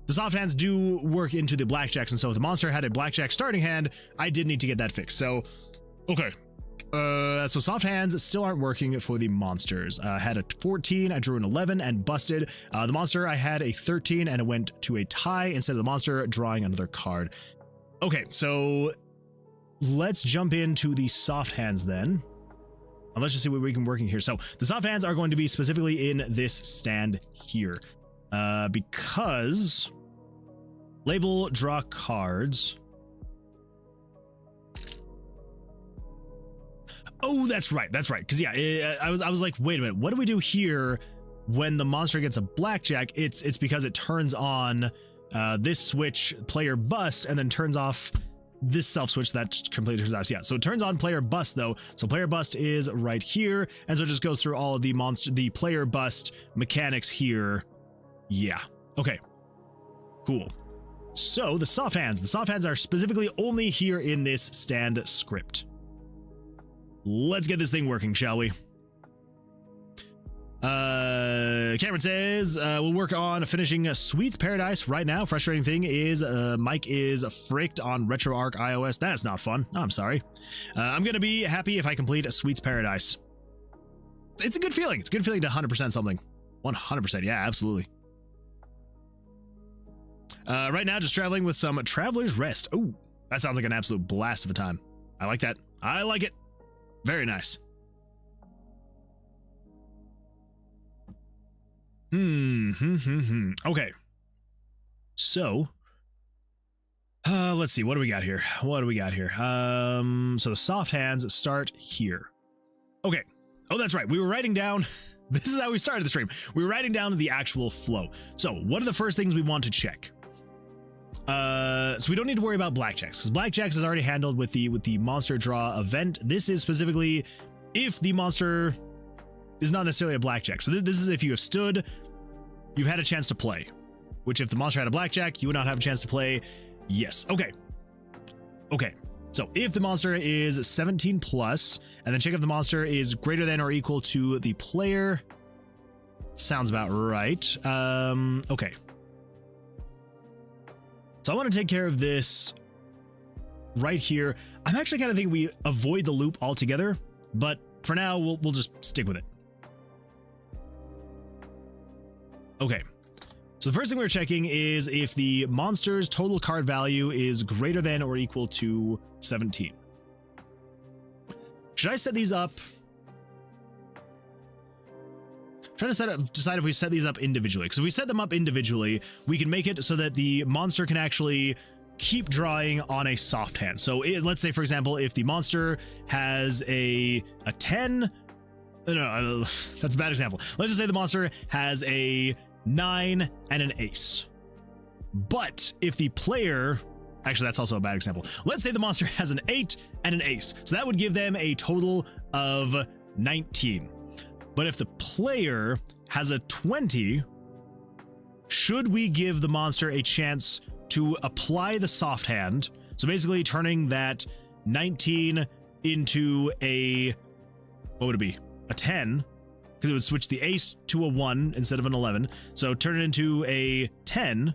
the soft hands do work into the blackjacks. And so if the monster had a blackjack starting hand, I did need to get that fixed. So, okay. So soft hands still aren't working for the monsters. I had a 14, I drew an 11 and busted. The monster, I had a 13 and it went to a tie instead of the monster drawing another card. Okay, so let's jump into the soft hands then. And let's just see what we can work in here. So the soft hands are going to be specifically in this stand here. Because label, draw cards. Oh, that's right. That's right. Because yeah, I was like, wait a minute, what do we do here when the monster gets a blackjack? It's because it turns on this switch, player bust, and then turns off this self switch that completely turns off. Yeah, so it turns on player bust though. So player bust is right here, and so it just goes through all of the player bust mechanics here. Yeah. Okay. Cool. So the soft hands are specifically only here in this stand script. Let's get this thing working, shall we? Cameron says, we'll work on finishing Sweet's Paradise right now. Frustrating thing is, Mike is fricked on RetroArch iOS. That's not fun. No, I'm sorry. I'm gonna be happy if I complete Sweet's Paradise. It's a good feeling. It's a good feeling to 100% something. 100%. Yeah, absolutely. Right now, just traveling with some Traveler's Rest. Oh, that sounds like an absolute blast of a time. I like that. I like it. Very nice. Okay. So, Let's see. What do we got here? What do we got here? So the soft hands start here. Okay. Oh, that's right. We were writing down. This is how we started the stream. We were writing down the actual flow. So what are the first things we want to check? So we don't need to worry about blackjacks because blackjacks is already handled with the monster draw event. This is specifically if the monster is not necessarily a blackjack. So this is if you have stood, you've had a chance to play. Which if the monster had a blackjack, you would not have a chance to play. Yes. Okay. Okay. So if the monster is 17 plus, and then check if the monster is greater than or equal to the player. Sounds about right. Okay. So I want to take care of this right here. I'm actually kind of thinking we avoid the loop altogether, but for now we'll just stick with it. Okay. So the first thing we're checking is if the monster's total card value is greater than or equal to 17. Should I set these up? I'm trying to decide if we set these up individually. Because if we set them up individually, we can make it so that the monster can actually keep drawing on a soft hand. So let's say, for example, if the monster has a 10. No, that's a bad example. Let's just say the monster has a 9 and an ace. But if the player, actually that's also a bad example. Let's say the monster has an 8 and an ace. So that would give them a total of 19. But if the player has a 20, should we give the monster a chance to apply the soft hand? So basically turning that 19 into a, what would it be? A 10. Because it would switch the ace to a 1 instead of an 11. So turn it into a 10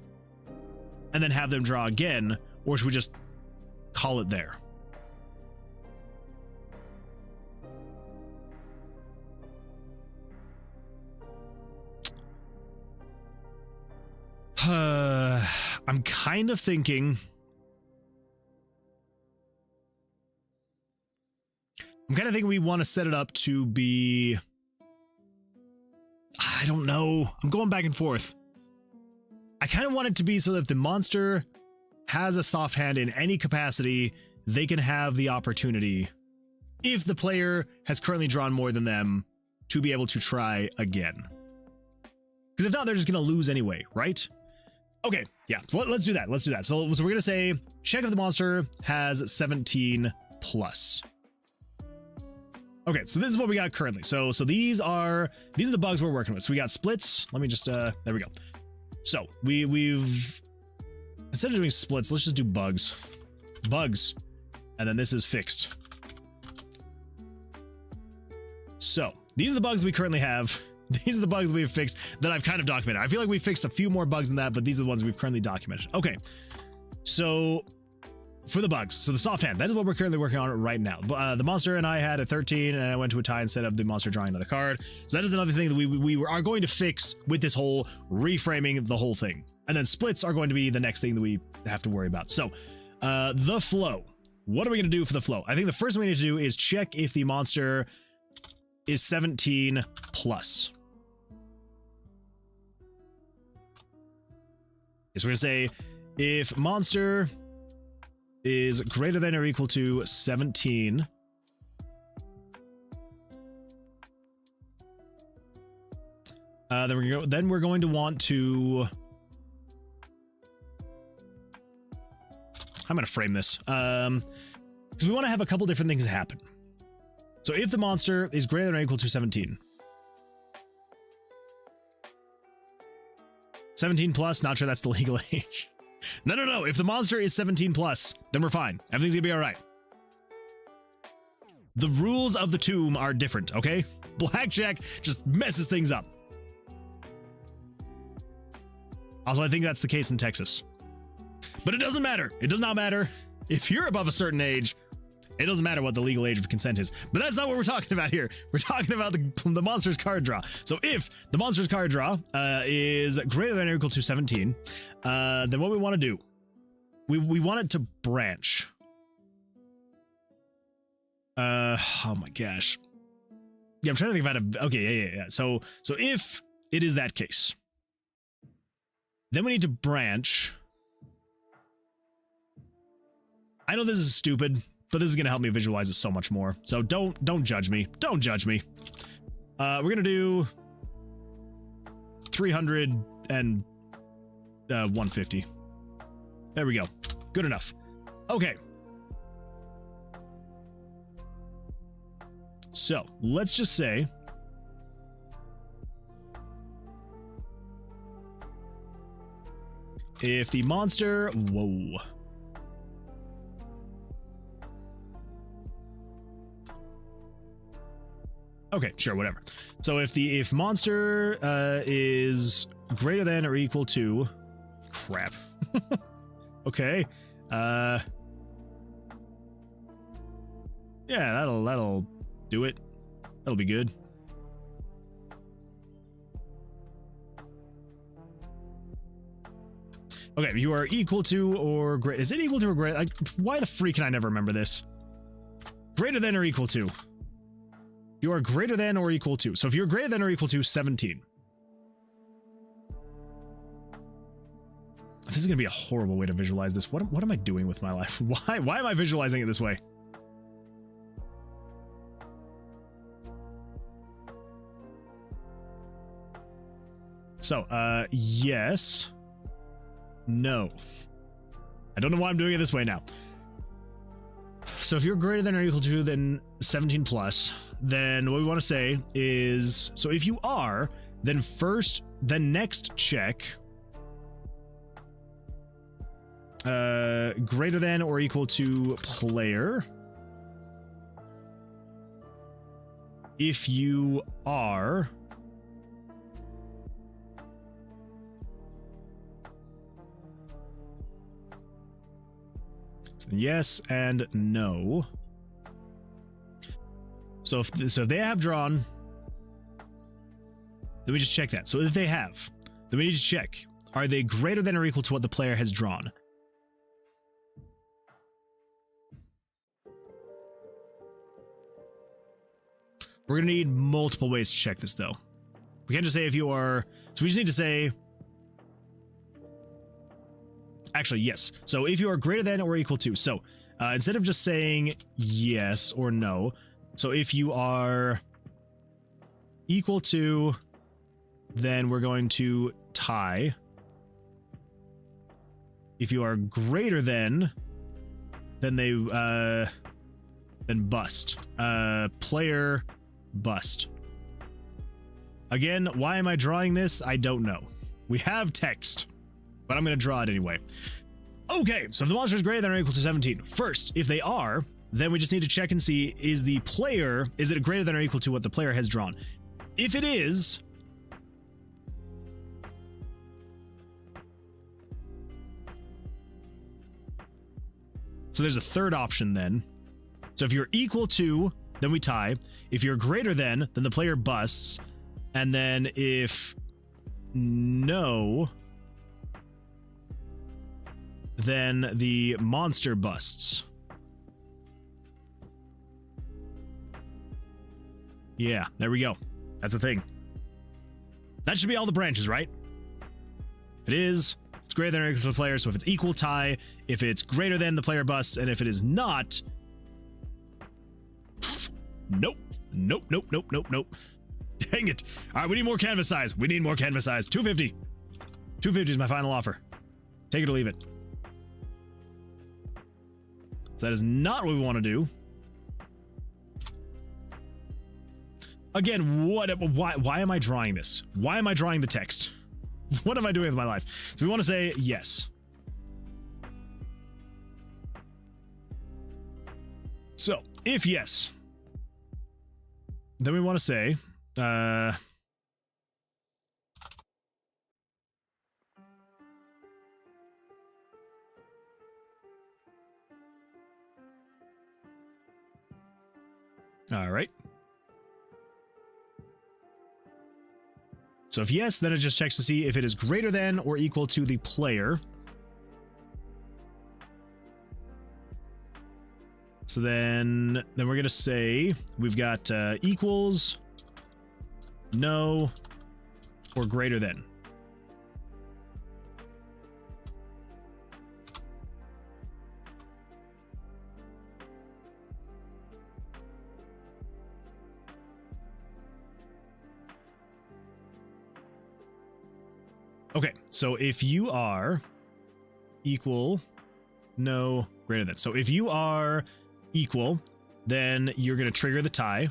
and then have them draw again, or should we just call it there? I'm kind of thinking we want to set it up to be, I don't know. I'm going back and forth. I kind of want it to be so that if the monster has a soft hand in any capacity, they can have the opportunity, if the player has currently drawn more than them, to be able to try again. Because if not, they're just going to lose anyway, right? Okay, yeah, so let's do that. Let's do that. So we're going to say, check if the monster has 17 plus. Okay, so this is what we got currently. So these are the bugs we're working with. So we got splits. Let me just there we go. So we've instead of doing splits, let's just do bugs. Bugs. And then this is fixed. So these are the bugs we currently have. These are the bugs we've fixed that I've kind of documented. I feel like we fixed a few more bugs than that, but these are the ones we've currently documented. Okay. So for the bugs, so the soft hand, that is what we're currently working on right now. The monster and I had a 13 and I went to a tie instead of the monster drawing another card. So that is another thing that we are going to fix with this whole reframing the whole thing. And then splits are going to be the next thing that we have to worry about. So the flow, what are we going to do for the flow? I think the first thing we need to do is check if the monster is 17 plus. So we're going to say if monster is greater than or equal to 17, then we're going to want to, I'm going to frame this because we want to have a couple different things happen. So if the monster is greater than or equal to 17, 17 plus, not sure that's the legal age. No. If the monster is 17 plus, then we're fine. Everything's gonna be all right. The rules of the tomb are different, okay? Blackjack just messes things up. Also, I think that's the case in Texas. But it doesn't matter. It does not matter. If you're above a certain age, it doesn't matter what the legal age of consent is. But that's not what we're talking about here. We're talking about the monster's card draw. So if the monster's card draw is greater than or equal to 17, then what we want to do, we want it to branch. Oh my gosh. Yeah, I'm trying to think about it. Okay, yeah. So if it is that case, then we need to branch I know this is stupid, but this is going to help me visualize it so much more. So don't judge me. Don't judge me. We're going to do 300 and 150. There we go. Good enough. Okay. So let's just say if the monster, whoa. Okay, sure, whatever. So if monster is greater than or equal to, crap. Okay. Yeah, that'll do it. That'll be good. Okay, you are equal to or greater. Is it equal to or greater? Like, why the freak can I never remember this? Greater than or equal to. You are greater than or equal to. So if you're greater than or equal to 17. This is going to be a horrible way to visualize this. What am I doing with my life? Why am I visualizing it this way? So, yes. No. I don't know why I'm doing it this way now. So if you're greater than or equal to then 17 plus, then what we want to say is, so if you are, then first, the next check, greater than or equal to player. If you are, yes and no. So if they have drawn, then we just check that. So if they have, then we need to check, are they greater than or equal to what the player has drawn? We're gonna need multiple ways to check this though. We can't just say if you are, so we just need to say, actually, yes. So if you are greater than or equal to, so instead of just saying yes or no, so if you are equal to, then we're going to tie. If you are greater than, then they, then bust. Player bust. Again, why am I drawing this? I don't know. We have text, but I'm going to draw it anyway. Okay, so if the monster is greater than or equal to 17, first, if they are, then we just need to check and see, is the player, is it greater than or equal to what the player has drawn? If it is, so there's a third option then. So if you're equal to, then we tie. If you're greater than, then the player busts. And then if no, then the monster busts. Yeah, there we go. That's the thing. That should be all the branches, right? If it is, it's greater than or equal to the player. So if it's equal, tie. If it's greater than, the player busts. And if it is not, nope. Nope, nope, nope, nope, nope. Dang it. All right, we need more canvas size. We need more canvas size. 250. 250 is my final offer. Take it or leave it. So that is not what we want to do. Again, why am I drawing this? Why am I drawing the text? What am I doing with my life? So we want to say yes. So, if yes, then we want to say, all right. So if yes, then it just checks to see if it is greater than or equal to the player. So then we're going to say we've got equals, no, or greater than. Okay, so if you are equal, no, greater than. So if you are equal, then you're going to trigger the tie.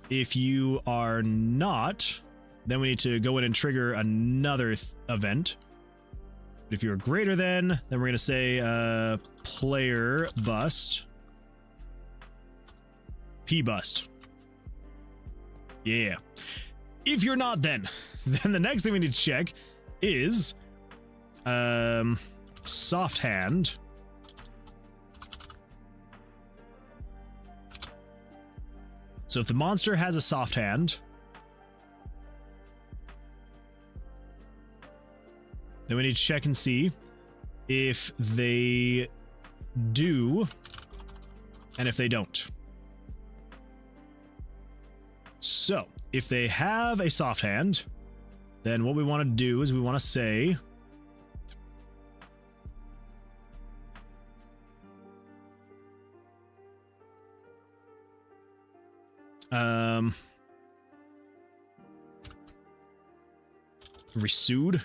If you are not, then we need to go in and trigger another event. If you're greater than, then we're going to say player bust. P bust. Yeah. If you're not, then the next thing we need to check is soft hand. So if the monster has a soft hand, then we need to check and see if they do and if they don't. So if they have a soft hand, then what we want to do is we want to say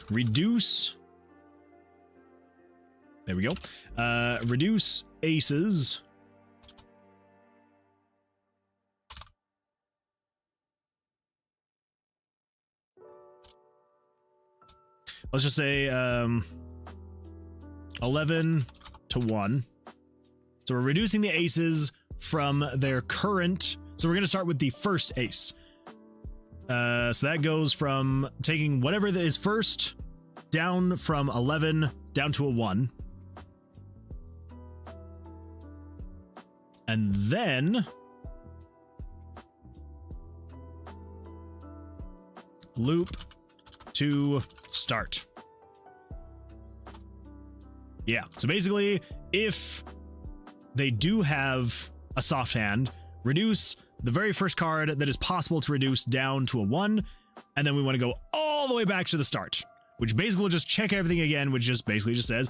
reduce. There we go. Reduce aces. Let's just say 11 to 1. So we're reducing the aces from their current. So we're going to start with the first ace. So that goes from taking whatever that is first down from 11 down to a 1. And then loop to start. Yeah, so basically, if they do have a soft hand, reduce the very first card that is possible to reduce down to a 1, and then we want to go all the way back to the start, which basically will just check everything again, which just basically just says,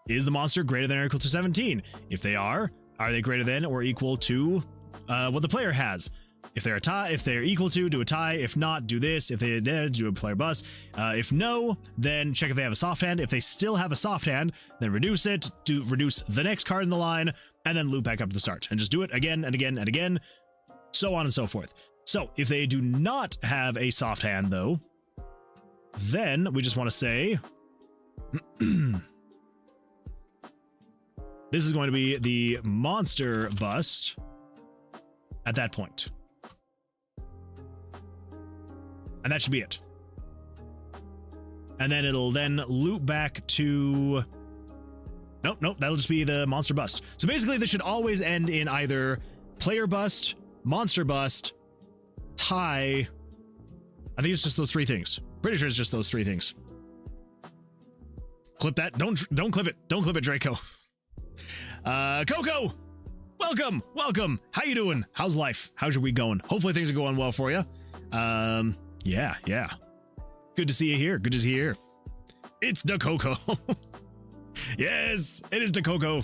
is the monster greater than or equal to 17? If they are they greater than or equal to what the player has? If they're a tie, if they're equal to, do a tie. If not, do this. If they're dead, do a player bust. If no, then check if they have a soft hand. If they still have a soft hand, then reduce it, reduce the next card in the line, and then loop back up to the start. And just do it again and again and again, so on and so forth. So if they do not have a soft hand, though, then we just want to say this is going to be the monster bust at that point. And that should be it. And then it'll then loop back to... Nope, that'll just be the monster bust. So basically this should always end in either player bust, monster bust, tie. I think it's just those three things. Pretty sure it's just those three things. Clip that. Don't clip it. Don't clip it, Draco. Coco! Welcome. How you doing? How's life? How's your week going? Hopefully things are going well for you. Yeah. Good to see you here. Good to see you here. It's Da Coco. Yes, it is Da Coco.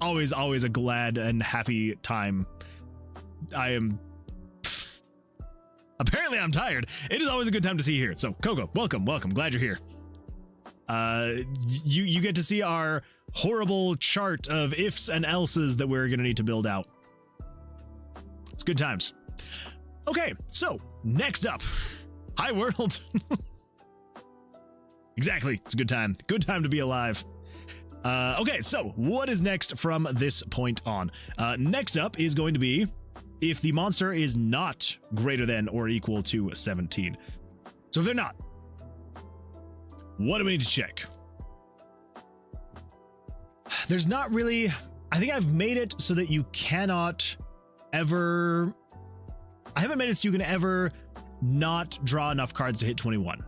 Always a glad and happy time. Apparently I'm tired. It is always a good time to see you here. So Coco, welcome. Glad you're here. You get to see our horrible chart of ifs and elses that we're gonna need to build out. It's good times. Okay, so next up, hi world. Exactly, it's a good time. Good time to be alive. Okay, so what is next from this point on? Next up is going to be if the monster is not greater than or equal to 17. So if they're not, what do we need to check? There's not really, I think I've made it so that you cannot ever, I haven't made it so you can ever not draw enough cards to hit 21.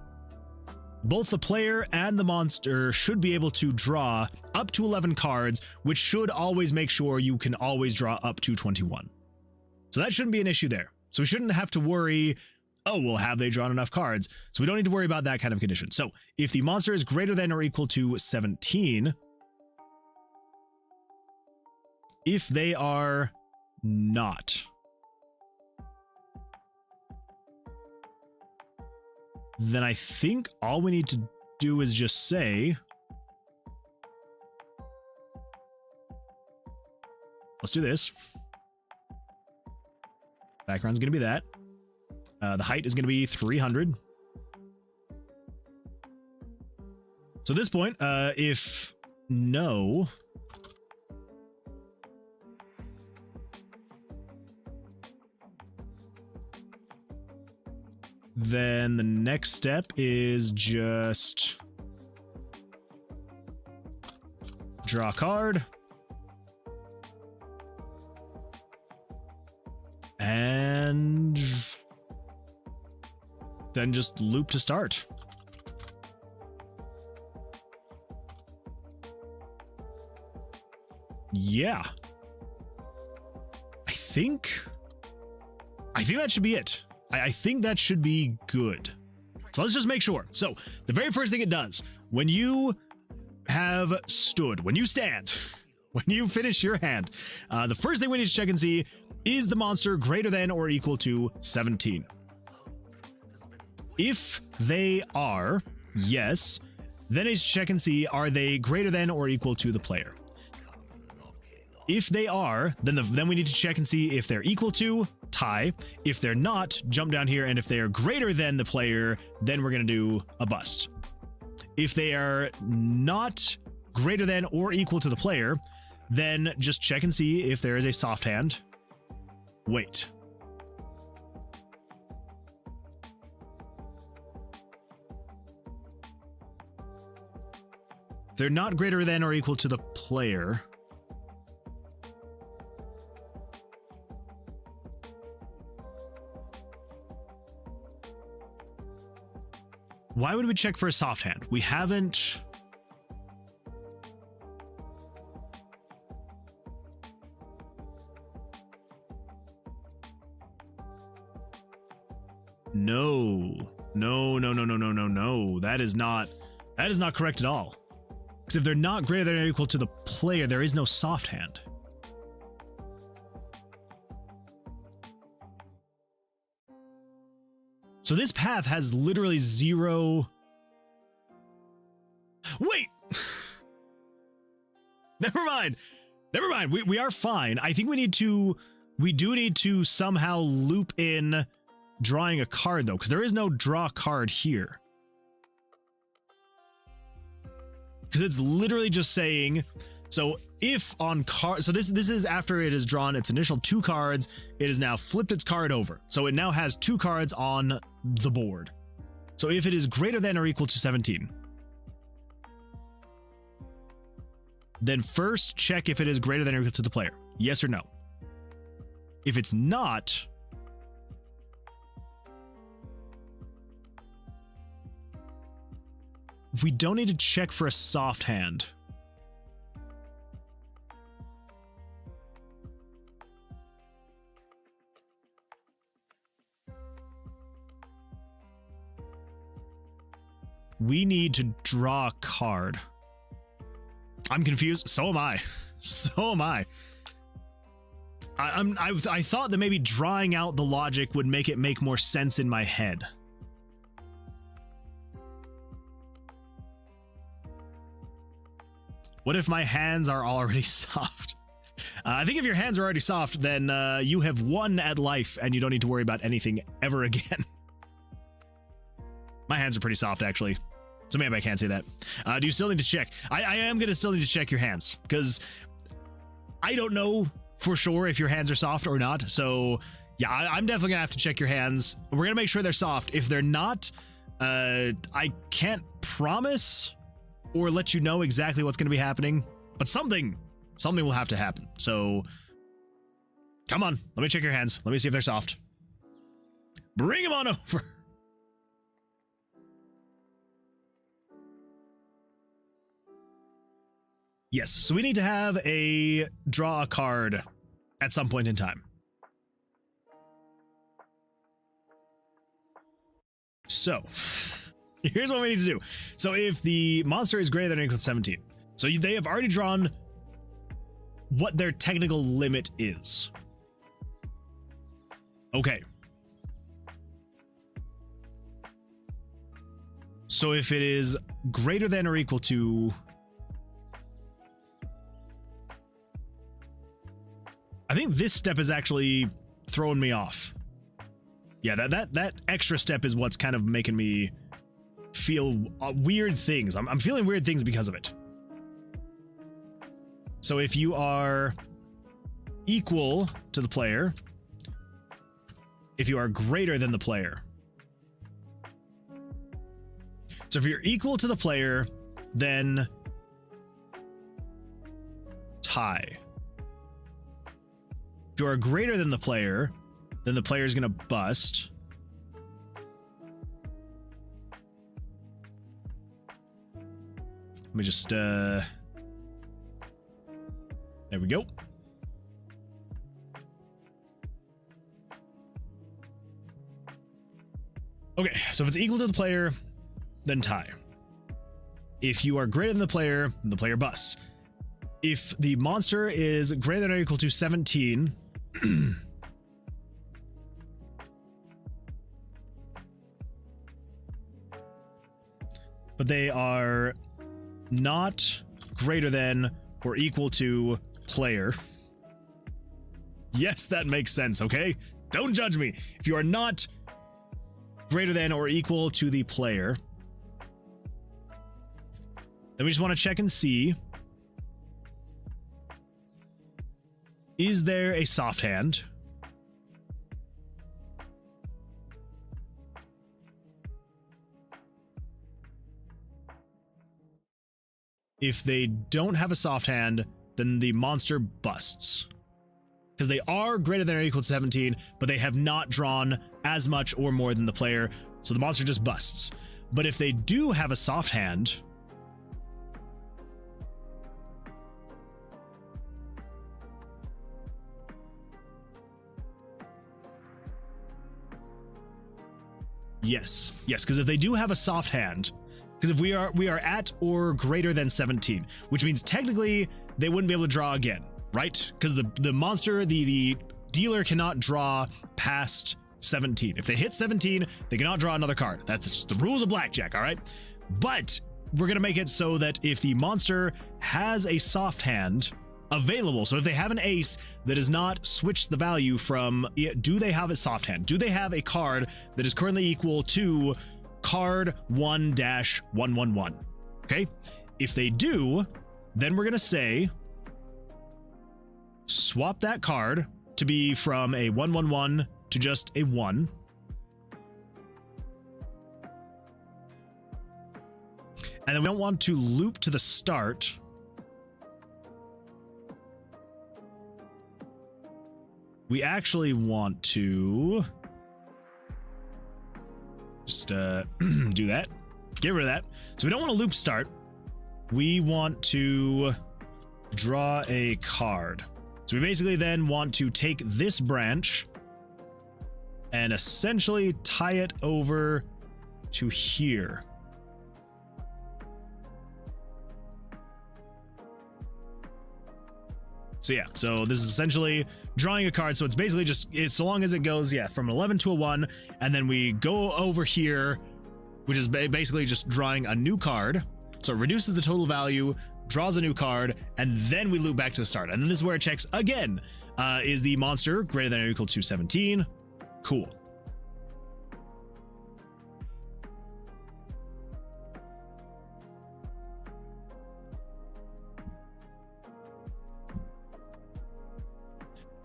Both the player and the monster should be able to draw up to 11 cards, which should always make sure you can always draw up to 21. So that shouldn't be an issue there. So we shouldn't have to worry, oh, well, have they drawn enough cards? So we don't need to worry about that kind of condition. So if the monster is greater than or equal to 17, if they are not, then I think all we need to do is just say, let's do this. Background's going to be that. The height is going to be 300. So at this point, if no, then the next step is just draw a card. And then just loop to start. Yeah. I think that should be it. I think that should be good. So let's just make sure. So the very first thing it does when you have stood, when you stand, when you finish your hand, the first thing we need to check and see is the monster greater than or equal to 17. If they are, yes, then it's check and see, are they greater than or equal to the player? If they are, then we need to check and see if they're equal to, tie. If they're not, jump down here, and if they are greater than the player, then we're going to do a bust. If they are not greater than or equal to the player, then just check and see if there is a soft hand. Wait. They're not greater than or equal to the player. Why would we check for a soft hand? We haven't... No. That is not correct at all. Because if they're not greater than or equal to the player, there is no soft hand. So this path has literally zero... Wait! Never mind. We are fine. I think we do need to somehow loop in drawing a card, though, because there is no draw card here. Because it's literally just saying, so if on card, so this is after it has drawn its initial 2 cards, it has now flipped its card over. So it now has 2 cards on the board. So if it is greater than or equal to 17, then first check if it is greater than or equal to the player. Yes or no. If it's not, we don't need to check for a soft hand. We need to draw a card. I'm confused. So am I. So am I. I thought that maybe drawing out the logic would make it make more sense in my head. What if my hands are already soft? I think if your hands are already soft, then you have won at life and you don't need to worry about anything ever again. My hands are pretty soft, actually. So maybe I can't say that. Do you still need to check? I am going to still need to check your hands, because I don't know for sure if your hands are soft or not. So yeah, I'm definitely going to have to check your hands. We're going to make sure they're soft. If they're not, I can't promise or let you know exactly what's going to be happening, but something will have to happen. So come on, let me check your hands. Let me see if they're soft. Bring them on over. Yes, so we need to have a draw a card at some point in time. So, here's what we need to do. So if the monster is greater than or equal to 17, so they have already drawn what their technical limit is. Okay. So if it is greater than or equal to... I think this step is actually throwing me off. Yeah, that extra step is what's kind of making me feel weird things. I'm feeling weird things because of it. So if you are equal to the player, if you are greater than the player. So if you're equal to the player, then tie. If you are greater than the player, then the player is going to bust. Let me just, there we go. Okay, so if it's equal to the player, then tie. If you are greater than the player busts. If the monster is greater than or equal to 17, but they are not greater than or equal to player. Yes, that makes sense, okay? Don't judge me. If you are not greater than or equal to the player, then we just want to check and see, is there a soft hand? If they don't have a soft hand, then the monster busts. Because they are greater than or equal to 17, but they have not drawn as much or more than the player, so the monster just busts. But if they do have a soft hand, yes, because if they do have a soft hand, because if we are at or greater than 17, which means technically they wouldn't be able to draw again, right? Because the monster, the dealer cannot draw past 17. If they hit 17, they cannot draw another card. That's just the rules of blackjack, all right? But we're gonna make it so that if the monster has a soft hand available, so if they have an ace that does not switch the value from, do they have a soft hand? Do they have a card that is currently equal to card 1-111? Okay, if they do, then we're gonna say swap that card to be from a 111 to just a 1. And then we don't want to loop to the start. We actually want to just do that. Get rid of that. So we don't want to loop start. We want to draw a card. So we basically then want to take this branch and essentially tie it over to here. So yeah, so this is essentially drawing a card. So it's basically just, so long as it goes, yeah, from 11 to a 1, and then we go over here, which is basically just drawing a new card. So it reduces the total value, draws a new card, and then we loop back to the start. And then this is where it checks again. Is the monster greater than or equal to 17? Cool.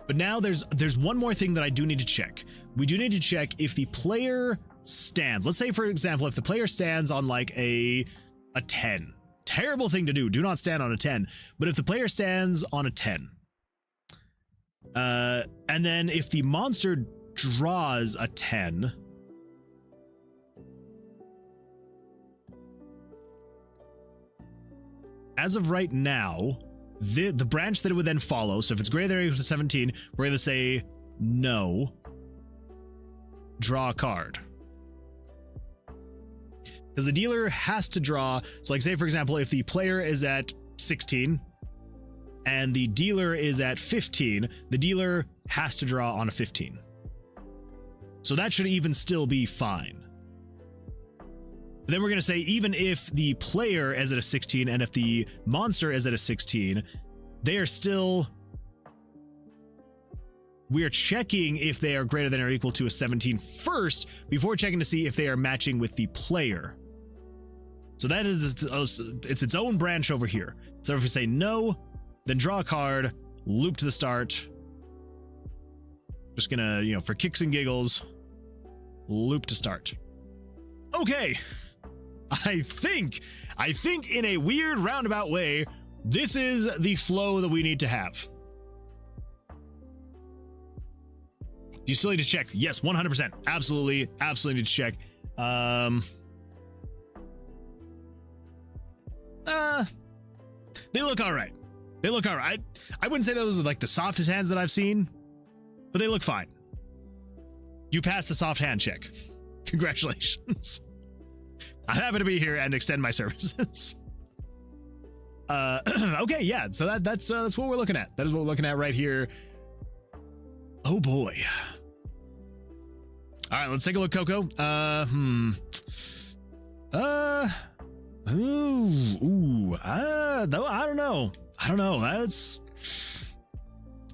But now there's one more thing that I do need to check. We do need to check if the player stands. Let's say, for example, if the player stands on like a 10. Terrible thing to do. Do not stand on a 10. But if the player stands on a 10, and then if the monster draws a 10, as of right now, the branch that it would then follow, so if it's greater than or equal to 17, we're going to say no, draw a card. Because the dealer has to draw, so like say for example, if the player is at 16 and the dealer is at 15, the dealer has to draw on a 15. So that should even still be fine. Then we're going to say even if the player is at a 16 and if the monster is at a 16, they are still... We are checking if they are greater than or equal to a 17 first before checking to see if they are matching with the player. So that is it's its own branch over here. So if we say no, then draw a card, loop to the start. Just gonna, you know, for kicks and giggles, loop to start. Okay. I think in a weird roundabout way, this is the flow that we need to have. You still need to check. Yes, 100%. Absolutely need to check. They look all right. They look all right. I wouldn't say those are like the softest hands that I've seen, but they look fine. You passed the soft hand check. Congratulations. I'm happy to be here and extend my services. Okay, yeah. So that's what we're looking at. That is what we're looking at right here. Oh boy. All right, let's take a look, Coco. I don't know. That's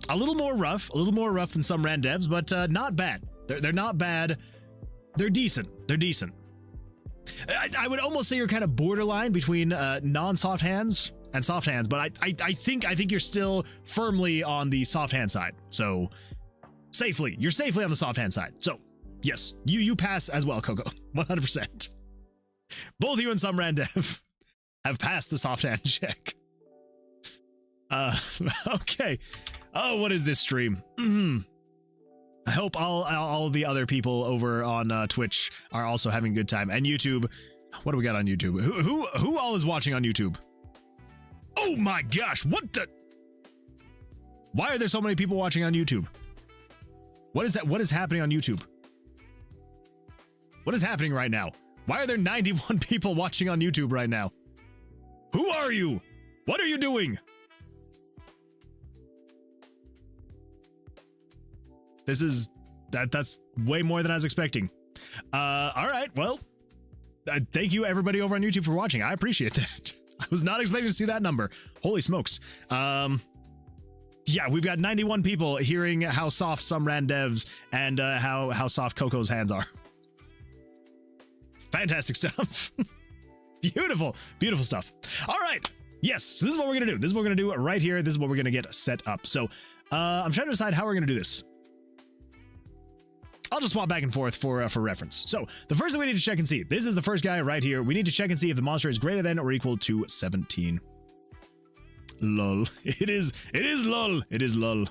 a little more rough than some ran devs, but not bad. They're not bad. They're decent. I would almost say you're kind of borderline between non-soft hands and soft hands, but I think you're still firmly on the soft hand side. So you're safely on the soft hand side. So yes, you pass as well, Coco. 100%. Both you and some ran dev have passed the soft hand check. Okay. Oh, what is this stream? I hope all of the other people over on Twitch are also having a good time. And YouTube, what do we got on YouTube? Who all is watching on YouTube? Oh my gosh, what the? Why are there so many people watching on YouTube? What is that? What is happening on YouTube? What is happening right now? Why are there 91 people watching on YouTube right now? Who are you? What are you doing? That's way more than I was expecting. All right, well, thank you everybody over on YouTube for watching. I appreciate that. I was not expecting to see that number. Holy smokes. Yeah, we've got 91 people hearing how soft some ran devs and how soft Coco's hands are. Fantastic stuff. Beautiful stuff. All right. Yes, so this is what we're gonna do. This is what we're gonna do right here. This is what we're gonna get set up. So I'm trying to decide how we're gonna do this. I'll just swap back and forth for reference. So the first thing we need to check and see, this is the first guy right here. We need to check and see if the monster is greater than or equal to 17. Lol. It is lol. It is lol.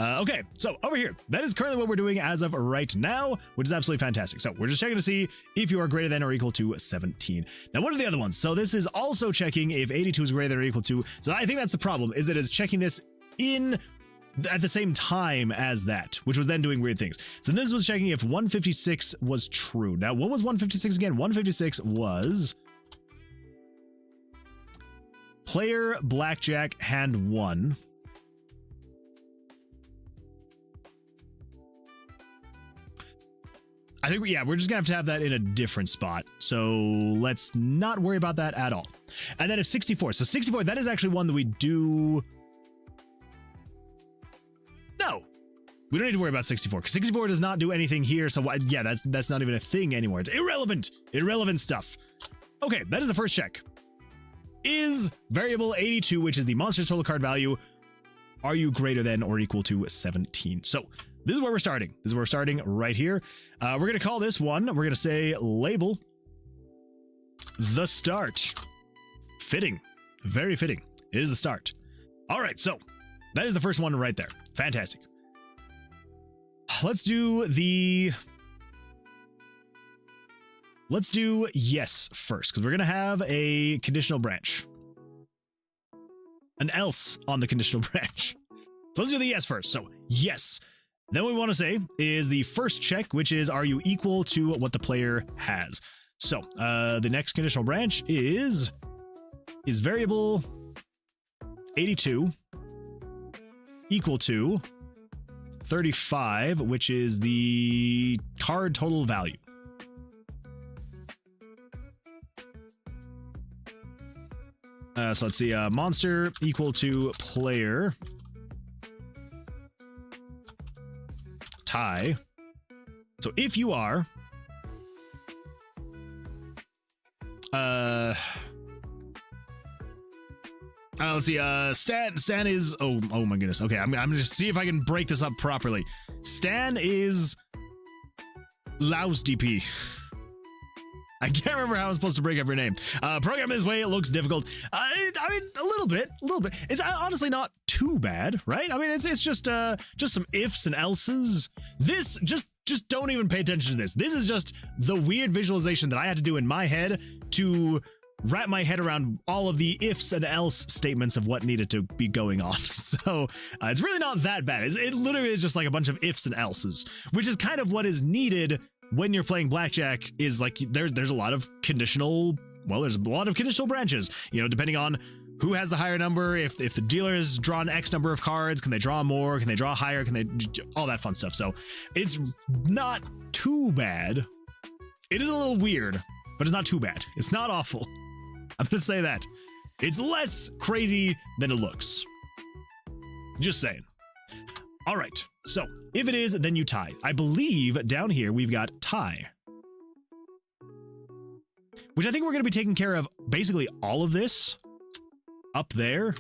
Okay, so over here, that is currently what we're doing as of right now, which is absolutely fantastic. So we're just checking to see if you are greater than or equal to 17. Now, what are the other ones? So this is also checking if 82 is greater than or equal to. So I think that's the problem, is that it's checking this at the same time as that, which was then doing weird things. So this was checking if 156 was true. Now, what was 156 again? 156 was player blackjack hand 1. I think, yeah, we're just gonna have that in a different spot. So let's not worry about that at all. And then if 64, so 64, that is actually one that we do. No, we don't need to worry about 64 because 64 does not do anything here. So yeah, that's not even a thing anymore. It's irrelevant stuff. Okay, that is the first check. Is variable 82, which is the monster's total card value, are you greater than or equal to 17? So this is where we're starting. This is where we're starting right here. We're going to call this one, we're going to say label the start. Fitting. Very fitting. It is the start. All right, so that is the first one right there. Fantastic. Let's do yes first, because we're going to have a conditional branch. An else on the conditional branch. So let's do the yes first. So yes. Then what we want to say is the first check, which is, are you equal to what the player has? So the next conditional branch is variable 82 equal to 35, which is the card total value. So let's see, monster equal to player. Tie. So if you are... let's see, Stan is... Oh my goodness. Okay, I'm gonna just see if I can break this up properly. Stan is... Laus DP. I can't remember how I'm supposed to break up your name. Program this way, it looks difficult. I mean, a little bit. It's honestly not too bad, right? I mean, it's just some ifs and elses. This, just don't even pay attention to this. This is just the weird visualization that I had to do in my head to wrap my head around all of the ifs and else statements of what needed to be going on. So it's really not that bad. It literally is just like a bunch of ifs and elses, which is kind of what is needed when you're playing blackjack. Is like there's a lot of conditional, well, there's a lot of conditional branches, you know, depending on who has the higher number. If the dealer has drawn X number of cards, can they draw more? Can they draw higher? Can they, all that fun stuff. So it's not too bad. It is a little weird, but it's not too bad. It's not awful. I'm gonna say that. It's less crazy than it looks. Just saying. All right. So if it is, then you tie. I believe down here we've got tie, which I think we're going to be taking care of basically all of this up there.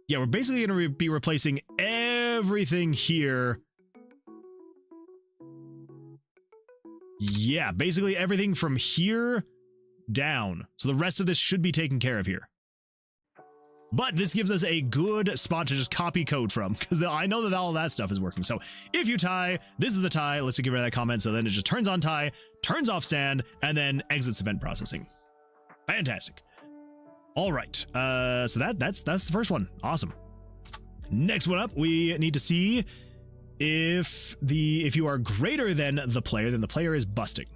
Yeah, we're basically going to be replacing everything here. Yeah, basically everything from here down. So the rest of this should be taken care of here. But this gives us a good spot to just copy code from, because I know that all of that stuff is working. So if you tie, this is the tie. Let's give her that comment. So then it just turns on tie, turns off stand, and then exits event processing. Fantastic. All right. So that's the first one. Awesome. Next one up, we need to see if you are greater than the player, then the player is busting.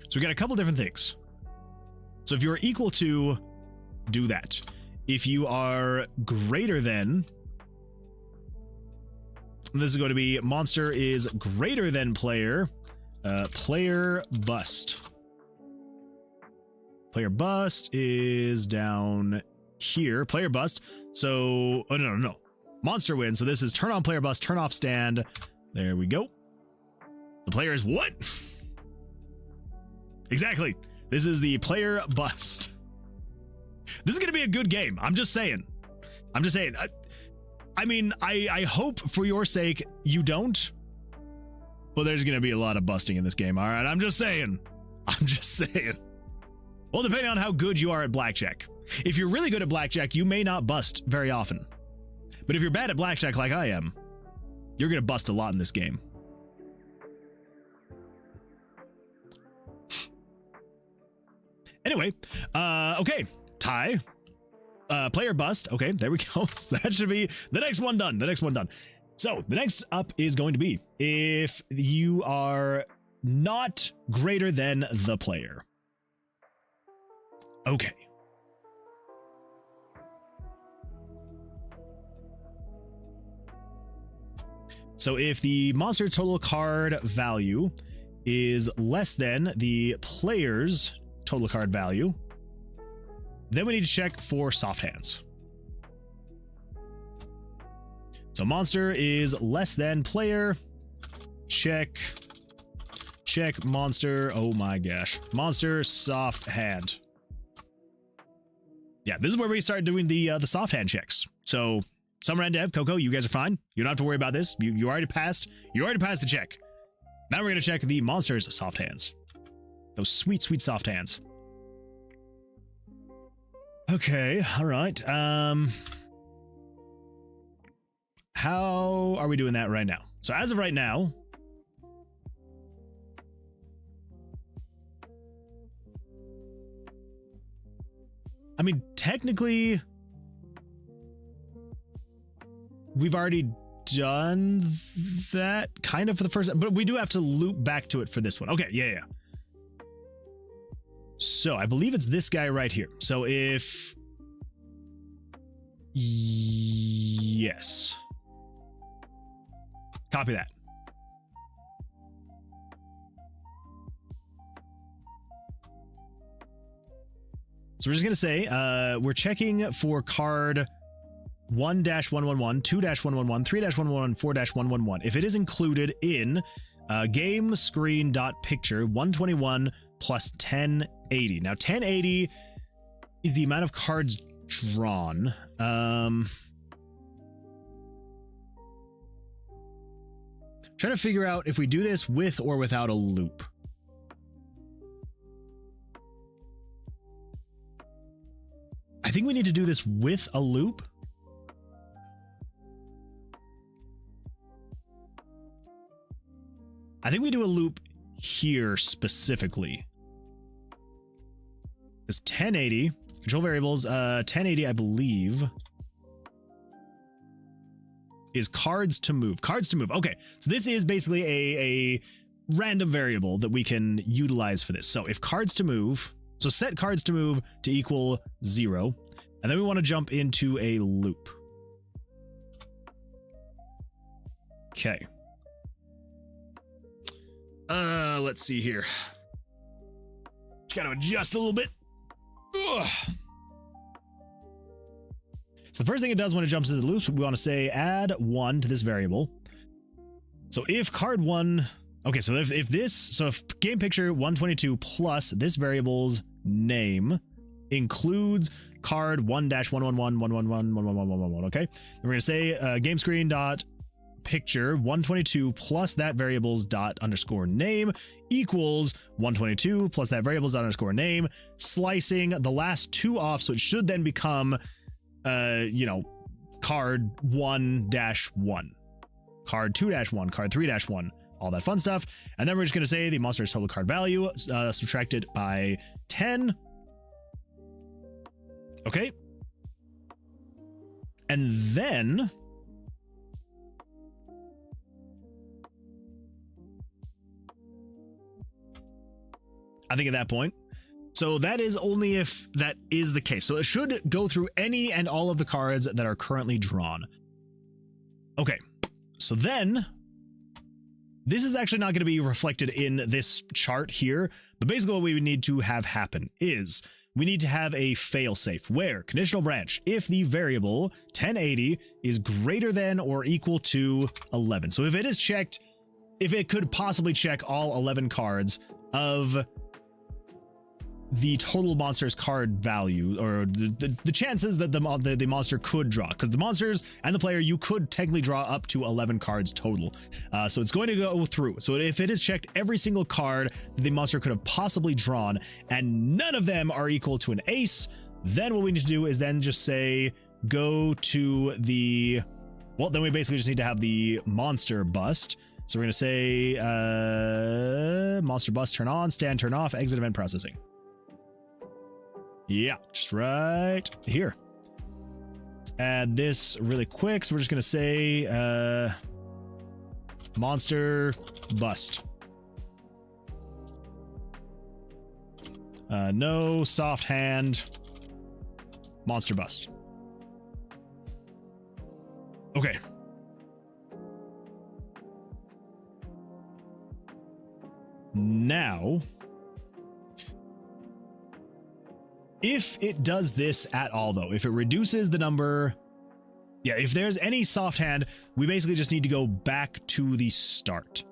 So we got a couple different things. So if you're equal to, do that. If you are greater than, this is going to be monster is greater than player, player bust. Player bust is down here, player bust. So, oh no. Monster wins. So this is turn on player bust, turn off stand. There we go. The player is what? Exactly. This is the player bust. This is going to be a good game. I'm just saying. I mean, I hope for your sake you don't. But there's going to be a lot of busting in this game. All right. I'm just saying. Well, depending on how good you are at blackjack. If you're really good at blackjack, you may not bust very often. But if you're bad at blackjack like I am, you're going to bust a lot in this game. Anyway, okay, tie, player bust. Okay, there we go. So that should be the next one done. So the next up is going to be if you are not greater than the player. Okay. So if the monster total card value is less than the player's total card value, then we need to check for soft hands. So monster is less than player, check monster. Oh my gosh, monster soft hand. Yeah, this is where we start doing the soft hand checks. So Summer and Dev, Coco, you guys are fine. You don't have to worry about this. You already passed. You already passed the check. Now we're gonna check the monster's soft hands. Those sweet, sweet soft hands. Okay, all right. How are we doing that right now? So as of right now, I mean, technically, we've already done that kind of for the first, but we do have to loop back to it for this one. Okay, yeah. So I believe it's this guy right here. So if, yes, copy that. So we're just going to say we're checking for card 1-111, 2-111, 3-111, 4-111. If it is included in game screen dot picture 121 plus 1080. Now 1080 is the amount of cards drawn. Trying to figure out if we do this with or without a loop. I think we need to do this with a loop. I think we do a loop here specifically. It's 1080 control variables. 1080, I believe, is cards to move. Cards to move. Okay, so this is basically a random variable that we can utilize for this. So if cards to move, so set cards to move to equal 0, and then we want to jump into a loop. Okay. Let's see here. Just got to adjust a little bit. Ugh. So the first thing it does when it jumps into the loops, we want to say add 1 to this variable. So if card 1, okay, so if game picture 122 plus this variable's name includes card 1-111-111-111-111, okay? Then we're going to say game screen dot picture 122 plus that variable's dot underscore name equals 122 plus that variable's dot underscore name, slicing the last 2 off, so it should then become card 1-1, card 2-1, card 3-1, all that fun stuff. And then we're just going to say the monster's total card value subtracted by 10. Okay. And then I think at that point, so that is only if that is the case. So it should go through any and all of the cards that are currently drawn. Okay, so then this is actually not going to be reflected in this chart here, but basically what we would need to have happen is we need to have a failsafe where conditional branch, if the variable 1080 is greater than or equal to 11. So if it is checked, if it could possibly check all 11 cards of the total monster's card value, or the chances that the monster could draw, because the monsters and the player, you could technically draw up to 11 cards total. So it's going to go through. So if it is checked every single card that the monster could have possibly drawn, and none of them are equal to an ace, then what we need to do is then just say, go to the, well, then we basically just need to have the monster bust. So we're going to say monster bust turn on, stand turn off, exit event processing. Yeah, just right here. Let's add this really quick. So we're just going to say monster bust. No soft hand, monster bust. Okay. Now, if it does this at all, though, if it reduces the number, yeah, if there's any soft hand, we basically just need to go back to the start.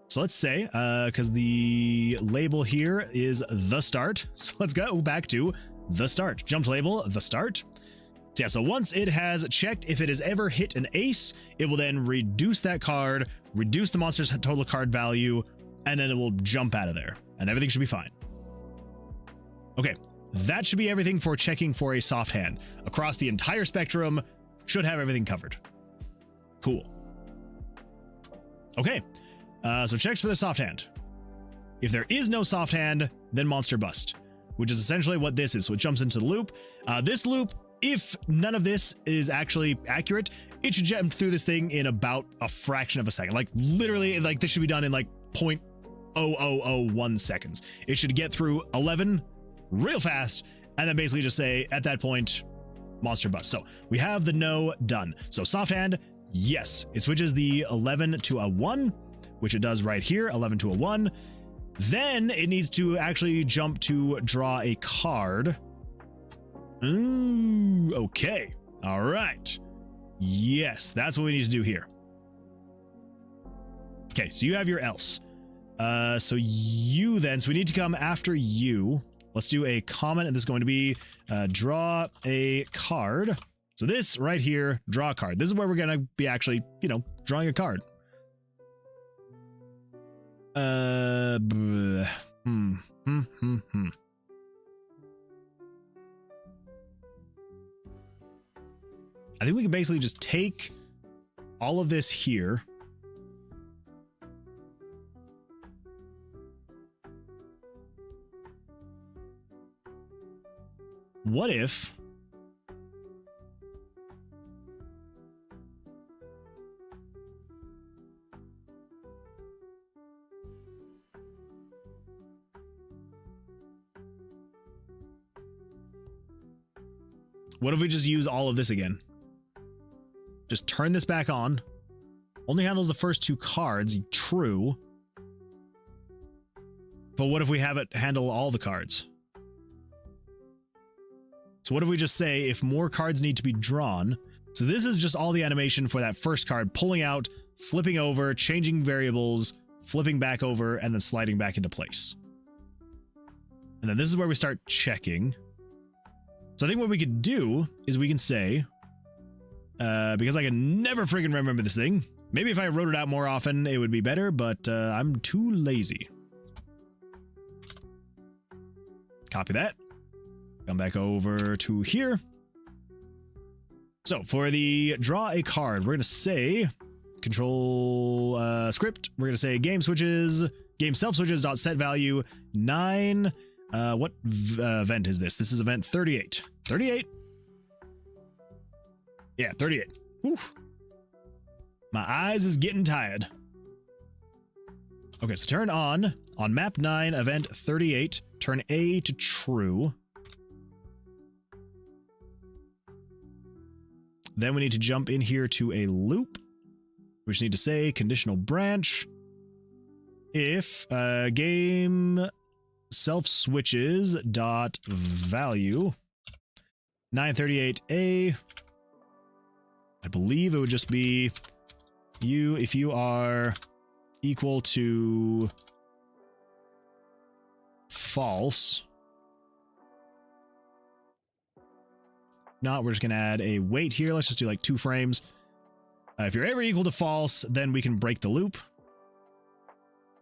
So let's say, because the label here is the start, so let's go back to the start. Jumped label, the start. So yeah, so once it has checked if it has ever hit an ace, it will then reduce that card, reduce the monster's total card value, and then it will jump out of there, and everything should be fine. Okay. That should be everything for checking for a soft hand. Across the entire spectrum, should have everything covered. Cool. Okay, so checks for the soft hand. If there is no soft hand, then monster bust, which is essentially what this is. So it jumps into the loop. This loop, if none of this is actually accurate, it should jump through this thing in about a fraction of a second. Like literally, like this should be done in like 0.0001 seconds. It should get through 11 real fast, and then basically just say at that point monster bust. So we have the no done. So soft hand, yes, it switches the 11 to a 1, which it does right here, 11 to a 1. Then it needs to actually jump to draw a card. Ooh, okay. All right. Yes, that's what we need to do here. Okay, so you have your else. So you then, so we need to come after you. Let's do a comment, and this is going to be draw a card. So this right here, draw a card. This is where we're going to be actually, you know, drawing a card. I think we can basically just take all of this here. What if we just use all of this again? Just turn this back on. Only handles the first 2 cards, true. But what if we have it handle all the cards? So what if we just say if more cards need to be drawn? So this is just all the animation for that first card, pulling out, flipping over, changing variables, flipping back over, and then sliding back into place. And then this is where we start checking. So I think what we could do is we can say, because I can never friggin' remember this thing. Maybe if I wrote it out more often, it would be better, but I'm too lazy. Copy that. Come back over to here. So for the draw a card, we're going to say control script. We're going to say game self switches dot set value 9. What event is this? This is event 38. 38? Yeah, 38. Whew. My eyes is getting tired. Okay, so turn on map 9, event 38, turn A to true. Then we need to jump in here to a loop. We just need to say conditional branch. If game self switches dot value 938A, I believe it would just be if you are equal to false. Not, we're just gonna add a wait here. Let's just do like 2 frames. If you're ever equal to false, then we can break the loop.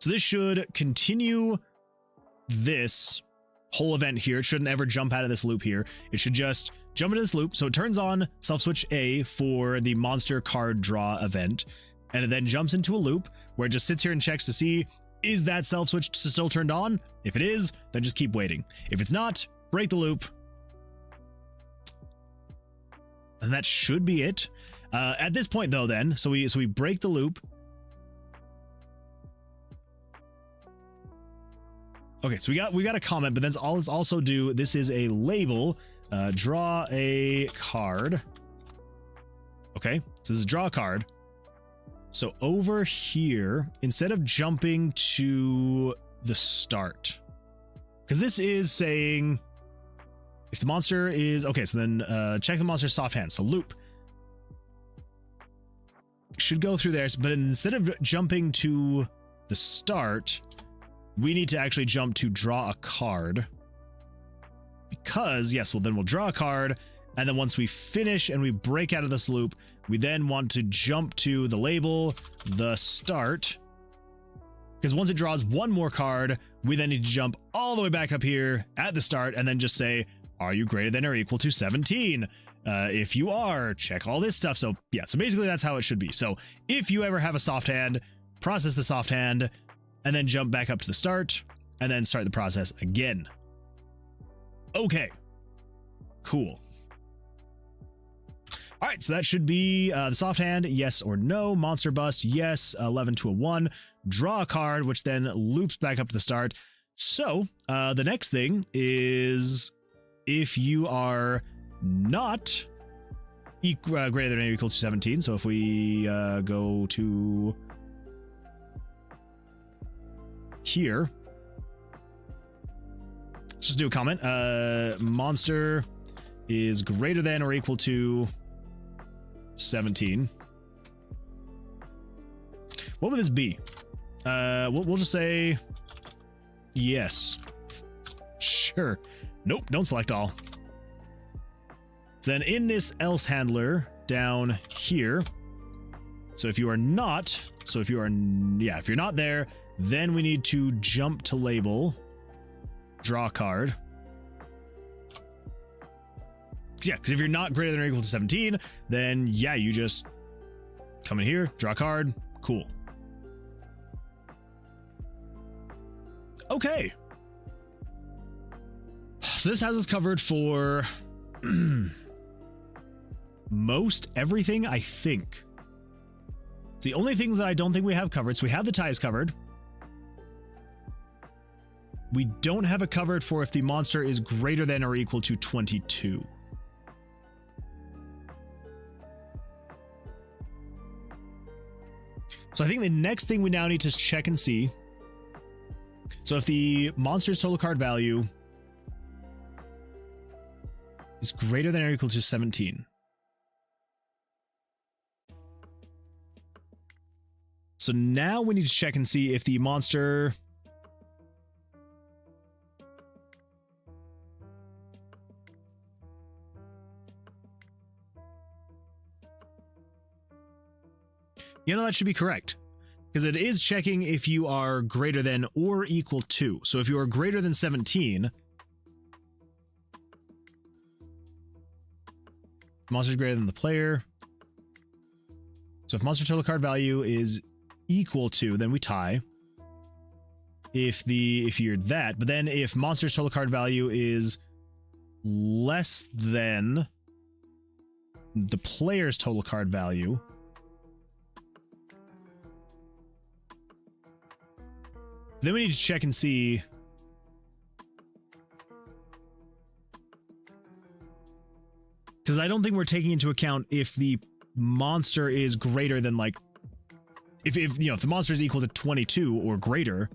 So this should continue this whole event here. It shouldn't ever jump out of this loop here. It should just jump into this loop. So it turns on self-switch A for the monster card draw event, and it then jumps into a loop where it just sits here and checks to see, is that self-switch still turned on? If it is, then just keep waiting. If it's not, break the loop. And that should be it. At this point, though, then, so we break the loop. Okay, so we got a comment, but then let's also do, this is a label, draw a card. Okay, so this is draw a card. So over here, instead of jumping to the start, because this is saying if the monster is, okay, so then check the monster's soft hand. So loop should go through there, but instead of jumping to the start, we need to actually jump to draw a card. Because, yes, well, then we'll draw a card, and then once we finish and we break out of this loop, we then want to jump to the label, the start. Because once it draws one more card, we then need to jump all the way back up here at the start and then just say, are you greater than or equal to 17? If you are, check all this stuff. So yeah, so basically that's how it should be. So if you ever have a soft hand, process the soft hand, and then jump back up to the start, and then start the process again. Okay, cool. All right, so that should be the soft hand, yes or no. Monster bust, yes, 11 to a 1. Draw a card, which then loops back up to the start. So the next thing is if you are not greater than or equal to 17. So if we go to here, let's just do a comment. Monster is greater than or equal to 17. What would this be? We'll just say yes. Sure. Nope, don't select all. Then in this else handler down here, so if you are not, if you're not there, then we need to jump to label, draw a card. Yeah, because if you're not greater than or equal to 17, then yeah, you just come in here, draw a card, cool. Okay. So this has us covered for most everything, I think. The only things that I don't think we have covered, so we have the ties covered. We don't have it covered for if the monster is greater than or equal to 22. So I think the next thing we now need to check and see. So if the monster's total card value is greater than or equal to 17. So now we need to check and see if the monster that should be correct, because it is checking if you are greater than or equal to. So if you are greater than 17, monster's greater than the player. So if monster total card value is equal to, then we tie. If you're that, but then if monster's total card value is less than the player's total card value, then we need to check and see because I don't think we're taking into account if the monster is greater than, like, if the monster is equal to 22 or greater,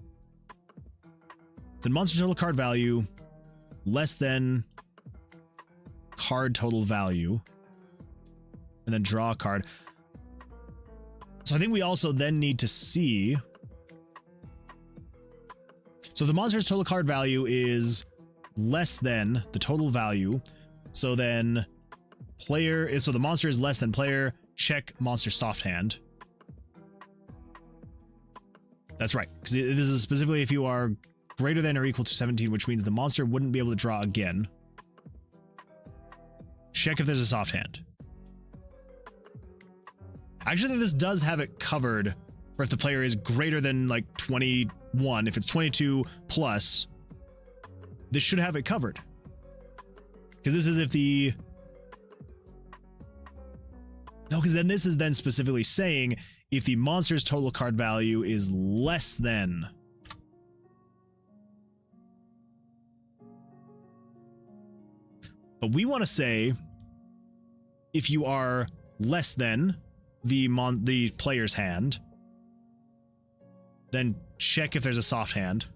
then monster total card value less than card total value, and then draw a card. So I think we also then need to see. So the monster's total card value is less than the total value. So then so the monster is less than player, check monster soft hand. That's right, because this is specifically if you are greater than or equal to 17, which means the monster wouldn't be able to draw again. Check if there's a soft hand. Actually, this does have it covered for if the player is greater than, like, 21. If it's 22 plus, this should have it covered. Because this is if the... No, because then this is then specifically saying if the monster's total card value is less than... But we want to say if you are less than the player's hand, then check if there's a soft hand.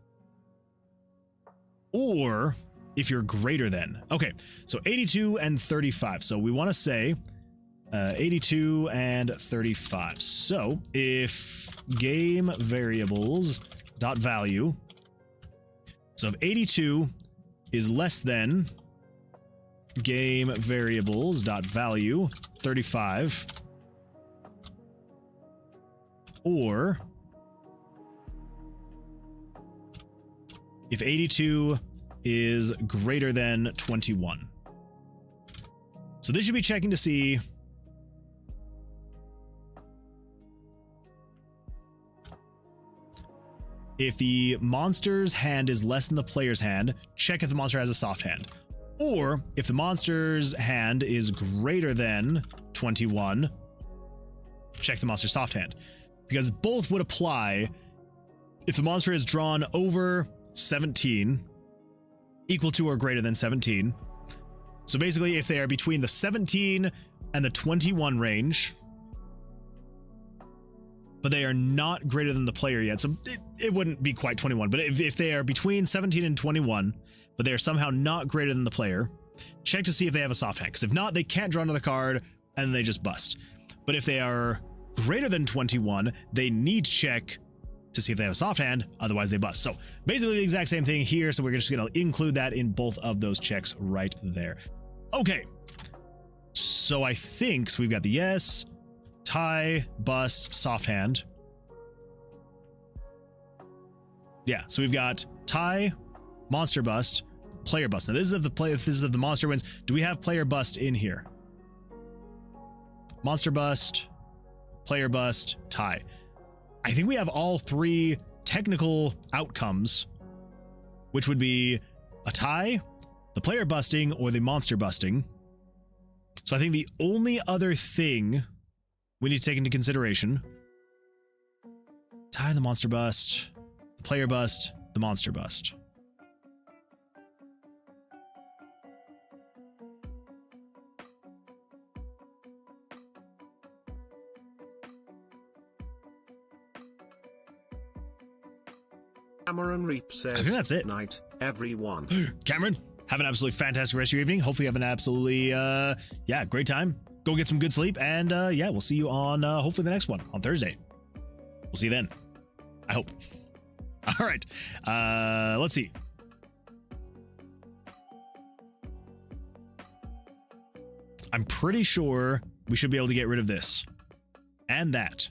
Or if you're greater than. Okay, so 82 and 35. So we want to say 82 and 35. So if game variables dot value, so if 82 is less than game variables dot value 35, or if 82 is greater than 21. So this should be checking to see if the monster's hand is less than the player's hand, check if the monster has a soft hand. Or if the monster's hand is greater than 21, check the monster's soft hand. Because both would apply if the monster is drawn over 17, equal to or greater than 17. So basically, if they are between the 17 and the 21 range, but they are not greater than the player yet, so it wouldn't be quite 21, but if they are between 17 and 21, but they are somehow not greater than the player, check to see if they have a soft hand. Because if not, they can't draw another card and they just bust. But if they are greater than 21, they need to check to see if they have a soft hand, otherwise they bust. So basically the exact same thing here, so we're just gonna include that in both of those checks right there. Okay, so I think, so we've got the yes, tie, bust, soft hand. Yeah, so we've got tie, monster bust, player bust. Now this is if the monster wins. Do we have player bust in here? Monster bust, player bust, tie. I think we have all three technical outcomes, which would be a tie, the player busting, or the monster busting. So I think the only other thing we need to take into consideration, tie, the monster bust, the player bust, the monster bust. Cameron Reap says, I think that's it. Night, everyone. Cameron, have an absolutely fantastic rest of your evening. Hopefully you have an absolutely, great time. Go get some good sleep, and we'll see you on, hopefully the next one, on Thursday. We'll see you then. I hope. All right, let's see. I'm pretty sure we should be able to get rid of this. And that.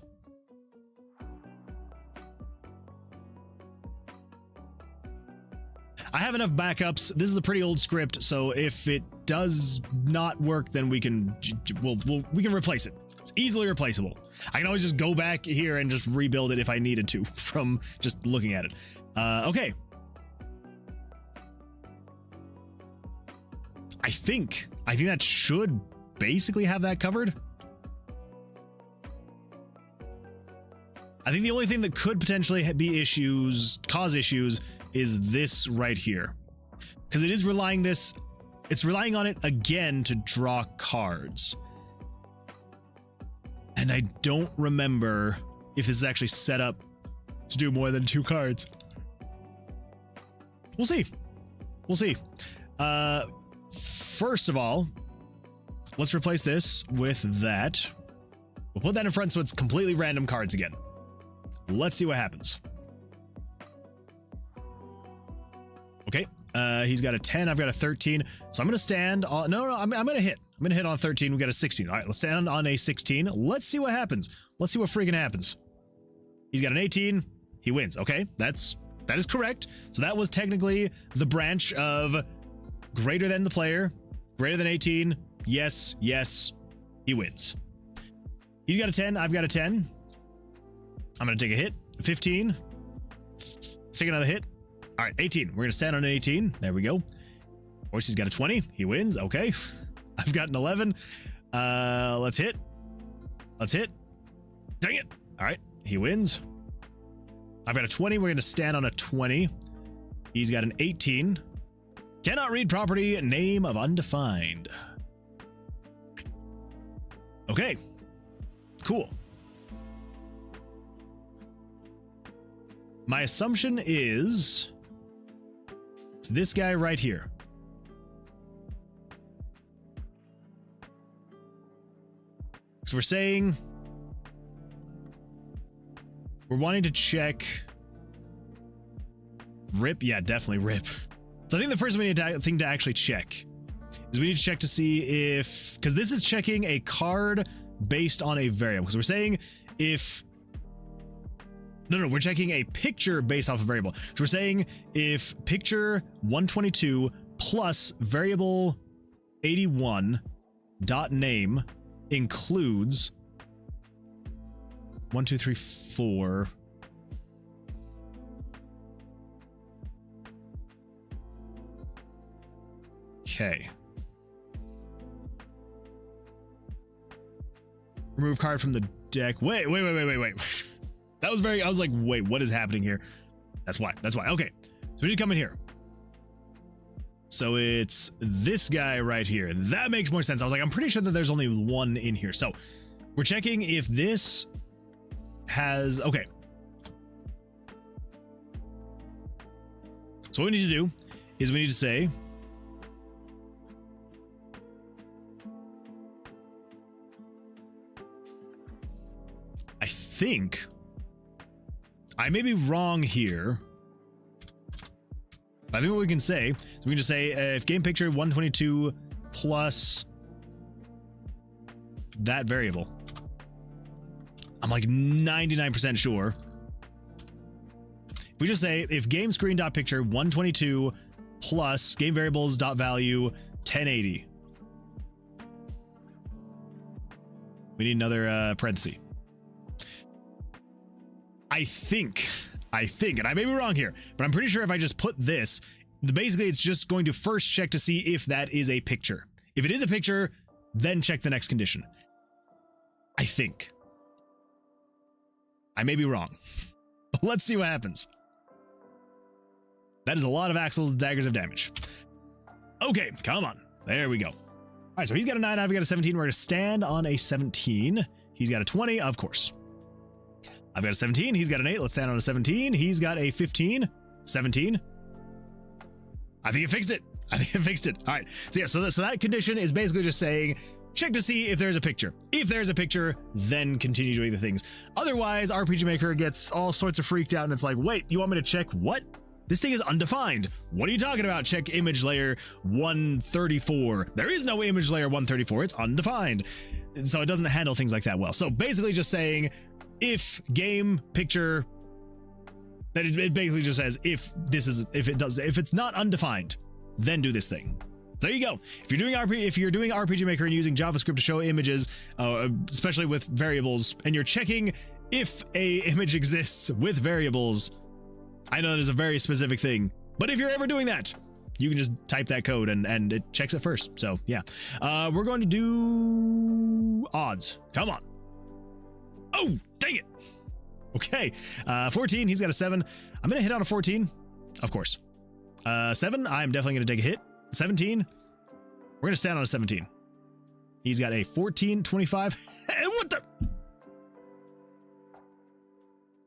I have enough backups. This is a pretty old script, so if it does not work, then we can replace it. It's easily replaceable. I can always just go back here and just rebuild it if I needed to from just looking at it. Okay. I think that should basically have that covered. I think the only thing that could potentially cause issues is this right here, because it is it's relying on it again to draw cards, and I don't remember if this is actually set up to do more than 2 cards. We'll see. First of all, let's replace this with that. We'll put that in front so it's completely random cards again. Let's see what happens. Okay, he's got a 10, I've got a 13, so I'm gonna stand on, no, I'm gonna hit. I'm gonna hit on 13, we got a 16. All right, let's stand on a 16. Let's see what happens. Let's see what freaking happens. He's got an 18, he wins. Okay, that is correct. So that was technically the branch of greater than the player, greater than 18, yes, he wins. He's got a 10, I've got a 10. I'm gonna take a hit, 15. Let's take another hit. All right, 18. We're gonna stand on an 18. There we go. Horsey's got a 20. He wins. Okay. I've got an 11. Let's hit. Dang it. All right, he wins. I've got a 20. We're gonna stand on a 20. He's got an 18. Cannot read property, name of undefined. Okay. Cool. My assumption is it's this guy right here. So we're saying we're wanting to check rip. Yeah, definitely rip. So I think the first thing to actually check is we need to check to see if, because this is checking a card based on a variable. Because we're saying if No, we're checking a picture based off a variable. So we're saying if picture 122 plus variable 81 dot name includes 1, 2, 3, 4. Okay. Remove card from the deck. Wait. That was I was like, wait, what is happening here? That's why. Okay. So we need to come in here. So it's this guy right here. That makes more sense. I was like, I'm pretty sure that there's only one in here. So we're checking if this has, okay. So what we need to do is we need to say think I may be wrong here. I think what we can say is we can just say if game picture 122 plus that variable. I'm like 99% sure. If we just say if game screen dot picture 122 plus game variables dot value 1080. We need another parenthesis. I think, and I may be wrong here, but I'm pretty sure if I just put this, basically it's just going to first check to see if that is a picture. If it is a picture, then check the next condition. I think. I may be wrong. But let's see what happens. That is a lot of Axel's daggers of damage. Okay, come on. There we go. All right, so he's got a 9, I've got a 17. We're going to stand on a 17. He's got a 20, of course. I've got a 17. He's got an 8. Let's stand on a 17. He's got a 15. 17. I think it fixed it. I think it fixed it. All right. So yeah, so that condition is basically just saying, check to see if there's a picture. If there's a picture, then continue doing the things. Otherwise, RPG Maker gets all sorts of freaked out and it's like, wait, you want me to check what? This thing is undefined. What are you talking about? Check image layer 134. There is no image layer 134. It's undefined. So it doesn't handle things like that well. So basically just saying, if game picture, that it basically just says if it's not undefined, then do this thing. So there you go. If you're doing RPG Maker and using JavaScript to show images, especially with variables, and you're checking if a image exists with variables, I know that is a very specific thing, but if you're ever doing that, you can just type that code and it checks it first. So yeah, we're going to do odds. Come on. Oh, dang it. Okay, 14, he's got a 7. I'm gonna hit on a 14, of course. 7, I'm definitely gonna take a hit. 17, we're gonna stand on a 17. He's got a 14, 25, and what the?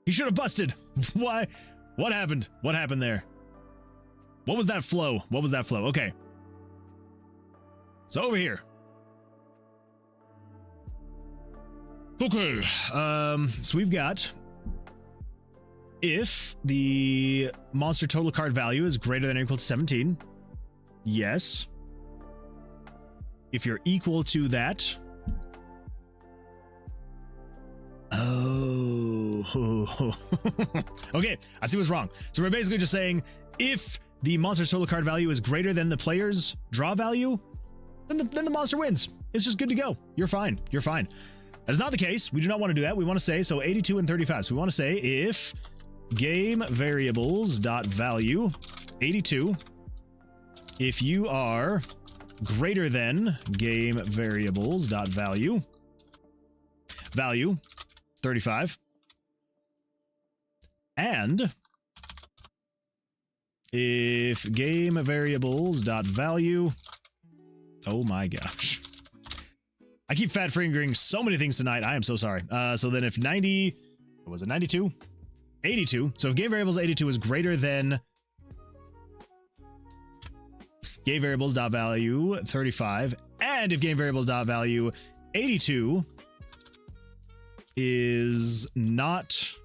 He should have busted. Why? What happened? What happened there? What was that flow? What was that flow? Okay. So over here. Okay, so we've got if the monster total card value is greater than or equal to 17, yes. If you're equal to that, oh, okay, I see what's wrong. So we're basically just saying if the monster total card value is greater than the player's draw value, then the monster wins. It's just good to go. You're fine. You're fine. That is not the case. We do not want to do that. We want to say, so 82 and 35. So we want to say if game variables dot value 82, if you are greater than game variables dot value 35, and if game variables dot value, oh my gosh. I keep fat fingering so many things tonight. I am so sorry. So then if 90, what was it, 92? 82. So if game variables 82 is greater than game variables dot value 35, and if game variables dot value 82 is not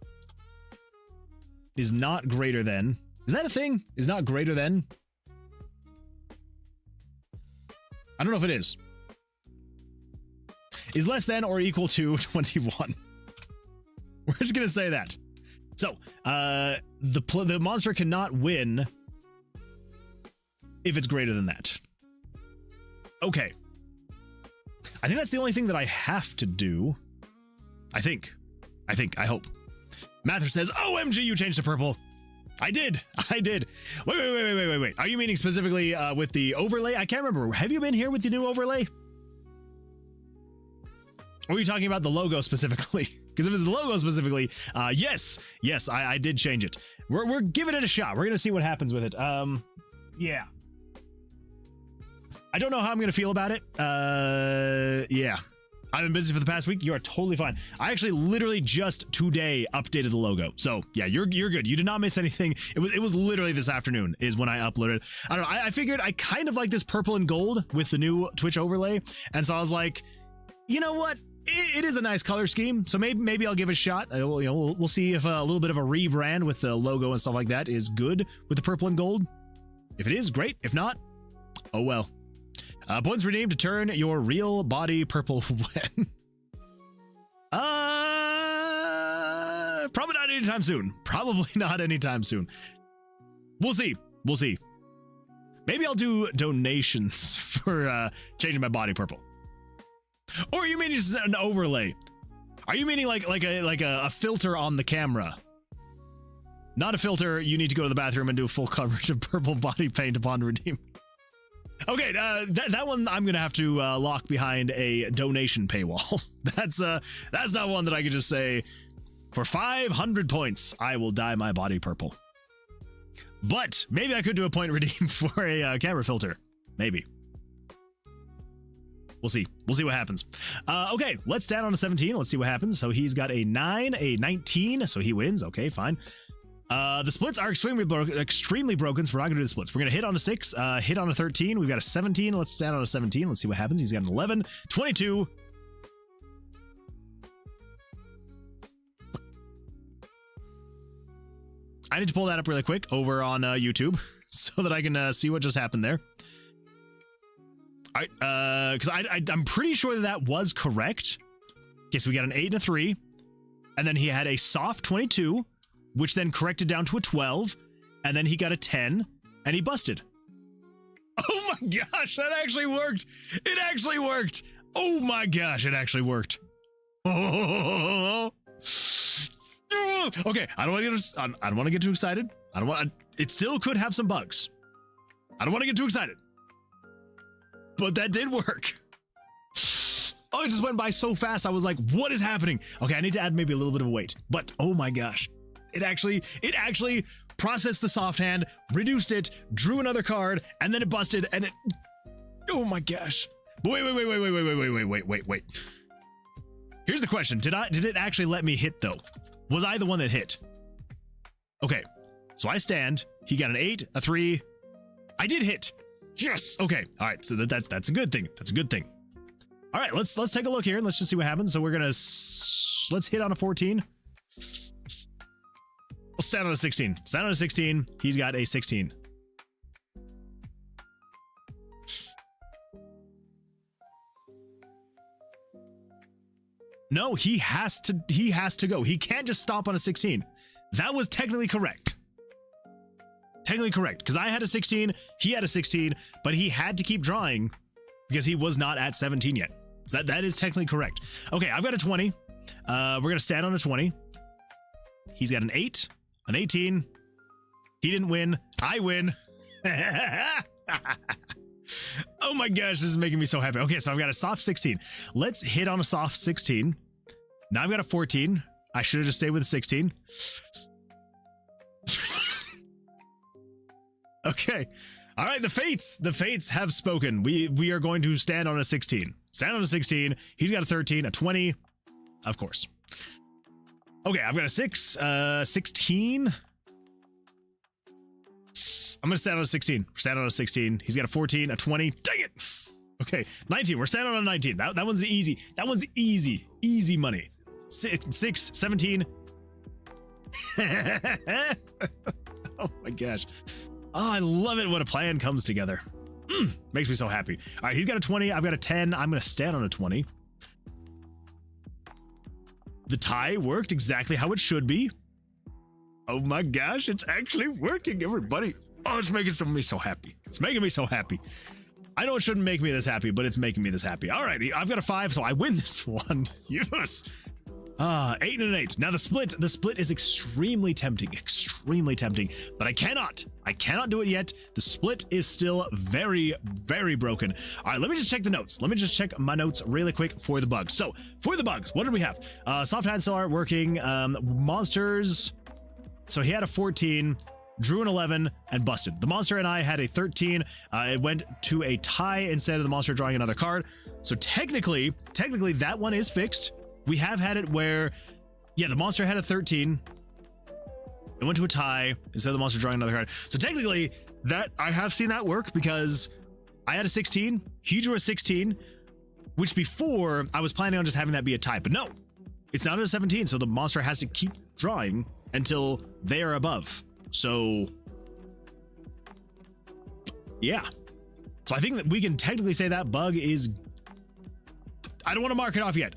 greater than, is that a thing? Is not greater than? I don't know if it is. Is less than or equal to 21. We're just gonna say that. So, the monster cannot win if it's greater than that. Okay. I think that's the only thing that I have to do. I hope. Mather says, OMG, you changed to purple. I did. Wait. Are you meaning specifically with the overlay? I can't remember. Have you been here with the new overlay? Or are you talking about the logo specifically? Because if it's the logo specifically, yes, I did change it. We're giving it a shot. We're gonna see what happens with it. Yeah. I don't know how I'm gonna feel about it. Yeah. I've been busy for the past week. You are totally fine. I actually literally just today updated the logo. So yeah, you're good. You did not miss anything. It was literally this afternoon is when I uploaded. I don't know. I figured I kind of like this purple and gold with the new Twitch overlay. And so I was like, you know what? it is a nice color scheme, so maybe I'll give it a shot. We'll see if a little bit of a rebrand with the logo and stuff like that is good with the purple and gold. If it is, great. If not, oh well. Points redeemed to turn your real body purple when. Probably not anytime soon. Probably not anytime soon. We'll see. We'll see. Maybe I'll do donations for changing my body purple. Or you mean just an overlay? Are you meaning like a filter on the camera? Not a filter. You need to go to the bathroom and do full coverage of purple body paint upon redeem. Okay, that one I'm gonna have to lock behind a donation paywall. That's not one that I could just say, for 500 points, I will dye my body purple. But maybe I could do a point redeem for a camera filter. Maybe. We'll see. We'll see what happens. Okay, let's stand on a 17. Let's see what happens. So he's got a 9, a 19, so he wins. Okay, fine. The splits are extremely broken, so we're not gonna do the splits. We're gonna hit on a 6, hit on a 13. We've got a 17. Let's stand on a 17. Let's see what happens. He's got an 11, 22. I need to pull that up really quick over on YouTube so that I can see what just happened there. All right, because I'm pretty sure that was correct. Okay, so we got an 8 and a 3, and then he had a soft 22, which then corrected down to a 12, and then he got a 10, and he busted. Oh my gosh, that actually worked. It actually worked. Oh my gosh, it actually worked. Oh. Okay, I don't want to get too excited. It still could have some bugs. I don't want to get too excited. But that did work. Oh, it just went by so fast. I was like, what is happening? Okay, I need to add maybe a little bit of weight. But oh my gosh. It actually processed the soft hand, reduced it, drew another card, and then it busted, and it. Oh my gosh! But wait. Here's the question: Did it actually let me hit though? Was I the one that hit? Okay, so I stand. He got an 8, a 3. I did hit. Yes. Okay. All right. So that's a good thing. That's a good thing. All right. Let's take a look here and let's just see what happens. So we're gonna let's hit on a 14. Let's stand on a 16. Stand on a 16. He's got a 16. No, he has to go. He can't just stop on a 16. That was technically correct. Technically correct, because I had a 16, he had a 16, but he had to keep drawing because he was not at 17 yet. So that is technically correct. Okay, I've got a 20. We're gonna stand on a 20. He's got an 8, an 18. He didn't win. I win. Oh my gosh, this is making me so happy. Okay, so I've got a soft 16. Let's hit on a soft 16. Now I've got a 14. I should have just stayed with a 16. Okay. All right, the fates have spoken. We are going to stand on a 16. Stand on a 16. He's got a 13, a 20. Of course. Okay, I've got a 6, 16. I'm gonna stand on a 16. Stand on a 16. He's got a 14, a 20. Dang it! Okay, 19. We're standing on a 19. That one's easy. That one's easy. Easy money. 6, 17. Oh my gosh. Oh, I love it when a plan comes together. Makes me so happy. All right, he's got a 20. I've got a 10. I'm gonna stand on a 20. The tie worked exactly how it should be. Oh my gosh, it's actually working, everybody. Oh, it's making me so happy. It's making me so happy. I know it shouldn't make me this happy, but it's making me this happy. All right, I've got a 5, so I win this one. Yes. 8 and an 8. Now the split is extremely tempting, but I cannot do it yet. The split is still very, very broken. All right, let me just check the notes. Let me just check my notes really quick for the bugs. So for the bugs, what did we have? Soft hands still aren't working. Monsters. So he had a 14, drew an 11, and busted. The monster and I had a 13. It went to a tie instead of the monster drawing another card. So technically that one is fixed. We have had it where, yeah, the monster had a 13. It went to a tie instead of the monster drawing another card. So technically, that I have seen that work because I had a 16. He drew a 16. which before I was planning on just having that be a tie, but no, it's not a 17, so the monster has to keep drawing until they are above. So yeah, so I think that we can technically say that bug is, I don't want to mark it off yet.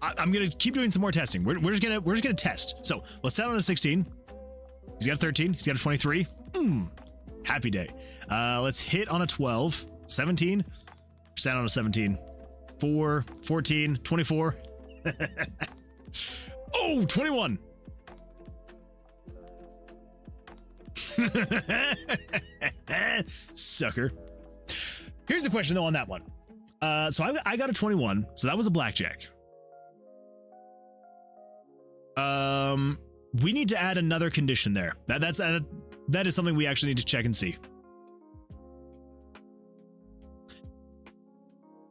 I'm gonna keep doing some more testing. We're just gonna test. So let's set on a 16. He's got a 13. He's got a 23. Happy day. Let's hit on a 12. 17. Set on a 17. 4, 14, 24. Oh, 21. Sucker. Here's the question though on that one. So I got a 21, so that was a blackjack. We need to add another condition there. That is something we actually need to check and see.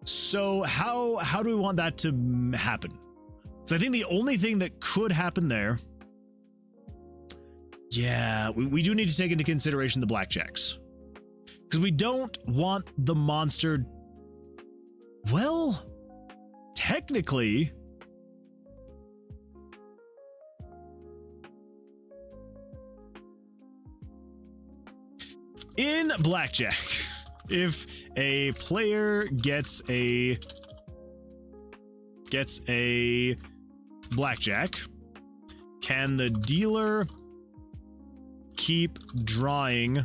So how do we want that to happen? So I think the only thing that could happen there, yeah, we do need to take into consideration the blackjacks, because we don't want the monster. Well, technically, in blackjack, if a player gets a blackjack, can the dealer keep drawing?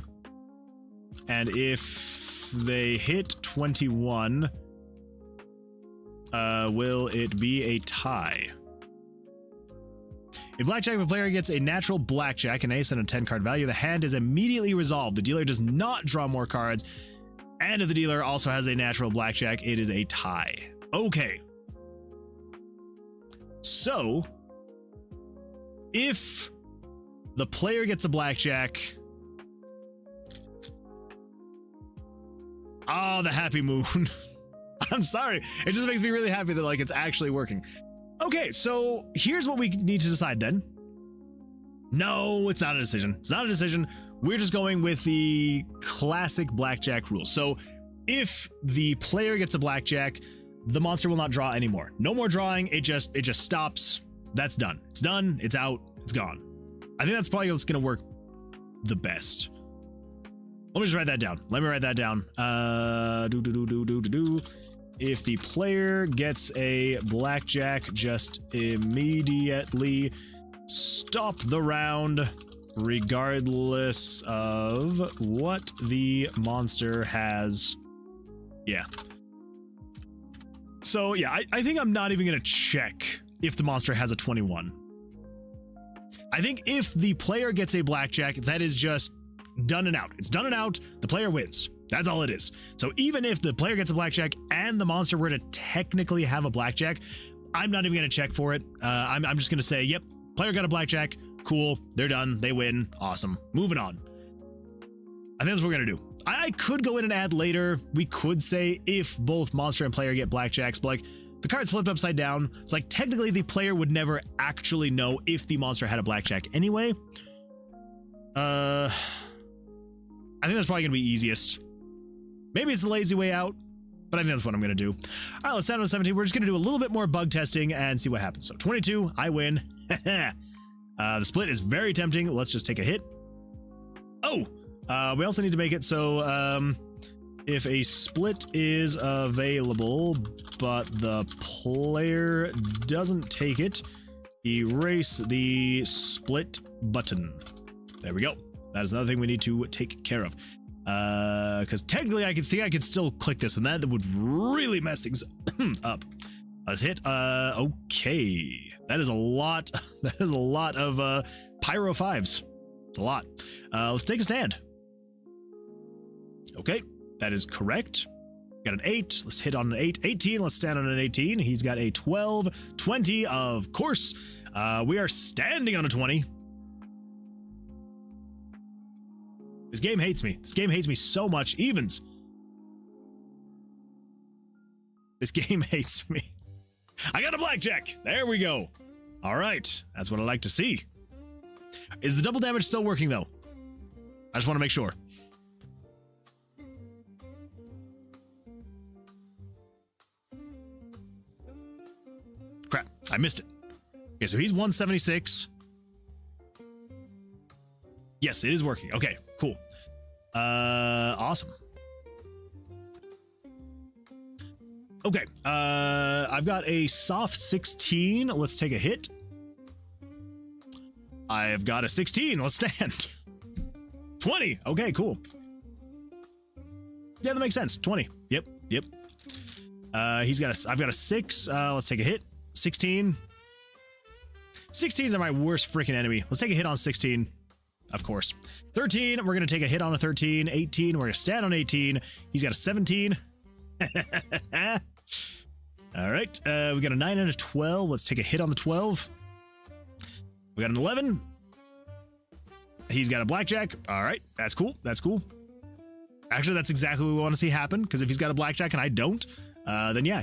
And if they hit 21, will it be a tie? In blackjack, if a player gets a natural blackjack, an ace, and a 10-card value, the hand is immediately resolved. The dealer does not draw more cards. And if the dealer also has a natural blackjack, it is a tie. Okay. So, if the player gets a blackjack... Oh, the happy moon. I'm sorry. It just makes me really happy that, like, it's actually working. Okay, so here's what we need to decide then. No, it's not a decision. It's not a decision. We're just going with the classic blackjack rule. So if the player gets a blackjack, the monster will not draw anymore. No more drawing. It just stops. That's done. It's done. It's out. It's gone. I think that's probably what's going to work the best. Let me just write that down. Let me write that down. If the player gets a blackjack, just immediately stop the round, regardless of what the monster has. Yeah. So yeah, I think I'm not even gonna check if the monster has a 21. I think if the player gets a blackjack, that is just done and out. It's done and out. The player wins. That's all it is. So even if the player gets a blackjack and the monster were to technically have a blackjack, I'm not even going to check for it. I'm just going to say, yep, player got a blackjack. Cool. They're done. They win. Awesome. Moving on. I think that's what we're going to do. I could go in and add later. We could say if both monster and player get blackjacks, but like the card's flipped upside down. So like technically the player would never actually know if the monster had a blackjack anyway. I think that's probably going to be easiest. Maybe it's the lazy way out, but I think that's what I'm going to do. All right, let's set on a 17. We're just going to do a little bit more bug testing and see what happens. So 22, I win. The split is very tempting. Let's just take a hit. Oh, we also need to make it so if a split is available, but the player doesn't take it, erase the split button. There we go. That is another thing we need to take care of. Because technically I could still click this, and that would really mess things up. Let's hit, okay. That is a lot, that is a lot of, Pyro 5s. It's a lot. Let's take a stand. Okay, that is correct. Got an 8, let's hit on an 8. 18, let's stand on an 18. He's got a 12. 20, of course. We are standing on a 20. This game hates me. This game hates me so much. Evens. This game hates me. I got a blackjack. There we go. All right. That's what I like to see. Is the double damage still working, though? I just want to make sure. Crap, I missed it. Okay, so he's 176. Yes, it is working. Okay, cool. Awesome. Okay, I've got a soft 16. Let's take a hit. I've got a 16. Let's stand. 20. Okay, cool. Yeah, that makes sense. 20. Yep. I've got a 6. Let's take a hit. 16. 16s are my worst freaking enemy. Let's take a hit on 16. Of course. 13. We're going to take a hit on a 13. 18. We're going to stand on 18. He's got a 17. All right. We got a 9 and a 12. Let's take a hit on the 12. We got an 11. He's got a blackjack. All right. That's cool. That's cool. Actually, that's exactly what we want to see happen, because if he's got a blackjack and I don't, then yeah.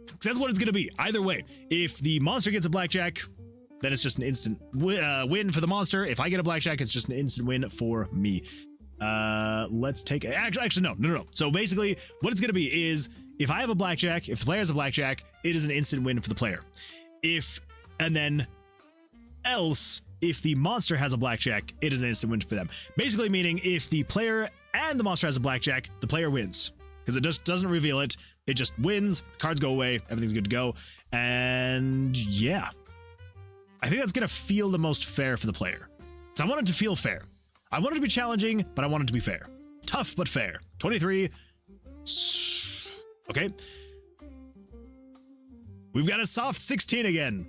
Because that's what it's going to be. Either way, if the monster gets a blackjack, then it's just an instant win for the monster. If I get a blackjack, it's just an instant win for me. Let's take actually no. So basically what it's going to be is, if I have a blackjack, if the player has a blackjack, it is an instant win for the player. If the monster has a blackjack, it is an instant win for them. Basically meaning if the player and the monster has a blackjack, the player wins. Because it just doesn't reveal it. It just wins, cards go away, everything's good to go. And yeah. I think that's going to feel the most fair for the player. So I want it to feel fair. I want it to be challenging, but I want it to be fair. Tough, but fair. 23. Okay. We've got a soft 16 again.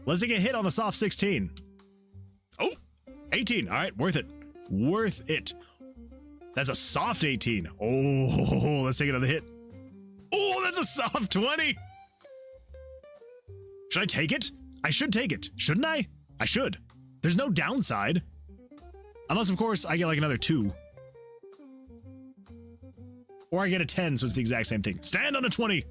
Let's take a hit on the soft 16. Oh, 18. All right, worth it. Worth it. That's a soft 18. Oh, let's take another hit. Oh, that's a soft 20. Should I take it? I should take it, shouldn't I? I should. There's no downside. Unless, of course, I get like another 2. Or I get a 10, so it's the exact same thing. Stand on a 20.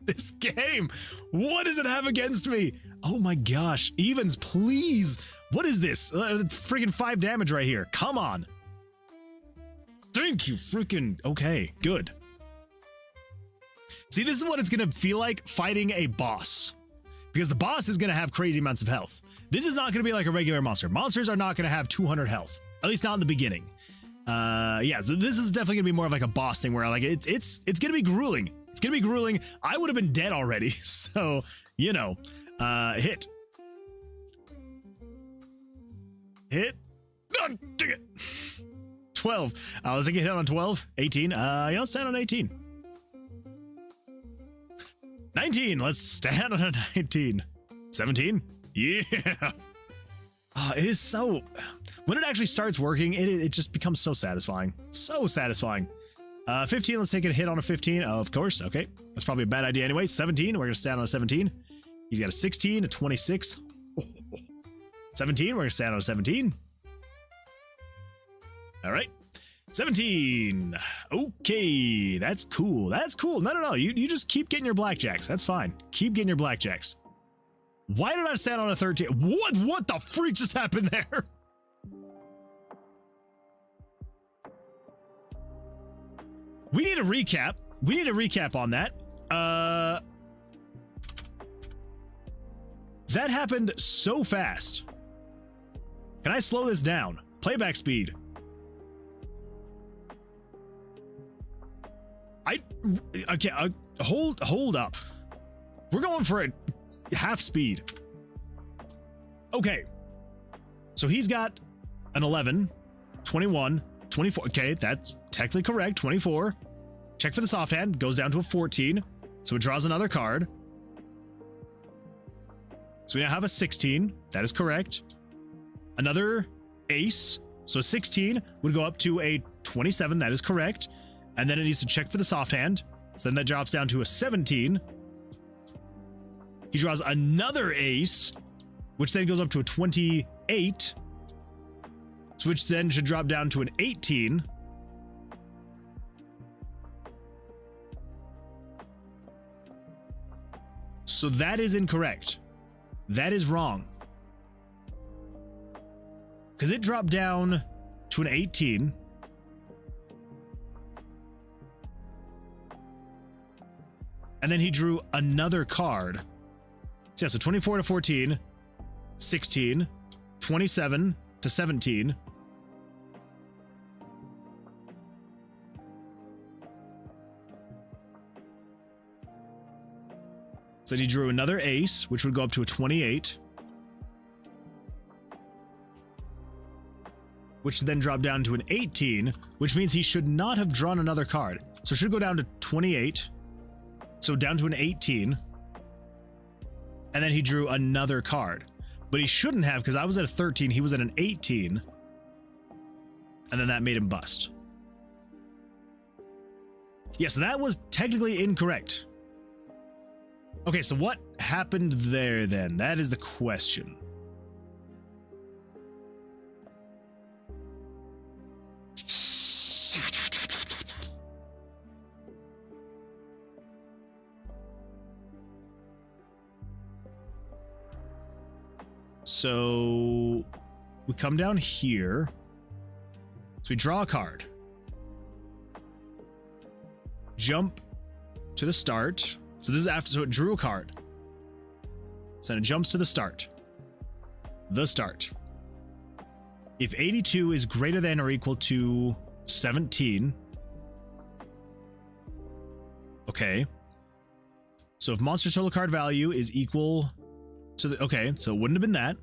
This game, what does it have against me? Oh my gosh, evens, please. What is this? Freaking 5 damage right here. Come on. Thank you, freaking. Okay, good. See, this is what it's gonna feel like fighting a boss. Because the boss is gonna have crazy amounts of health. This is not gonna be like a regular monster. Monsters are not gonna have 200 health. At least not in the beginning. Yeah, so this is definitely gonna be more of like a boss thing where like it's gonna be grueling. It's gonna be grueling. I would have been dead already, so you know. Hit. Hit. Oh, dang it. 12. Let's take a hit on 12. 18. Yeah, let's stand on 18. 19. Let's stand on a 19. 17. Yeah. It is so. When it actually starts working, it just becomes so satisfying. So satisfying. 15. Let's take a hit on a 15. Of course. Okay. That's probably a bad idea anyway. 17. We're going to stand on a 17. He's got a 16, a 26. 17. We're going to stand on a 17. All right. 17. Okay. That's cool. That's cool. No. You just keep getting your blackjacks. That's fine. Keep getting your blackjacks. Why did I stand on a 13? What the freak just happened there? We need a recap. We need a recap on that. That happened so fast. Can I slow this down? Playback speed. Okay, hold up. We're going for a half speed. Okay. So he's got an 11, 21, 24. Okay, that's technically correct. 24. Check for the soft hand. Goes down to a 14. So it draws another card. So we now have a 16. That is correct. Another ace. So a 16 would go up to a 27. That is correct. And then it needs to check for the soft hand. So then that drops down to a 17. He draws another ace, which then goes up to a 28. Which then should drop down to an 18. So that is incorrect. That is wrong. Because it dropped down to an 18. And then he drew another card. So yeah, so 24 to 14, 16, 27 to 17. So he drew another ace, which would go up to a 28. Which then dropped down to an 18, which means he should not have drawn another card. So it should go down to 28. So down to an 18. And then he drew another card. But he shouldn't have, because I was at a 13, he was at an 18. And then that made him bust. Yes, that was technically incorrect. Okay, so what happened there then? That is the question. So we come down here. So we draw a card. Jump to the start. So this is after, so it drew a card. So then it jumps to the start. The start. If 82 is greater than or equal to 17. Okay. So if monster total card value is equal to the, okay, so it wouldn't have been that.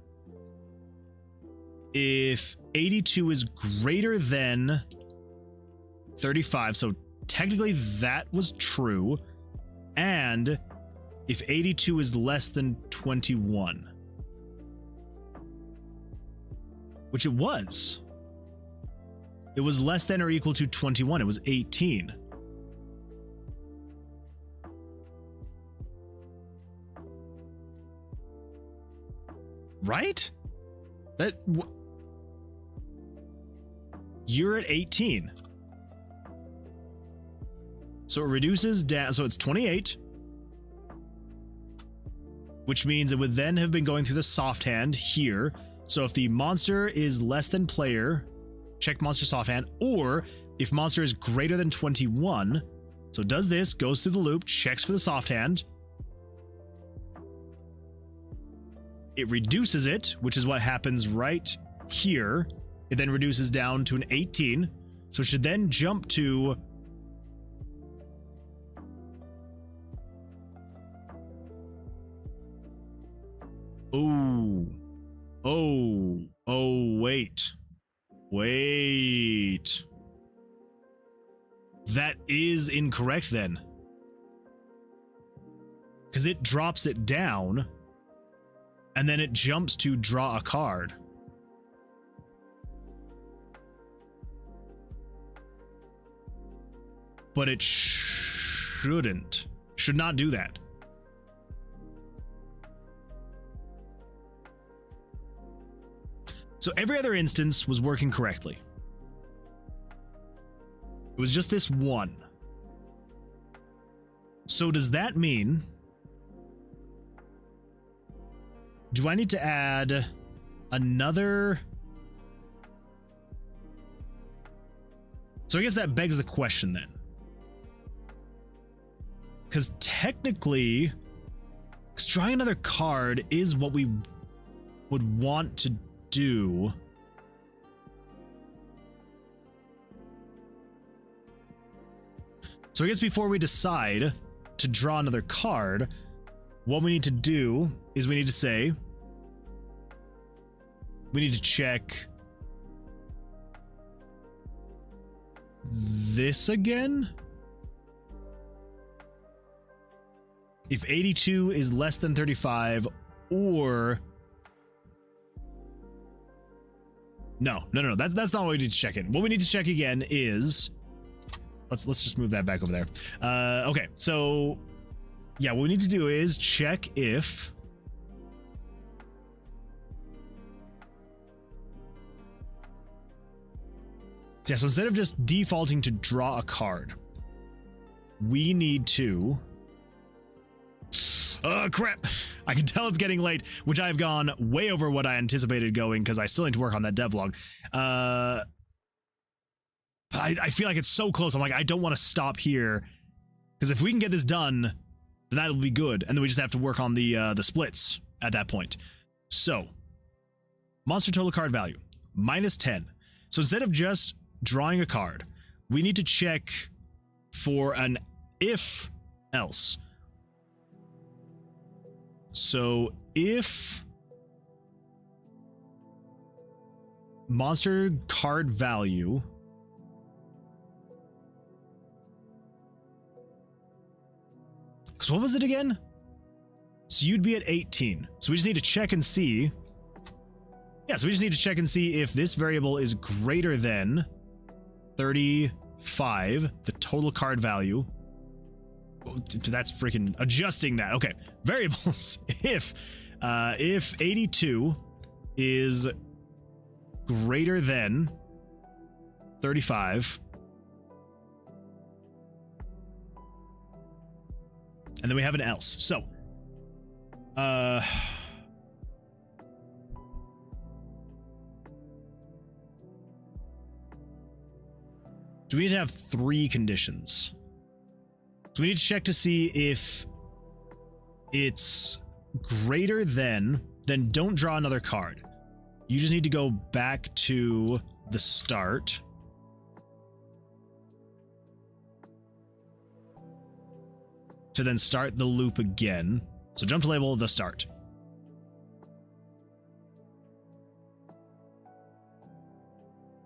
If 82 is greater than 35, so technically that was true. And if 82 is less than 21, which it was less than or equal to 21. It was 18. Right? You're at 18. So it reduces down, so it's 28. Which means it would then have been going through the soft hand here. So if the monster is less than player, check monster soft hand, or if monster is greater than 21, so it does this, goes through the loop, checks for the soft hand. It reduces it, which is what happens right here. It then reduces down to an 18. So it should then jump to wait. That is incorrect then. Because it drops it down, and then it jumps to draw a card. But it shouldn't. Should not do that. So every other instance was working correctly. It was just this one. So does that mean... do I need to add another... So I guess that begs the question then. Because technically, drawing another card is what we would want to do. So I guess before we decide to draw another card, what we need to do is we need to say, we need to check this again. If 82 is less than 35, or no, that's not what we need to check in. What we need to check again is, let's just move that back over there. Okay, so yeah, what we need to do is check if yeah, so instead of just defaulting to draw a card, we need to oh crap, I can tell it's getting late, which I've gone way over what I anticipated going because I still need to work on that devlog. I feel like it's so close. I'm like, I don't want to stop here, because if we can get this done then that'll be good. And then we just have to work on the splits at that point. So, monster total card value, -10. So instead of just drawing a card, we need to check for an if else. So if monster card value because what was it again? So you'd be at 18. So we just need to check and see. Yeah, so we just need to check and see if this variable is greater than 35, the total card value. That's freaking adjusting that. Okay, variables. If 82 is greater than 35, and then we have an else. So, do we need to have 3 conditions? So we need to check to see if it's greater than, then don't draw another card. You just need to go back to the start. To then start the loop again. So jump to label the start.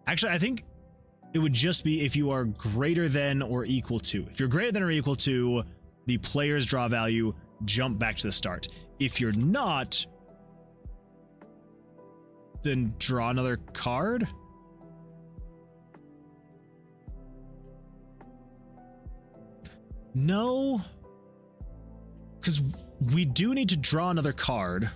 Actually, I think it would just be if you are greater than or equal to. If you're greater than or equal to the player's draw value, jump back to the start. If you're not, then draw another card? No. Because we do need to draw another card.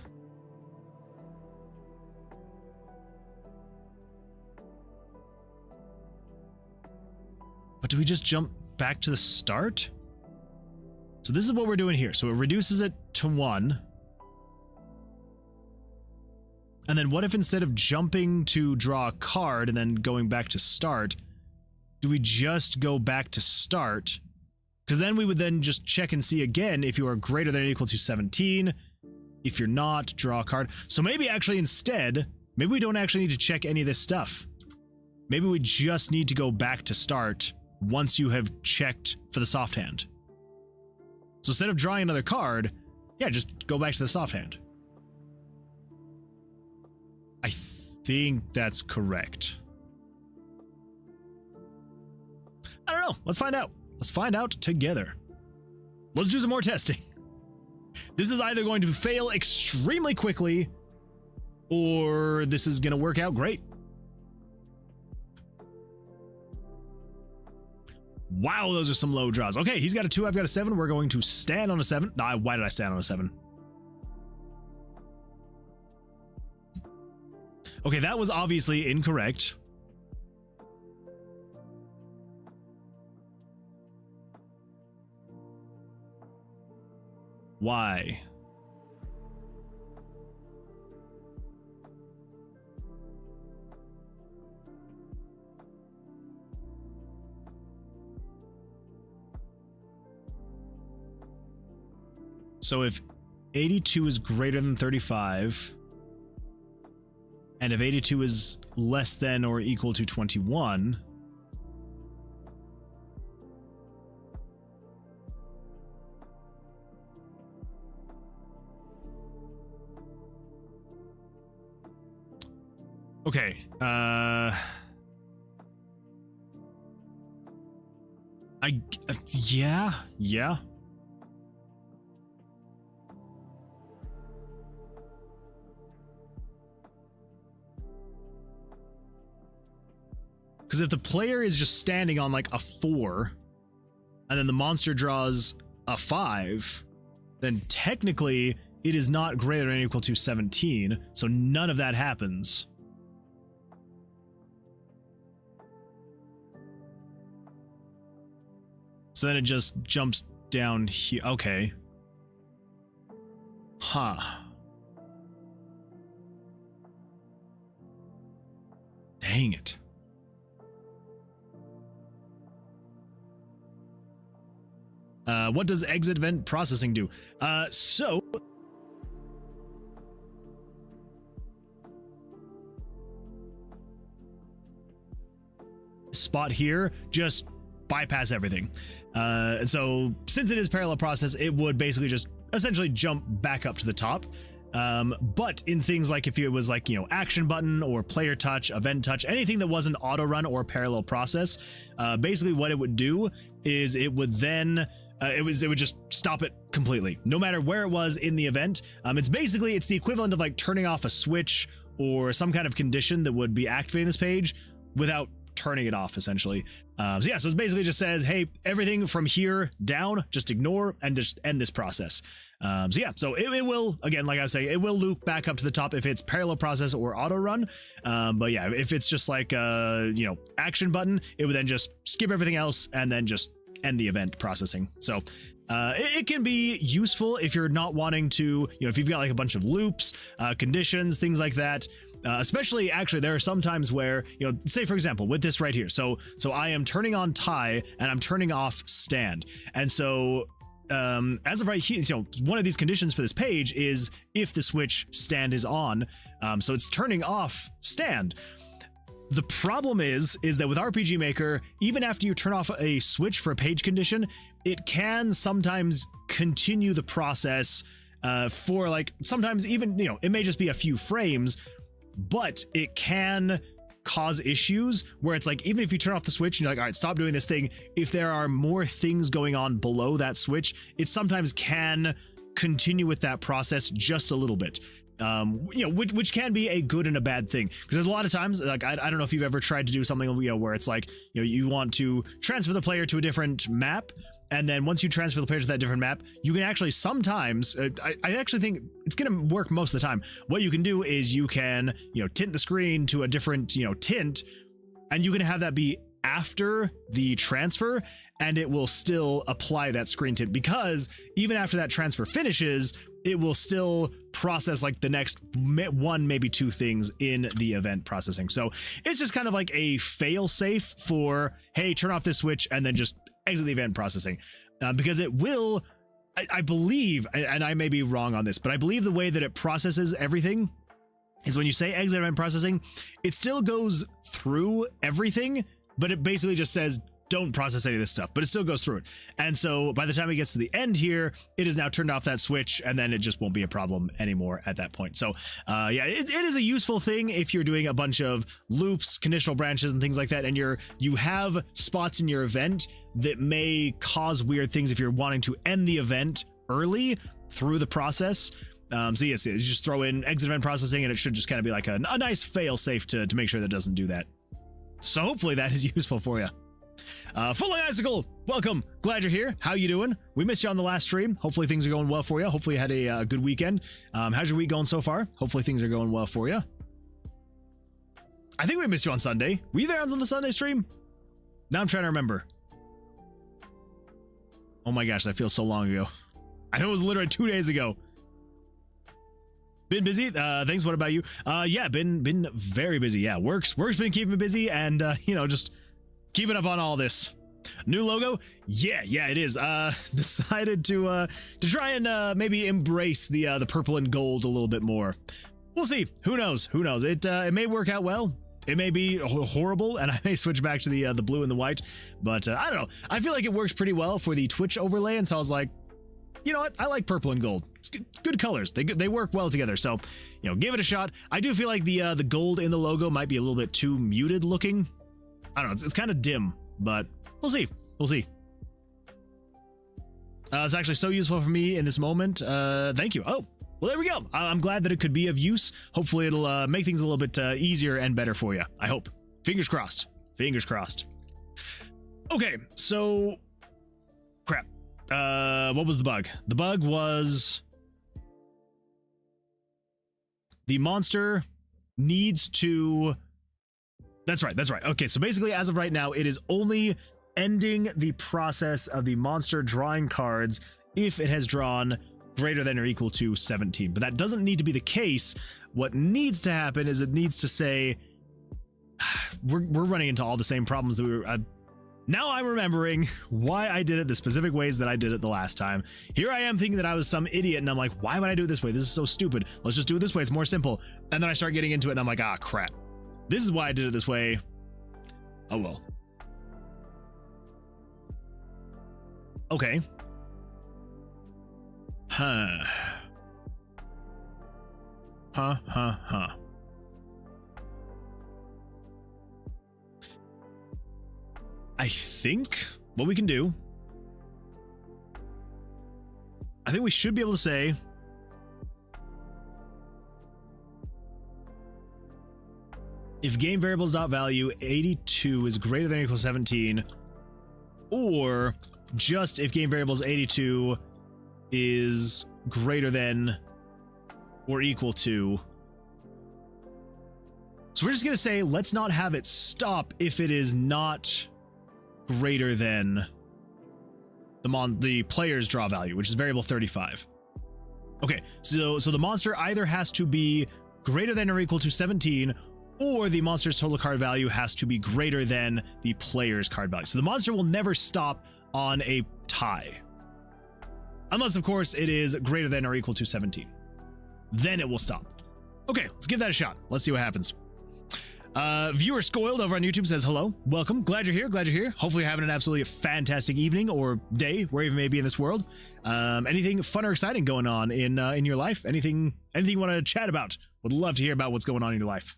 But do we just jump back to the start? So this is what we're doing here. So it reduces it to 1. And then what if instead of jumping to draw a card and then going back to start, do we just go back to start? Because then we would then just check and see again if you are greater than or equal to 17. If you're not, draw a card. So maybe actually instead, maybe we don't actually need to check any of this stuff. Maybe we just need to go back to start once you have checked for the soft hand. So instead of drawing another card, yeah, just go back to the soft hand. I think that's correct. I don't know. Let's find out. Let's find out together. Let's do some more testing. This is either going to fail extremely quickly, or this is going to work out great. Wow, those are some low draws. Okay, he's got a 2, I've got a 7. We're going to stand on a 7. Nah, why did I stand on a 7? Okay, that was obviously incorrect. Why? So if 82 is greater than 35, and if 82 is less than or equal to 21, okay, yeah. Because if the player is just standing on like a 4, and then the monster draws a 5, then technically it is not greater than or equal to 17, so none of that happens. So then it just jumps down here. Okay. Huh. Dang it. What does exit event processing do? So spot here, just bypass everything. So since it is parallel process, it would basically just essentially jump back up to the top. But in things like if it was like, you know, action button or player touch, event touch, anything that wasn't auto run or parallel process, basically what it would do is it would then it would just stop it completely, no matter where it was in the event. It's the equivalent of like turning off a switch or some kind of condition that would be activating this page without turning it off, essentially. So it basically just says, hey, everything from here down, just ignore and just end this process. So it will, again, like I was saying, it will loop back up to the top if it's parallel process or auto run. But yeah, if it's just like action button, it would then just skip everything else and then just end the event processing. So it can be useful if you're not wanting to, if you've got like a bunch of loops, conditions, things like that. Especially, actually, there are some times where, say for example, with this right here. So I am turning on tie and I'm turning off stand. And so as of right here, one of these conditions for this page is if the switch stand is on. So it's turning off stand. The problem is that with RPG Maker, even after you turn off a switch for a page condition, it can sometimes continue the process for like, sometimes even, it may just be a few frames, but it can cause issues where it's like, even if you turn off the switch and you're like, all right, stop doing this thing, if there are more things going on below that switch, it sometimes can continue with that process just a little bit. Which can be a good and a bad thing, because there's a lot of times, like, I don't know if you've ever tried to do something, where it's like, you want to transfer the player to a different map. And then once you transfer the player to that different map, you can actually sometimes, I actually think it's going to work most of the time. What you can do is you can, tint the screen to a different, tint, and you can have that be after the transfer, and it will still apply that screen tint, because even after that transfer finishes, it will still process like the next one, maybe two things in the event processing. So it's just kind of like a fail safe for, hey, turn off this switch and then just exit the event processing, because it will, I believe, and I may be wrong on this, but I believe the way that it processes everything is when you say exit event processing, it still goes through everything, but it basically just says don't process any of this stuff, but it still goes through it. And so by the time it gets to the end here, it has now turned off that switch, and then it just won't be a problem anymore at that point. So it is a useful thing if you're doing a bunch of loops, conditional branches, and things like that, and you have spots in your event that may cause weird things if you're wanting to end the event early through the process. So yes, you just throw in exit event processing, and it should just kind of be like a nice fail safe to make sure that it doesn't do that. So hopefully that is useful for you. Fulling Icicle, welcome. Glad you're here. How you doing? We missed you on the last stream. Hopefully things are going well for you. Hopefully you had a good weekend. How's your week going so far? Hopefully things are going well for you. I think we missed you on Sunday. Were you there on the Sunday stream? Now I'm trying to remember. Oh my gosh, that feels so long ago. I know it was literally 2 days ago. Been busy. Thanks. What about you? Yeah, been very busy. Yeah, work's been keeping me busy, and just keeping up on all this. New logo? Yeah, it is. Decided to try and maybe embrace the purple and gold a little bit more. We'll see. Who knows? It may work out well. It may be horrible, and I may switch back to the blue and the white. But I don't know. I feel like it works pretty well for the Twitch overlay, and so I was like, you know what? I like purple and gold. It's good colors. They work well together. So, give it a shot. I do feel like the gold in the logo might be a little bit too muted looking. I don't know. It's kind of dim, but we'll see. It's actually so useful for me in this moment. Thank you. Oh, well, there we go. I'm glad that it could be of use. Hopefully it'll make things a little bit easier and better for you. I hope. Fingers crossed. Okay, so crap. What was the bug? The bug was the monster needs to... That's right. Okay, so basically, as of right now, it is only ending the process of the monster drawing cards if it has drawn greater than or equal to 17. But that doesn't need to be the case. What needs to happen is it needs to say... We're running into all the same problems that we were... Now I'm remembering why I did it the specific ways that I did it the last time. Here I am thinking that I was some idiot, and I'm like, why would I do it this way? This is so stupid. Let's just do it this way. It's more simple. And then I start getting into it, and I'm like, ah, crap. This is why I did it this way. Oh, well. Okay. Huh. I think what we can do, I think we should be able to say if game variables dot value 82 is greater than or equal to 17, or just if game variables 82 is greater than or equal to. So we're just going to say, let's not have it stop if it is not greater than the player's draw value, which is variable 35. Okay, so the monster either has to be greater than or equal to 17, or the monster's total card value has to be greater than the player's card value. So the monster will never stop on a tie. Unless, of course, it is greater than or equal to 17. Then it will stop. Okay, let's give that a shot. Let's see what happens. Viewer Scoiled over on YouTube says, hello, welcome, glad you're here, Hopefully you're having an absolutely fantastic evening or day, wherever you may be in this world. Anything fun or exciting going on in your life? Anything you want to chat about? Would love to hear about what's going on in your life.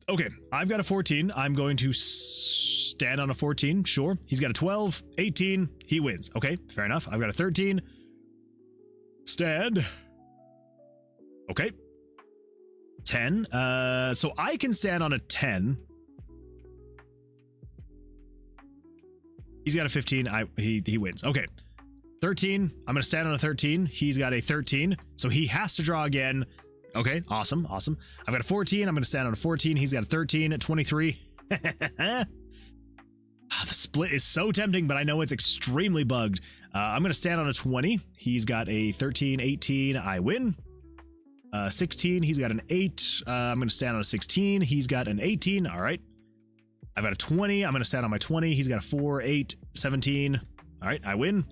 Okay, I've got a 14. I'm going to stand on a 14, sure. He's got a 12, 18, he wins. Okay, fair enough. I've got a 13. Stand. Okay. 10. So I can stand on a 10. He's got a 15. He wins. Okay. 13. I'm going to stand on a 13. He's got a 13. So he has to draw again. Okay. Awesome. Awesome. I've got a 14. I'm going to stand on a 14. He's got a 13 at 23. The split is so tempting, but I know it's extremely bugged. I'm going to stand on a 20. He's got a 13, 18. I win. 16, he's got an 8. I'm going to stand on a 16. He's got an 18. All right. I've got a 20. I'm going to stand on my 20. He's got a 4, 8, 17. All right. I win.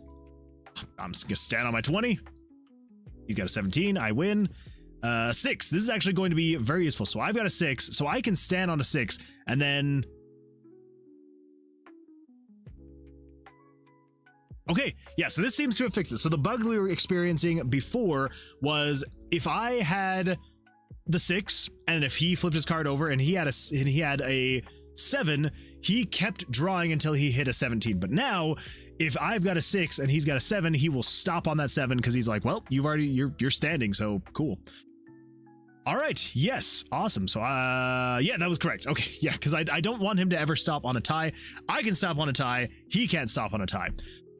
I'm just going to stand on my 20. He's got a 17. I win. 6. This is actually going to be very useful. So I've got a 6. So I can stand on a 6 and then. Okay, yeah, so this seems to have fixed it. So the bug we were experiencing before was if I had the 6 and if he flipped his card over and he had a 7, he kept drawing until he hit a 17. But now, if I've got a 6 and he's got a 7, he will stop on that 7 because he's like, well, you're standing, so cool. All right, yes, awesome. So, yeah, that was correct. Okay, yeah, because I don't want him to ever stop on a tie. I can stop on a tie. He can't stop on a tie.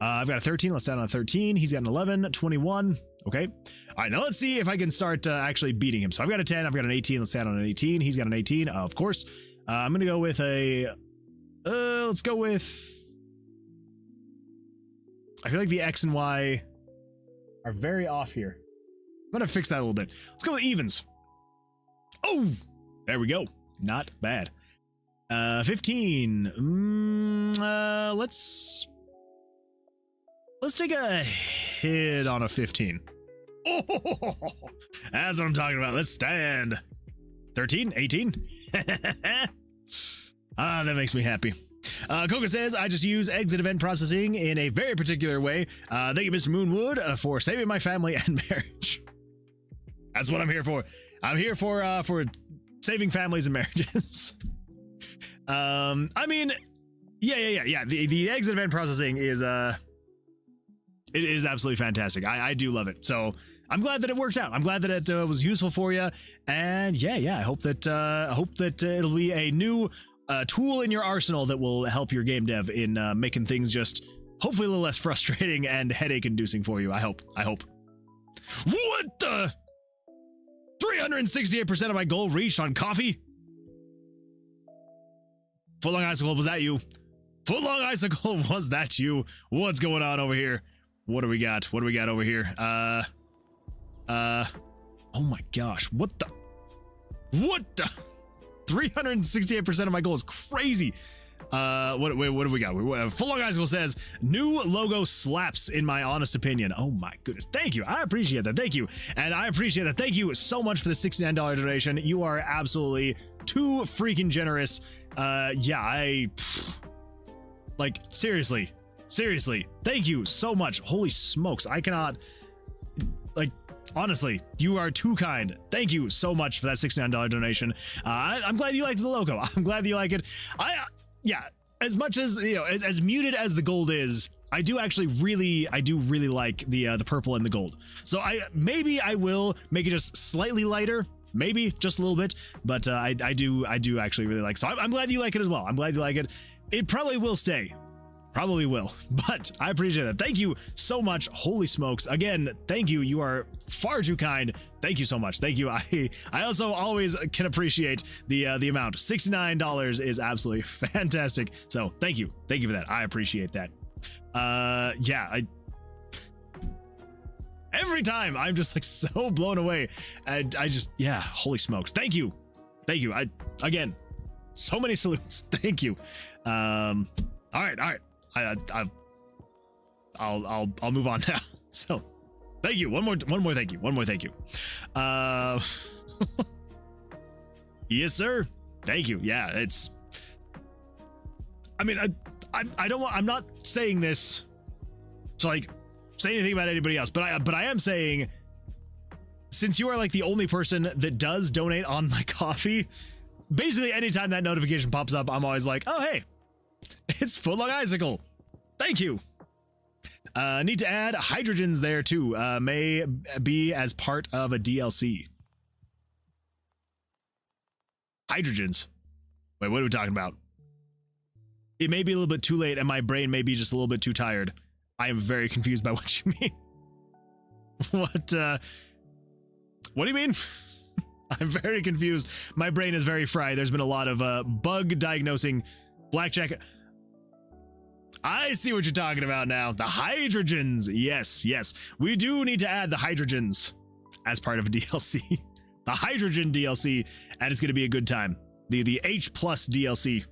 I've got a 13. Let's stand on a 13. He's got an 11, 21. Okay. All right, now let's see if I can start actually beating him. So I've got a 10. I've got an 18. Let's stand on an 18. He's got an 18, of course. I'm going to go with a... let's go with... I feel like the X and Y are very off here. I'm going to fix that a little bit. Let's go with evens. Oh, there we go. Not bad. 15. Let's take a hit on a 15. Oh, that's what I'm talking about. Let's stand. 13, 18. That makes me happy. Coca says, I just use exit event processing in a very particular way. Thank you, Mr. Moonwood, for saving my family and marriage. That's what I'm here for. I'm here for saving families and marriages. I mean, yeah. The exit event processing is it is absolutely fantastic. I do love it. So I'm glad that it worked out. I'm glad that it was useful for you. And yeah, I hope that it'll be a new tool in your arsenal that will help your game dev in making things just hopefully a little less frustrating and headache inducing for you. I hope. What the? 368% of my goal reached on coffee. Footlong Icicle, was that you? Footlong Icicle, was that you? What's going on over here? What do we got? What do we got over here? Oh my gosh. What the? 368% of my goal is crazy. What do we got? Full Long Icicle says, new logo slaps in my honest opinion. Oh my goodness. Thank you. I appreciate that. Thank you. And I appreciate that. Thank you so much for the $69 donation. You are absolutely too freaking generous. Yeah, like, seriously. Thank you so much. Holy smokes. I cannot, like, honestly, you are too kind. Thank you so much for that $69 donation. I'm glad you like the logo. I'm glad that you like it. Yeah, as much as, you know, as muted as the gold is, I do really like the purple and the gold. So maybe I will make it just slightly lighter, maybe just a little bit, but I do actually really like. So I'm glad you like it as well. I'm glad you like it. It probably will stay. Probably will, but I appreciate that. Thank you so much. Holy smokes. Again, thank you. You are far too kind. Thank you so much. Thank you. I also always can appreciate the amount. $69 is absolutely fantastic. So thank you. Thank you for that. I appreciate that. Yeah, every time I'm just like so blown away. And I just, yeah, holy smokes. Thank you. Thank you. Again, so many salutes. Thank you. All right. I'll move on now. So, thank you. One more thank you. Yes, sir. Thank you. Yeah, it's. I mean, I don't want. I'm not saying this to like say anything about anybody else, but I am saying, since you are like the only person that does donate on my coffee, basically anytime that notification pops up, I'm always like, oh hey. It's Full Long Icicle. Thank you. Need to add hydrogens there too. May be as part of a DLC. Hydrogens. Wait, what are we talking about? It may be a little bit too late and my brain may be just a little bit too tired. I am very confused by what you mean. What do you mean? I'm very confused. My brain is very fried. There's been a lot of bug diagnosing. Blackjack. I see what you're talking about now. The hydrogens. Yes. We do need to add the hydrogens as part of a DLC. The hydrogen DLC, and it's going to be a good time. The H plus DLC.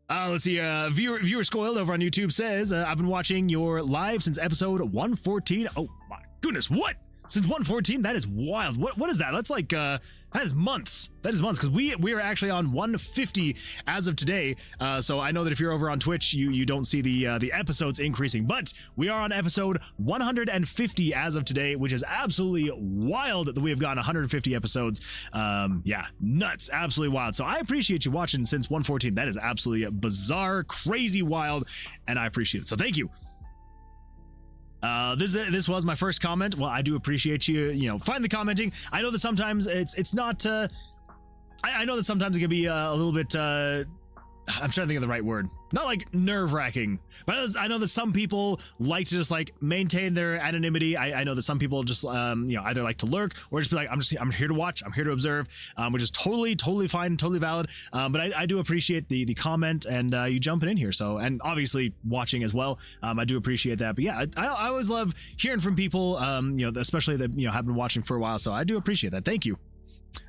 Let's see. Viewer Scoiled over on YouTube says, I've been watching your live since episode 114. Oh my goodness, what? Since 114? That is wild. What is that? That's like that is months. That is months, because we are actually on 150 as of today. So I know that if you're over on Twitch, you don't see the episodes increasing, but we are on episode 150 as of today, which is absolutely wild that we have gotten 150 episodes. Yeah, nuts, absolutely wild. So I appreciate you watching since 114. That is absolutely bizarre, crazy, wild, and I appreciate it. So thank you. This was my first comment. Well, I do appreciate you finally commenting. I know that sometimes it's not, I know that sometimes it can be a little bit, I'm trying to think of the right word. Not like nerve-wracking, but I know that some people like to just like maintain their anonymity. I know that some people just either like to lurk or just be like, I'm here to watch, I'm here to observe, which is totally fine, totally valid. But I do appreciate the comment and you jumping in here. So, and obviously watching as well. I do appreciate that. But yeah, I always love hearing from people, especially that have been watching for a while. So I do appreciate that. Thank you.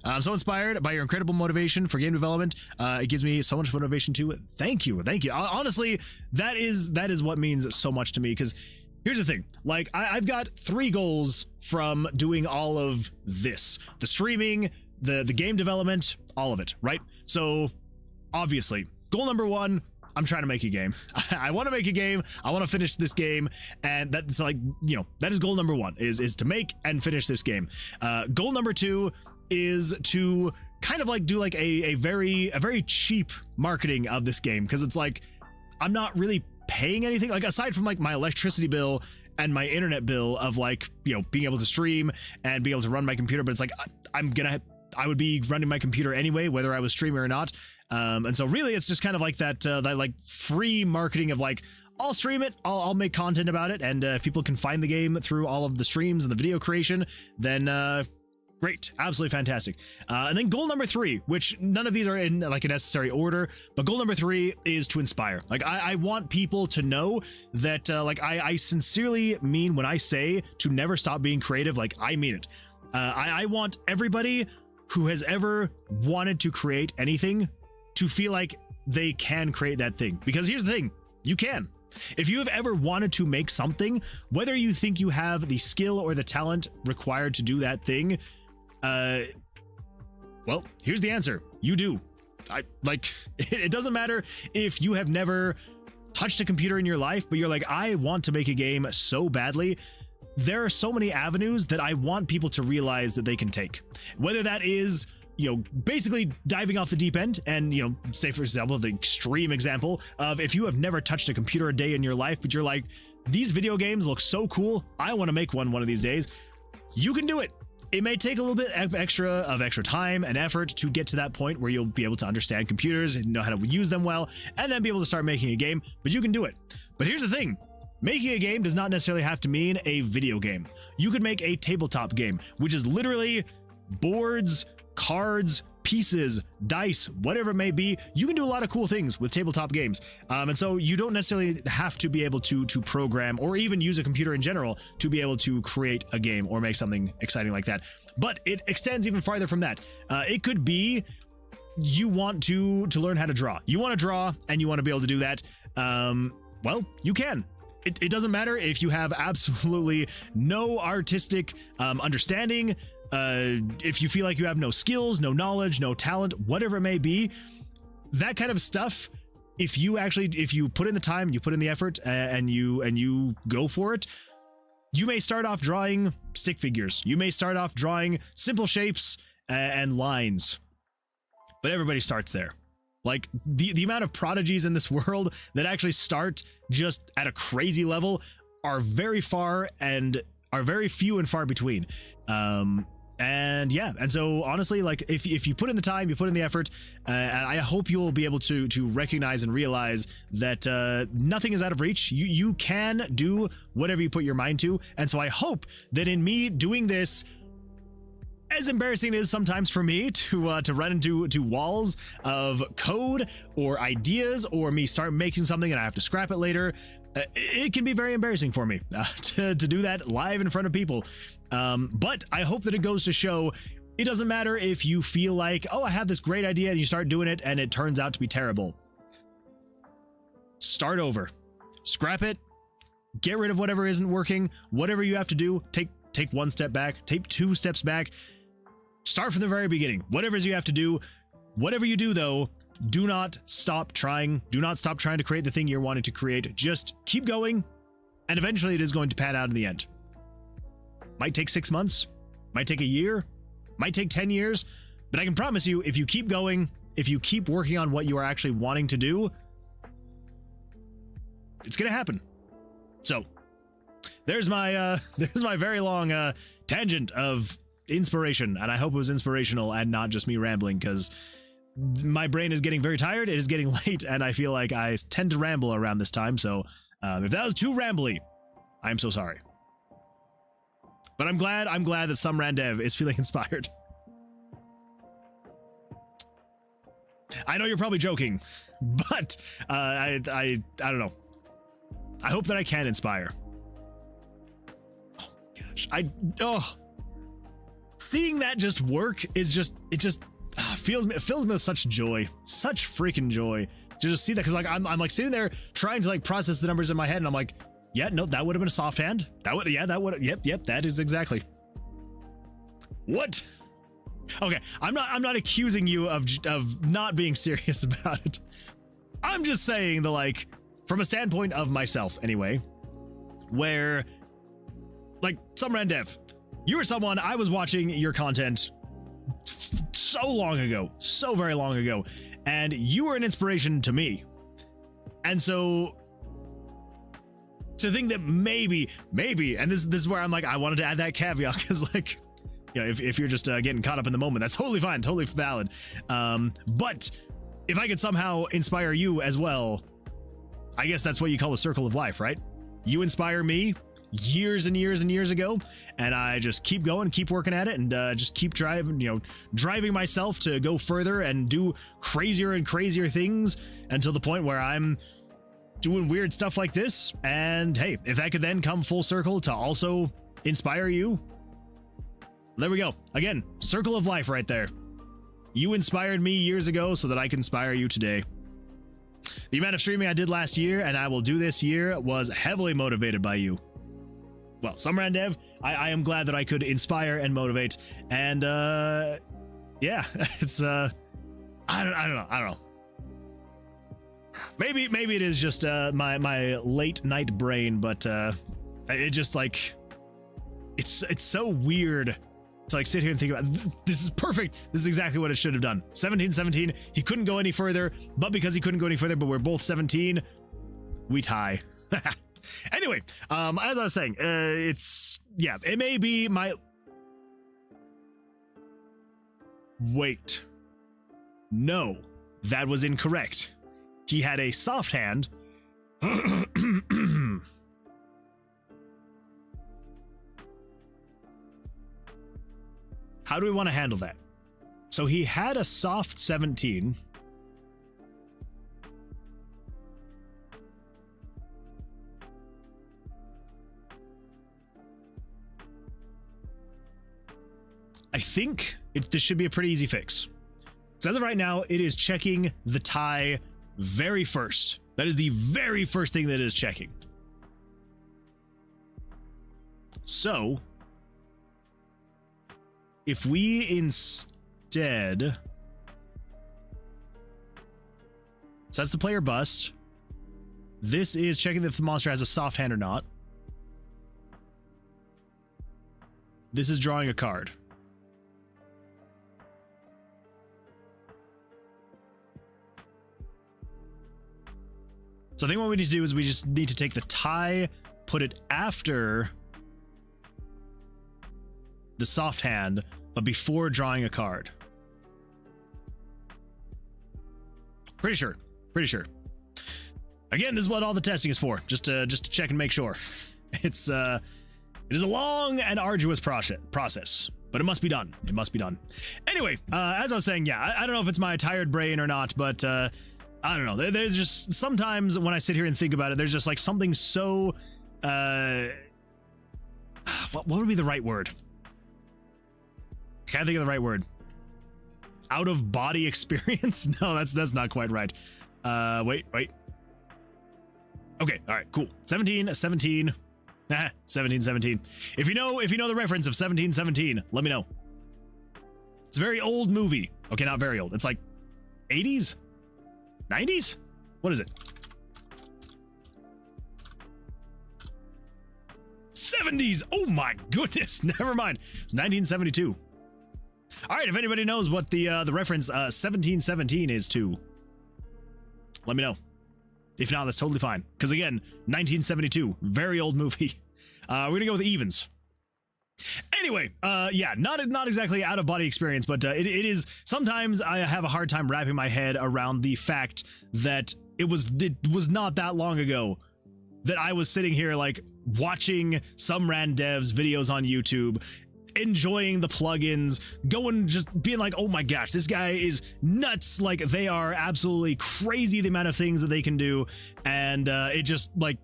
I'm so inspired by your incredible motivation for game development. It gives me so much motivation too. Thank you. Honestly, that is what means so much to me, because here's the thing. Like, I've got 3 goals from doing all of this: the streaming, the game development, all of it, right? So obviously, goal number 1, I'm trying to make a game. I want to make a game. I want to finish this game. And that's like, that is goal number 1 is to make and finish this game. Goal number 2 is to kind of like do like a very cheap marketing of this game, because it's like I'm not really paying anything, like aside from like my electricity bill and my internet bill of like being able to stream and being able to run my computer. But it's like I would be running my computer anyway, whether I was streaming or not. And so really it's just kind of like that like free marketing of like, I'll stream it, I'll make content about it, and if people can find the game through all of the streams and the video creation, then great, absolutely fantastic. And then goal number 3, which none of these are in like a necessary order, but goal number 3 is to inspire. Like I want people to know that like I sincerely mean when I say to never stop being creative. Like I mean it. I want everybody who has ever wanted to create anything to feel like they can create that thing. Because here's the thing, you can. If you have ever wanted to make something, whether you think you have the skill or the talent required to do that thing, well, here's the answer. You do. It doesn't matter if you have never touched a computer in your life, but you're like, I want to make a game so badly. There are so many avenues that I want people to realize that they can take. Whether that is, basically diving off the deep end and, say, for example, the extreme example of if you have never touched a computer a day in your life, but you're like, these video games look so cool, I want to make one of these days. You can do it. It may take a little bit of extra time and effort to get to that point where you'll be able to understand computers and know how to use them well, and then be able to start making a game, but you can do it. But here's the thing. Making a game does not necessarily have to mean a video game. You could make a tabletop game, which is literally boards, cards, pieces, dice, whatever it may be. You can do a lot of cool things with tabletop games. And so you don't necessarily have to be able to program or even use a computer in general to be able to create a game or make something exciting like that. But it extends even farther from that. It could be you want to learn how to draw. You want to draw and you want to be able to do that. Well, you can. It doesn't matter if you have absolutely no artistic understanding. If you feel like you have no skills, no knowledge, no talent, whatever it may be, that kind of stuff, if you put in the time, you put in the effort, and you go for it, you may start off drawing stick figures. You may start off drawing simple shapes and lines, but everybody starts there. Like the amount of prodigies in this world that actually start just at a crazy level are very few and far between. And so honestly, like if you put in the time, you put in the effort, and I hope you'll be able to recognize and realize that nothing is out of reach. You can do whatever you put your mind to. And so I hope that in me doing this, as embarrassing it is sometimes for me to run into walls of code or ideas, or me start making something and I have to scrap it later, it can be very embarrassing for me to do that live in front of people. But I hope that it goes to show it doesn't matter if you feel like, oh, I have this great idea, and you start doing it and it turns out to be terrible. Start over. Scrap it. Get rid of whatever isn't working. Whatever you have to do, take one step back, take 2 steps back. Start from the very beginning. Whatever you have to do. Whatever you do, though, do not stop trying. Do not stop trying to create the thing you're wanting to create. Just keep going, and eventually it is going to pan out in the end. Might take 6 months, might take a year, might take 10 years, but I can promise you, if you keep going, if you keep working on what you are actually wanting to do, it's gonna happen. So there's my very long tangent of inspiration, and I hope it was inspirational and not just me rambling, because my brain is getting very tired. It is getting late, and I feel like I tend to ramble around this time. So if that was too rambly, I'm so sorry. But I'm glad that some randev is feeling inspired. I know you're probably joking, but I don't know. I hope that I can inspire. Oh gosh, seeing that just work is fills me with such joy, such freaking joy to just see that, because like I'm like sitting there trying to like process the numbers in my head, and I'm like, yeah, no, that would have been a soft hand. Yep, that is exactly. What? Okay, I'm not accusing you of not being serious about it. I'm just saying that, like, from a standpoint of myself anyway, where like some randev, you were someone I was watching your content so long ago, so very long ago, and you were an inspiration to me. And so to think that maybe, and this is where I'm like, I wanted to add that caveat, because like, if you're just getting caught up in the moment, that's totally fine, totally valid. But if I could somehow inspire you as well, I guess that's what you call a circle of life, right? You inspire me years and years and years ago, and I just keep going, keep working at it, and just keep driving myself to go further and do crazier and crazier things until the point where I'm doing weird stuff like this. And hey, if that could then come full circle to also inspire you, there we go. Again, circle of life right there. You inspired me years ago so that I can inspire you today. The amount of streaming I did last year and I will do this year was heavily motivated by you. Well, Summerand Dev, I am glad that I could inspire and motivate. And yeah, it's I don't know. Maybe it is just my late night brain, but it just like it's so weird to like sit here and think about this is perfect. This is exactly what it should have done. 17-17. He couldn't go any further, but because he couldn't go any further, but we're both 17, we tie. Anyway, as I was saying, it's yeah, it may be my wait. No, that was incorrect. He had a soft hand. How do we want to handle that? So he had a soft 17. I think this should be a pretty easy fix. So as of right now, it is checking the tie very first. That is the very first thing that it is checking. So if we instead so that's the player bust. This is checking if the monster has a soft hand or not. This is drawing a card. So I think what we need to do is we just need to take the tie, put it after the soft hand, but before drawing a card. Pretty sure. Again, this is what all the testing is for, just to check and make sure. It is a long and arduous process, but it must be done. It must be done. Anyway, as I was saying, yeah, I don't know if it's my tired brain or not, but I don't know. There's just sometimes when I sit here and think about it, there's just like something so what would be the right word? I can't think of the right word. Out of body experience? No, that's not quite right. Wait. Okay, all right, cool. 17. 17. If you know the reference of 1717, let me know. It's a very old movie. Okay, not very old. It's like 80s? 90s? What is it? 70s. Oh my goodness. Never mind. It's 1972. All right, if anybody knows what the reference 1717 is to, let me know. If not, that's totally fine. Because again, 1972, very old movie. We're gonna go with evens. Anyway, yeah, not exactly out of body experience, but it is. Sometimes I have a hard time wrapping my head around the fact that it was not that long ago that I was sitting here like watching some rand devs videos on YouTube, enjoying the plugins, just being like, oh my gosh, this guy is nuts. Like, they are absolutely crazy, the amount of things that they can do. And it just like,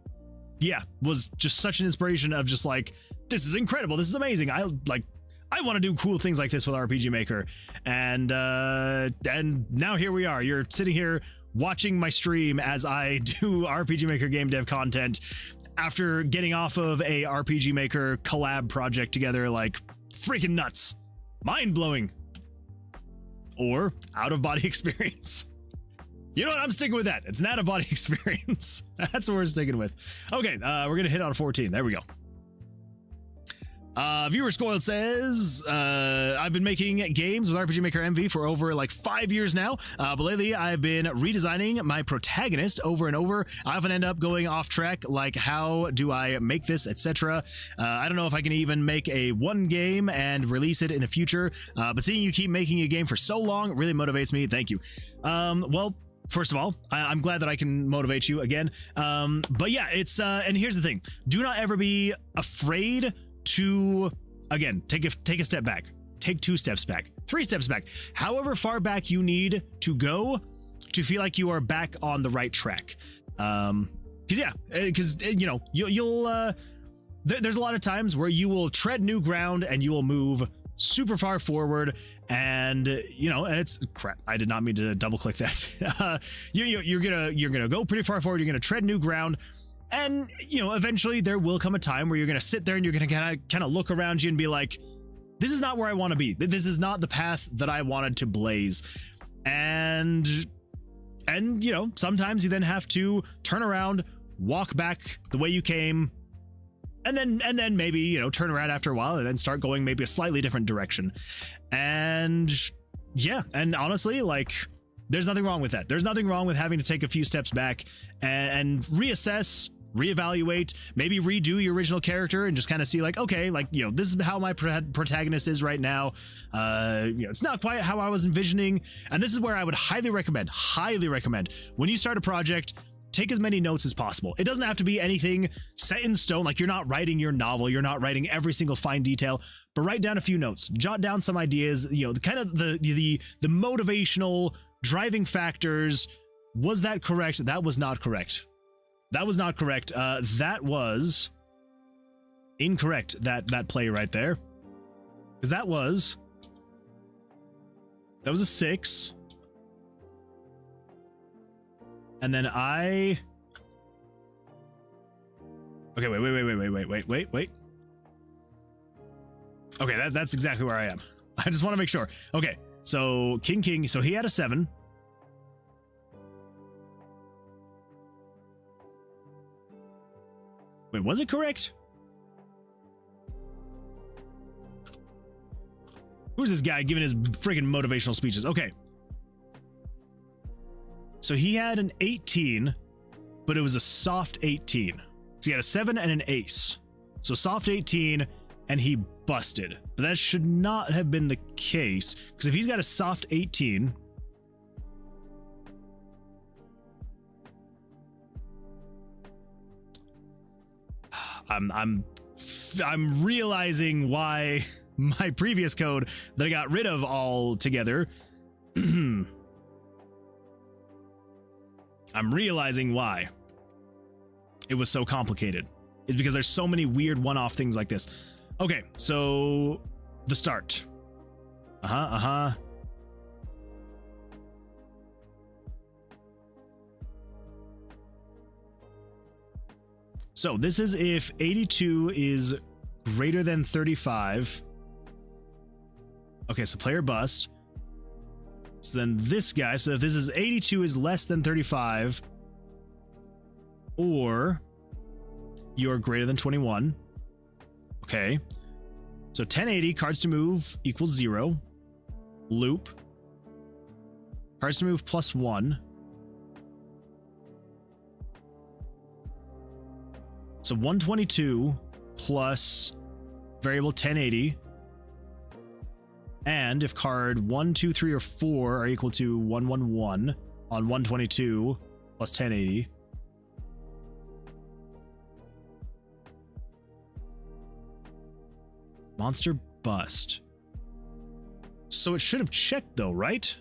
yeah, was just such an inspiration of just like, this is incredible. This is amazing. I want to do cool things like this with RPG Maker. And now here we are. You're sitting here watching my stream as I do RPG Maker game dev content after getting off of a RPG Maker collab project together. Like, freaking nuts. Mind blowing. Or out of body experience. You know what? I'm sticking with that. It's an out of body experience. That's what we're sticking with. Okay, we're gonna hit on 14. There we go. Viewer Scoiled says, I've been making games with RPG Maker MV for over like 5 years now, but lately I've been redesigning my protagonist over and over. I often end up going off track, like how do I make this, etc. I don't know if I can even make one game and release it in the future, but seeing you keep making a game for so long really motivates me. Thank you. Well, first of all, I'm glad that I can motivate you again. But yeah, it's, and here's the thing. Do not ever be afraid to, again, take a step back, take 2 steps back, 3 steps back, however far back you need to go to feel like you are back on the right track. Because you know, there's a lot of times where you will tread new ground and you will move super far forward, and and it's crap. I did not mean to double click that. You're gonna go pretty far forward. You're gonna tread new ground, and eventually there will come a time where you're gonna sit there and you're gonna kind of look around you and be like, this is not where I want to be. This is not the path that I wanted to blaze, and sometimes you then have to turn around, walk back the way you came. And then maybe, turn around after a while and then start going maybe a slightly different direction. And yeah, and honestly, like, there's nothing wrong with that. There's nothing wrong with having to take a few steps back and reassess, reevaluate, maybe redo your original character and just kind of see like, okay, like, this is how my protagonist is right now. It's not quite how I was envisioning. And this is where I would highly recommend when you start a project, take as many notes as possible. It doesn't have to be anything set in stone. Like, you're not writing your novel, you're not writing every single fine detail, but write down a few notes, jot down some ideas, kind of the motivational driving factors. Was that correct? That was not correct. That was not correct. That was incorrect. That play right there, because that was a 6. And then okay, wait. Okay, that's exactly where I am. I just want to make sure. Okay, so King, so he had a 7. Wait, was it correct? Who's this guy giving his friggin' motivational speeches? Okay. So he had an 18, but it was a soft 18. So he had a 7 and an ace. So soft 18, and he busted. But that should not have been the case, because if he's got a soft 18, I'm realizing why my previous code that I got rid of altogether. I'm realizing why it was so complicated. It's because there's so many weird one-off things like this. Okay, so the start. So this is if 82 is greater than 35. Okay, so player bust. So then this guy, so if this is 82 is less than 35, or you're greater than 21. Okay. So 1080, cards to move equals 0. Loop. Cards to move plus 1. So 122 plus variable 1080. And if card 1, 2, 3, or 4 are equal to 111 on 122 plus 1080. Monster bust. So it should have checked though, right?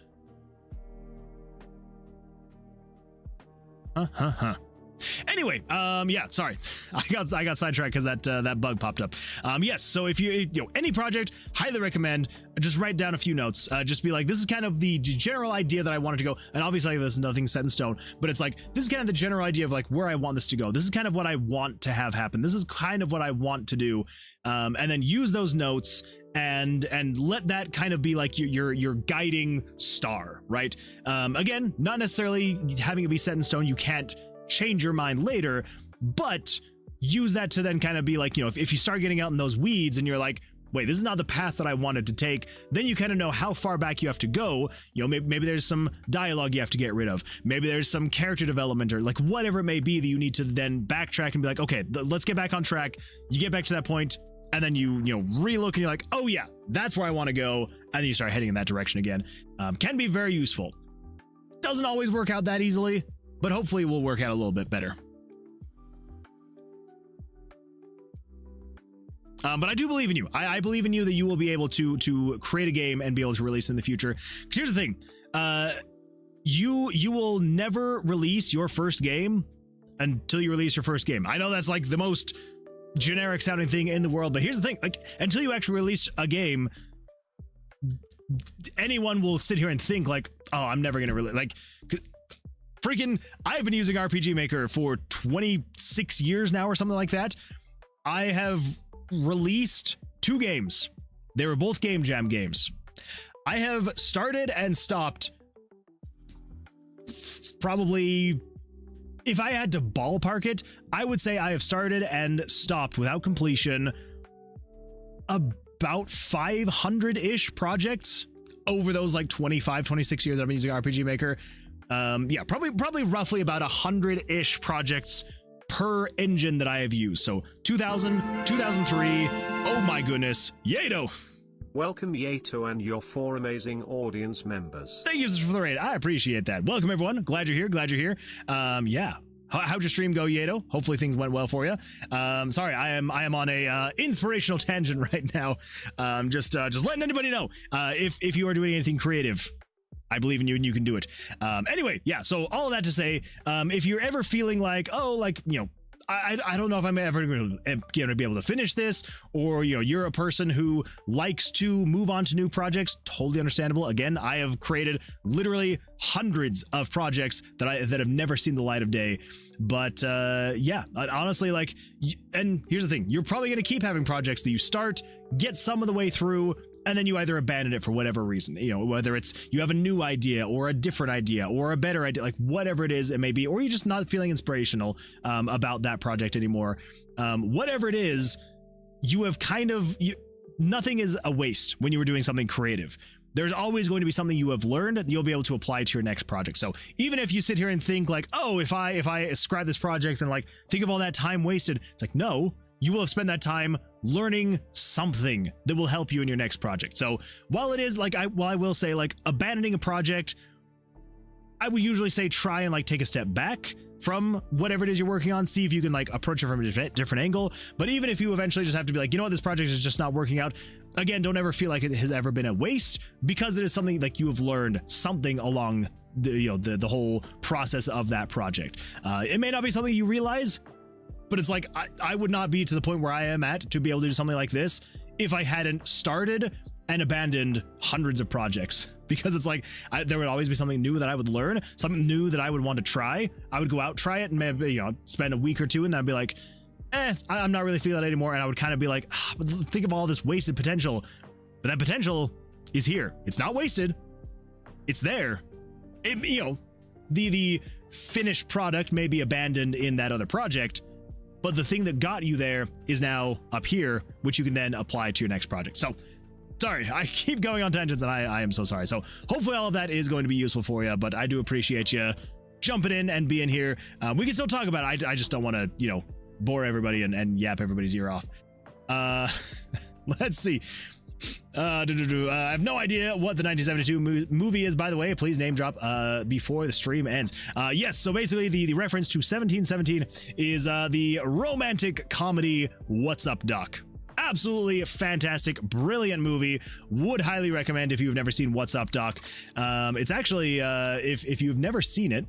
Anyway, yeah, sorry, I got sidetracked because that bug popped up. Yes, so if you any project, highly recommend just write down a few notes. Just be like, this is kind of the general idea that I wanted to go, and obviously there's nothing set in stone, but it's like this is kind of the general idea of like where I want this to go. This is kind of what I want to have happen. This is kind of what I want to do, and then use those notes and let that kind of be like your guiding star, right? Again, not necessarily having it be set in stone. You can't change your mind later, but use that to then kind of be like, if you start getting out in those weeds and you're like, wait, this is not the path that I wanted to take, then you kind of know how far back you have to go. Maybe there's some dialogue you have to get rid of. Maybe there's some character development or like whatever it may be that you need to then backtrack and be like, okay, let's get back on track. You get back to that point, and then you relook and you're like, oh yeah, that's where I want to go. And then you start heading in that direction again. Can be very useful. Doesn't always work out that easily, but hopefully it will work out a little bit better. But I do believe in you. I believe in you that you will be able to create a game and be able to release in the future. Because here's the thing, you will never release your first game until you release your first game. I know that's like the most generic sounding thing in the world, but here's the thing, like until you actually release a game, anyone will sit here and think like, oh, I'm never gonna really like. Freaking, I've been using RPG Maker for 26 years now or something like that. I have released 2 games. They were both Game Jam games. I have started and stopped probably, if I had to ballpark it, I would say I have started and stopped without completion about 500-ish projects over those like 25, 26 years I've been using RPG Maker. Yeah, probably roughly about 100-ish projects per engine that I have used. So 2000, 2003, oh my goodness, Yato. Welcome Yato and your 4 amazing audience members. Thank you for the raid. I appreciate that. Welcome everyone. Glad you're here. Glad you're here. Yeah. How'd your stream go, Yato? Hopefully things went well for you. Sorry, I am on a inspirational tangent right now. Just letting anybody know if you are doing anything creative, I believe in you and you can do it. Anyway, yeah, so all of that to say, if you're ever feeling like, oh, like, you know, I don't know if I'm ever going to be able to finish this, or, you know, you're a person who likes to move on to new projects, totally understandable. Again, I have created literally hundreds of projects that have never seen the light of day. But yeah, honestly, like, and here's the thing, you're probably going to keep having projects that you start, get some of the way through, and then you either abandon it for whatever reason, you know, whether it's you have a new idea or a different idea or a better idea, like whatever it is it may be, or you're just not feeling inspirational about that project anymore. Whatever it is, you have kind of, nothing is a waste when you were doing something creative. There's always going to be something you have learned that you'll be able to apply to your next project. So even if you sit here and think like, oh, if I scribe this project and like think of all that time wasted, it's like, no, you will have spent that time learning something that will help you in your next project. So while it is like, I will say like abandoning a project, I would usually say try and like take a step back from whatever it is you're working on, see if you can like approach it from a different angle. But even if you eventually just have to be like, you know what, this project is just not working out, again, don't ever feel like it has ever been a waste, because it is something like you have learned something along the, you know, the whole process of that project. It may not be something you realize, but it's like, I would not be to the point where I am at to be able to do something like this if I hadn't started and abandoned hundreds of projects, because it's like, there would always be something new that I would learn, something new that I would want to try. I would go out, try it, and maybe, you know, spend a week or two, and then I'd be like, I'm not really feeling it anymore. And I would kind of be like, but think of all this wasted potential. But that potential is here. It's not wasted. It's there. It, you know, the finished product may be abandoned in that other project, but the thing that got you there is now up here, which you can then apply to your next project. So, sorry, I keep going on tangents, and I am so sorry. So hopefully all of that is going to be useful for you, but I do appreciate you jumping in and being here. We can still talk about it. I just don't want to, you know, bore everybody and yap everybody's ear off. Let's see. I have no idea what the 1972 movie is, by the way. Please name drop before the stream ends. Yes, so basically the reference to 1717 is the romantic comedy What's Up, Doc? Absolutely fantastic, brilliant movie. Would highly recommend if you've never seen What's Up, Doc. It's actually, if you've never seen it,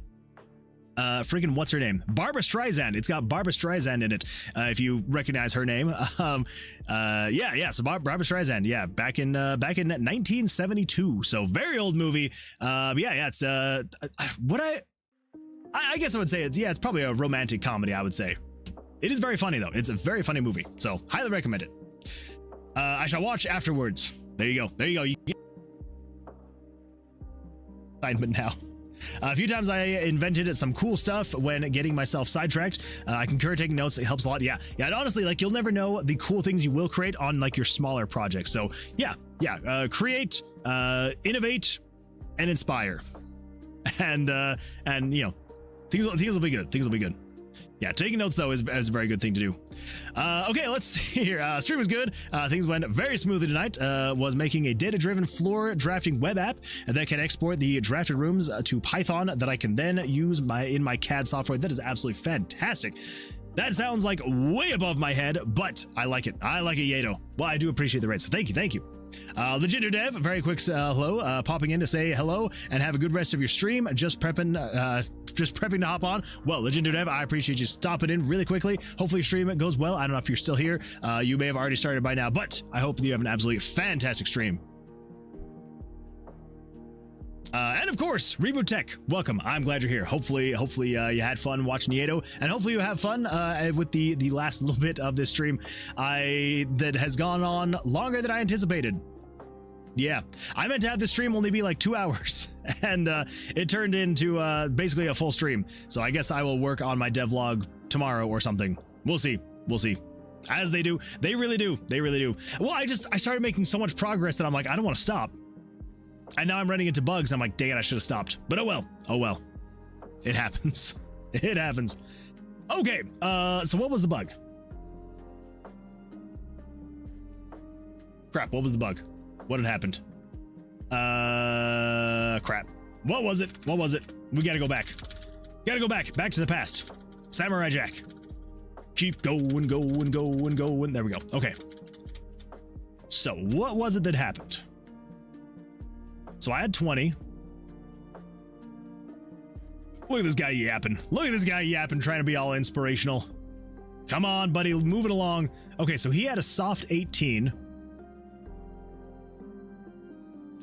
freaking what's her name? Barbra Streisand. It's got Barbra Streisand in it. If you recognize her name. Yeah. So Barbra Streisand. Yeah. Back in 1972. So very old movie. Yeah. It's, I guess I would say it's probably a romantic comedy, I would say. It is very funny though. It's a very funny movie. So highly recommend it. I shall watch afterwards. There you go. You get assignment now. A few times I invented some cool stuff when getting myself sidetracked. I concur, taking notes, it helps a lot. Yeah, and honestly, like, you'll never know the cool things you will create on like your smaller projects. So yeah, create, innovate, and inspire, and you know, things will be good. Things will be good. Yeah, taking notes though is a very good thing to do. Okay, let's see here. Stream was good. Things went very smoothly tonight. Was making a data-driven floor drafting web app that can export the drafted rooms to Python that I can then use in my CAD software. That is absolutely fantastic. That sounds like way above my head, but I like it. I like it, Yato. Well, I do appreciate the raid, so thank you. The Ginger Dev, very quick hello, popping in to say hello and have a good rest of your stream. Just prepping to hop on. Well, the Ginger Dev, I appreciate you stopping in really quickly. Hopefully your stream goes well. I don't know if you're still here. You may have already started by now, but I hope you have an absolutely fantastic stream. And of course, Reboot Tech, welcome. I'm glad you're here. Hopefully you had fun watching Nieto, and hopefully you have fun with the last little bit of this stream that has gone on longer than I anticipated. Yeah, I meant to have this stream only be like 2 hours, and it turned into basically a full stream. So I guess I will work on my devlog tomorrow or something. We'll see. We'll see. As they do. They really do. They really do. Well, I started making so much progress that I'm like, I don't want to stop. And now I'm running into bugs. I'm like, dang it, I should have stopped. But oh well. Oh well. It happens. It happens. Okay, so what was the bug? Crap, what was the bug? What had happened? Crap. What was it? What was it? We gotta go back. Gotta go back. Back to the past. Samurai Jack. Keep going, going, going, going. There we go. Okay. So, what was it that happened? So I had 20. Look at this guy yapping. Look at this guy yapping, trying to be all inspirational. Come on, buddy, move it along. Okay, so he had a soft 18.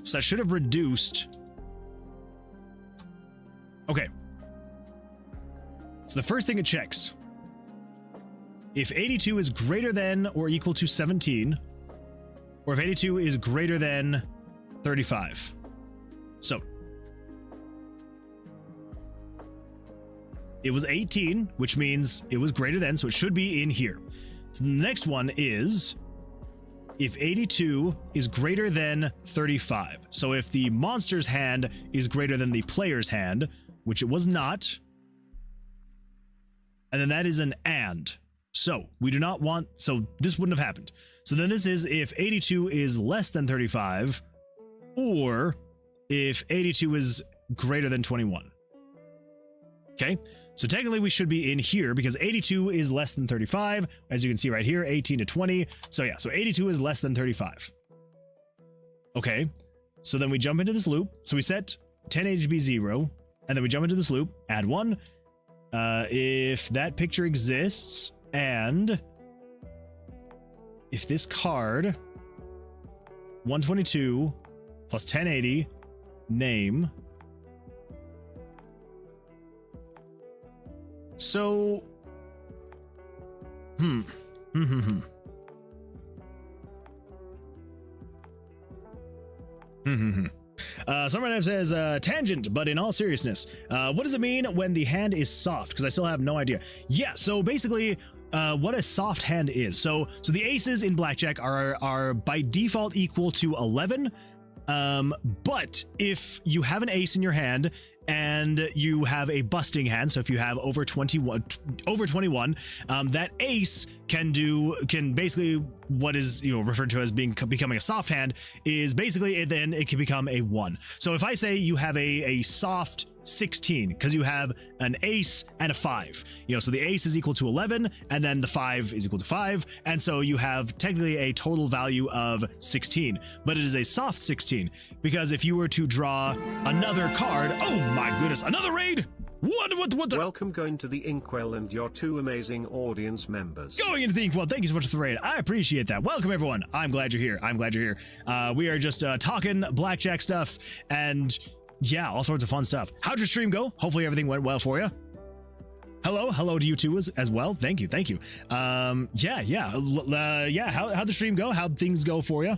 So I should have reduced. Okay. So the first thing it checks. If 82 is greater than or equal to 17, or if 82 is greater than 35. So it was 18, which means it was greater than, so it should be in here. So the next one is if 82 is greater than 35. So if the monster's hand is greater than the player's hand, which it was not, and then that is an and. So we do not want, so this wouldn't have happened. So then this is if 82 is less than 35, or if 82 is greater than 21. Okay, so technically we should be in here because 82 is less than 35. As you can see right here, 18 to 20. So yeah, so 82 is less than 35. Okay, so then we jump into this loop. So we set 1080 to be 0, and then we jump into this loop, add 1. If that picture exists, and if this card, 122 plus 1080, name. So, Summerknife says, tangent, but in all seriousness, what does it mean when the hand is soft? Because I still have no idea. Yeah, so basically, what a soft hand is. So the aces in blackjack are by default equal to 11. But if you have an ace in your hand and you have a busting hand, so if you have over 21, that ace can basically what is referred to as becoming a soft hand is basically then it can become a 1. So if I say you have a soft 16 because you have an ace and a 5, so the ace is equal to 11 and then the 5 is equal to 5, and so you have technically a total value of 16, but it is a soft 16 because if you were to draw another card, oh my goodness, another raid. What the? Welcome going to the Inkwell and your 2 amazing audience members. Going into the Inkwell, thank you so much for the raid. I appreciate that. Welcome everyone. I'm glad you're here. I'm glad you're here. We are just talking blackjack stuff and yeah, all sorts of fun stuff. How'd your stream go? Hopefully everything went well for you. Hello to you too as well. Thank you. How'd the stream go? How'd things go for you?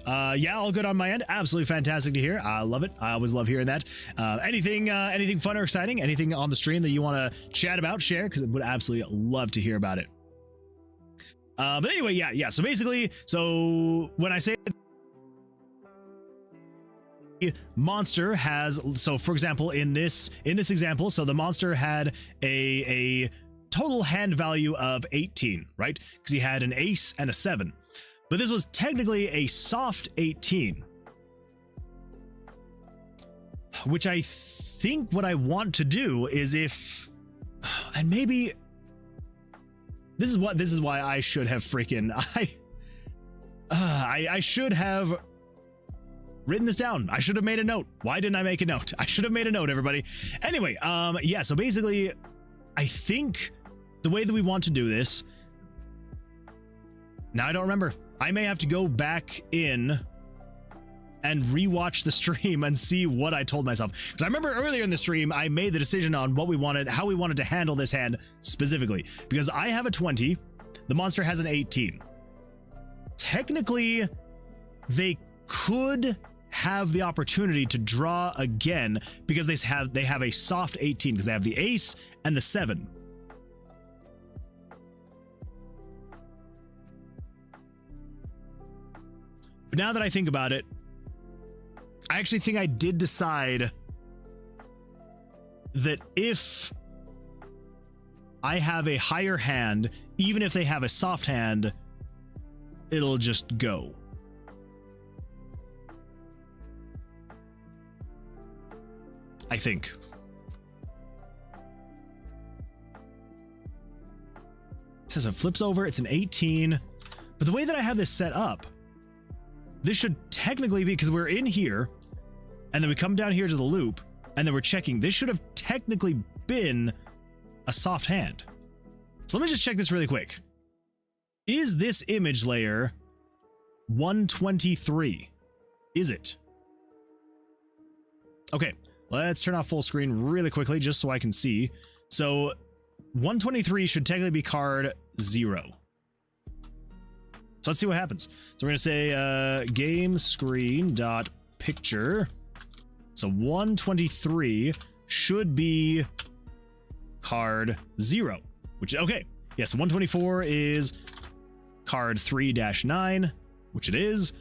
Yeah, all good on my end. Absolutely fantastic to hear. I love it. I always love hearing that. Anything fun or exciting? Anything on the stream that you want to chat about, share? Because I would absolutely love to hear about it. But anyway, yeah. So basically, when I say monster has, so for example, in this example, so the monster had a total hand value of 18, right? Because he had an ace and a 7. But this was technically a soft 18, which I think what I want to do is and maybe this is why I should have freaking I should have written this down. I should have made a note. Why didn't I make a note? I should have made a note, everybody. Anyway, yeah, so basically I think the way that we want to do this, now I don't remember. I may have to go back in and rewatch the stream and see what I told myself. Because I remember earlier in the stream, I made the decision on what we wanted, how we wanted to handle this hand specifically. Because I have a 20, the monster has an 18. Technically, they could have the opportunity to draw again because they have a soft 18 because they have the ace and the 7. But now that I think about it, I actually think I did decide that if I have a higher hand, even if they have a soft hand, it'll just go. I think. It says it flips over, it's an 18. But the way that I have this set up, this should technically be, because we're in here, and then we come down here to the loop, and then we're checking. This should have technically been a soft hand. So let me just check this really quick. Is this image layer 123? Is it? Okay, let's turn off full screen really quickly just so I can see. So 123 should technically be card 0. So let's see what happens. So we're gonna say game screen dot picture. So 123 should be card 0, which, okay. Yes, 124 is card 3-9, which it is.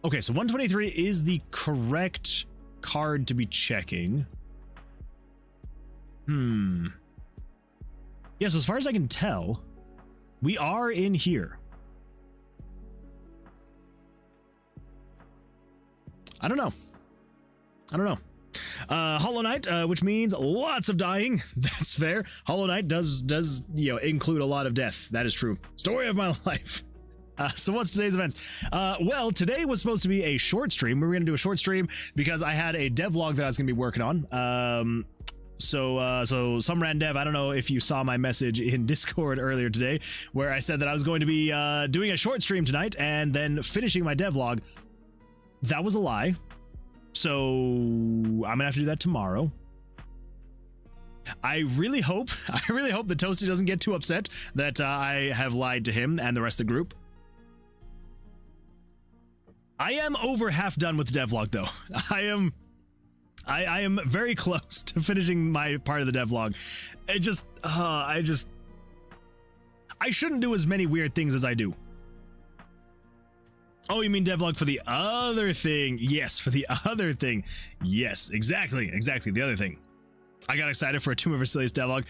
Okay, so 123 is the correct card to be checking. Yeah, so as far as I can tell, we are in here. I don't know. Hollow Knight, which means lots of dying. That's fair. Hollow Knight does include a lot of death. That is true. Story of my life. So what's today's events? Well, today was supposed to be a short stream. We were going to do a short stream because I had a devlog that I was going to be working on. So some random dev, I don't know if you saw my message in Discord earlier today, where I said that I was going to be doing a short stream tonight and then finishing my devlog. That was a lie. So I'm gonna have to do that tomorrow. I really hope that Toasty doesn't get too upset that I have lied to him and the rest of the group. I am over half done with the devlog though. I am very close to finishing my part of the devlog. I shouldn't do as many weird things as I do. Oh, you mean devlog for the other thing? Yes, for the other thing. Yes, exactly, the other thing. I got excited for a Tomb of Vercilias devlog.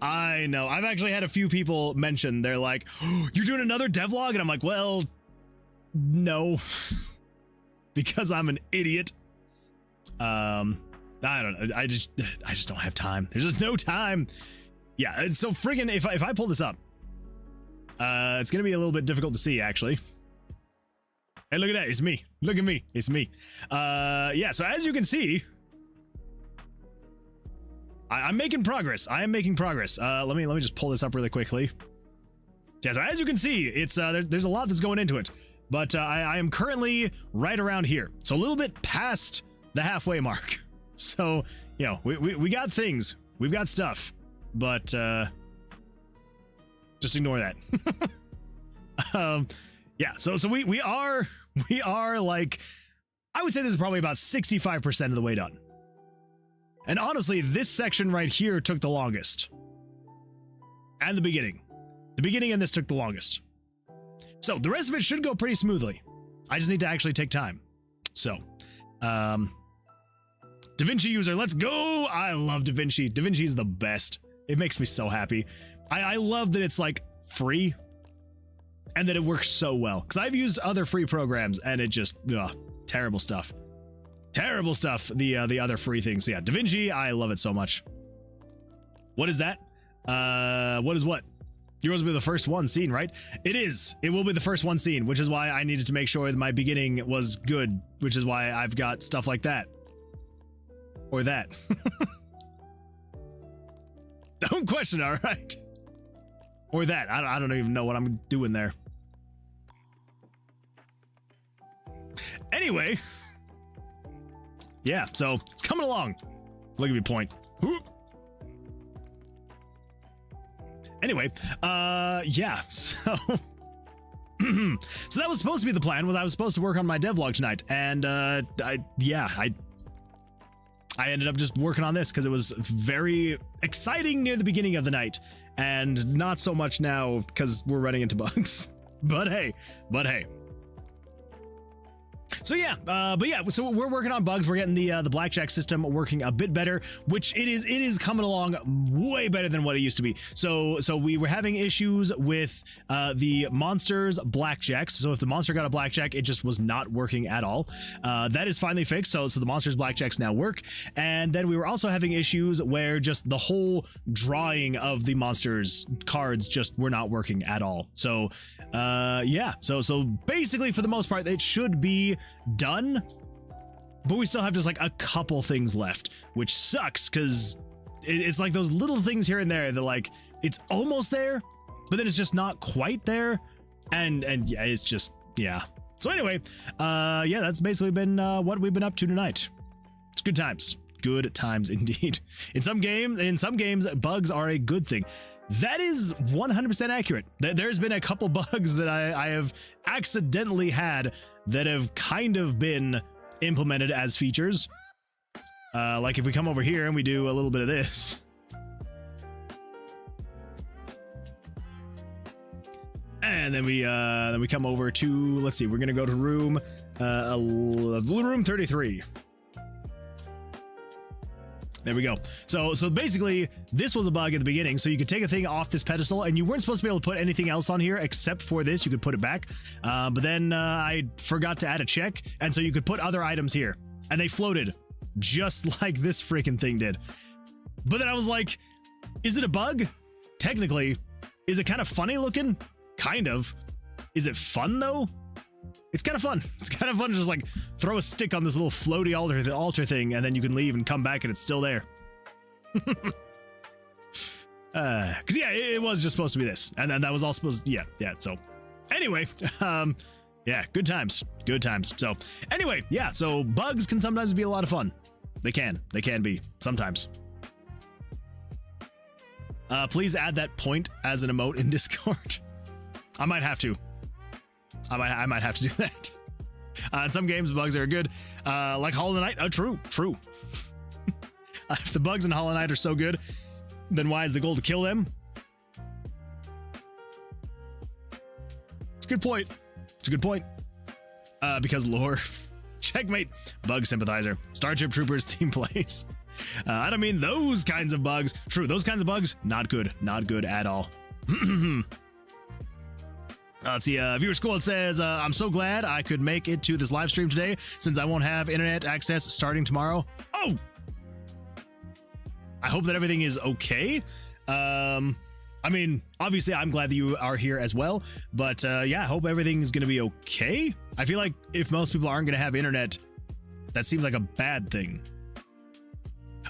I know. I've actually had a few people mention, they're like, oh, you're doing another devlog? And I'm like, well, no. Because I'm an idiot. I don't know. I just don't have time. There's just no time. Yeah, it's so friggin', if I pull this up, it's gonna be a little bit difficult to see, actually. Hey, look at that. It's me. Look at me. It's me. Yeah, so as you can see, I'm making progress. I am making progress. Let me just pull this up really quickly. Yeah, so as you can see, it's there's a lot that's going into it. But I am currently right around here. So a little bit past the halfway mark. So, you know, we got things. We've got stuff. But just ignore that. Yeah, so we are like, I would say this is probably about 65% of the way done. And honestly, this section right here took the longest. And the beginning. The beginning and this took the longest. So the rest of it should go pretty smoothly. I just need to actually take time. So, DaVinci user, let's go! I love DaVinci. DaVinci is the best. It makes me so happy. I love that it's like free. And that it works so well. Because I've used other free programs and it just, terrible stuff. Terrible stuff, the other free things. So yeah, DaVinci, I love it so much. What is that? What is what? Yours will be the first one seen, right? It is. It will be the first one seen, which is why I needed to make sure that my beginning was good, which is why I've got stuff like that. Or that. Don't question it, all right? Or that. I don't even know what I'm doing there. Anyway, yeah, so it's coming along. Look at me point. Whoop. Anyway, yeah, so so that was supposed to be the plan. Was I was supposed to work on my devlog tonight, and I ended up just working on this because it was very exciting near the beginning of the night, and not so much now because we're running into bugs. But hey. So yeah, so we're working on bugs. We're getting the blackjack system working a bit better, which it is coming along way better than what it used to be. So we were having issues with the monster's blackjacks. So if the monster got a blackjack, it just was not working at all. That is finally fixed. So the monster's blackjacks now work. And then we were also having issues where just the whole drawing of the monster's cards just were not working at all. So yeah, so basically for the most part, it should be done, but we still have just like a couple things left, which sucks because it's like those little things here and there that like it's almost there, but then it's just not quite there, and yeah, it's just, yeah. So anyway, yeah, that's basically been what we've been up to tonight. It's good times indeed. In some games bugs are a good thing. That is 100% accurate. There's been a couple bugs that I have accidentally had that have kind of been implemented as features. Like if we come over here and we do a little bit of this. And then we come over to, let's see, we're gonna go to room 33. There we go. So basically, this was a bug at the beginning. So you could take a thing off this pedestal, and you weren't supposed to be able to put anything else on here except for this. You could put it back. But then I forgot to add a check, and so you could put other items here, and they floated just like this freaking thing did. But then I was like, is it a bug? Technically. Is it kind of funny looking? Kind of. Is it fun though? It's kind of fun. It's kind of fun to just like throw a stick on this little floaty altar thing, and then you can leave and come back and it's still there. Cause yeah, it was just supposed to be this, and then that was all supposed to, yeah. So anyway, yeah, good times. So anyway, yeah, so bugs can sometimes be a lot of fun. They can be sometimes. Please add that point as an emote in Discord. I might have to. I might have to do that. In some games, bugs are good. Like Hollow Knight. Oh, true. If the bugs in Hollow Knight are so good, then why is the goal to kill them? It's a good point. Because lore. Checkmate. Bug sympathizer. Starship Troopers team plays. I don't mean those kinds of bugs. True, those kinds of bugs, not good. Not good at all. Let's see, Viewer Squad says, I'm so glad I could make it to this live stream today since I won't have internet access starting tomorrow. Oh! I hope that everything is okay. I mean, obviously I'm glad that you are here as well, but yeah, I hope everything's gonna be okay. I feel like if most people aren't gonna have internet, that seems like a bad thing.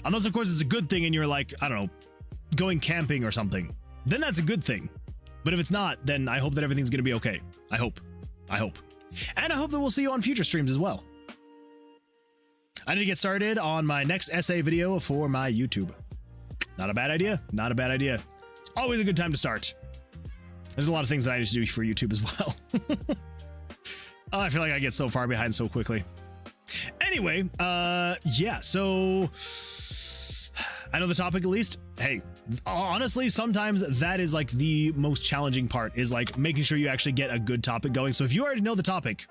Unless, of course, it's a good thing and you're like, I don't know, going camping or something. Then that's a good thing. But if it's not, then I hope that everything's going to be okay. I hope. And I hope that we'll see you on future streams as well. I need to get started on my next essay video for my YouTube. Not a bad idea. It's always a good time to start. There's a lot of things that I need to do for YouTube as well. Oh, I feel like I get so far behind so quickly. Anyway, yeah, so I know the topic at least. Hey, honestly, sometimes that is like the most challenging part, is like making sure you actually get a good topic going. So if you already know the topic,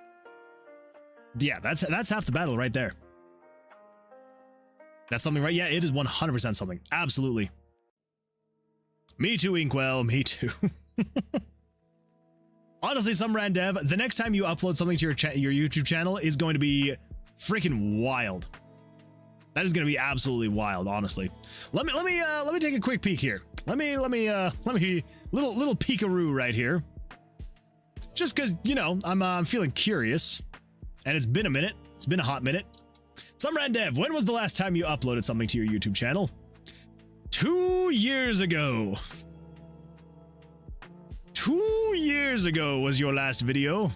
yeah, that's half the battle right there. That's something, right? Yeah, it is 100% something. Absolutely. Me too, Inkwell. Me too. Honestly, some rand dev, the next time you upload something to your YouTube channel is going to be freaking wild. That is going to be absolutely wild, honestly. Let me take a quick peek here. Let me little peekaroo right here. Just because, you know, I'm feeling curious, and it's been a minute. It's been a hot minute. Some rand dev, when was the last time you uploaded something to your YouTube channel? 2 years ago. 2 years ago was your last video.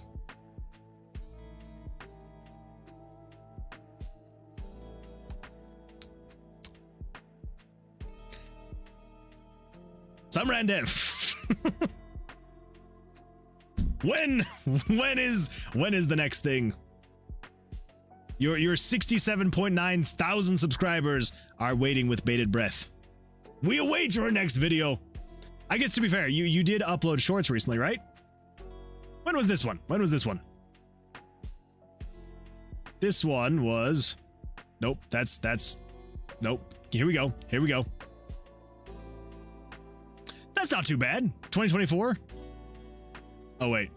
Some Randev. When is the next thing? Your 67.9 thousand subscribers are waiting with bated breath. We await your next video. I guess, to be fair, you did upload shorts recently, right? When was this one? This one was... Nope, that's... Nope. Here we go. That's not too bad. 2024? Oh, wait.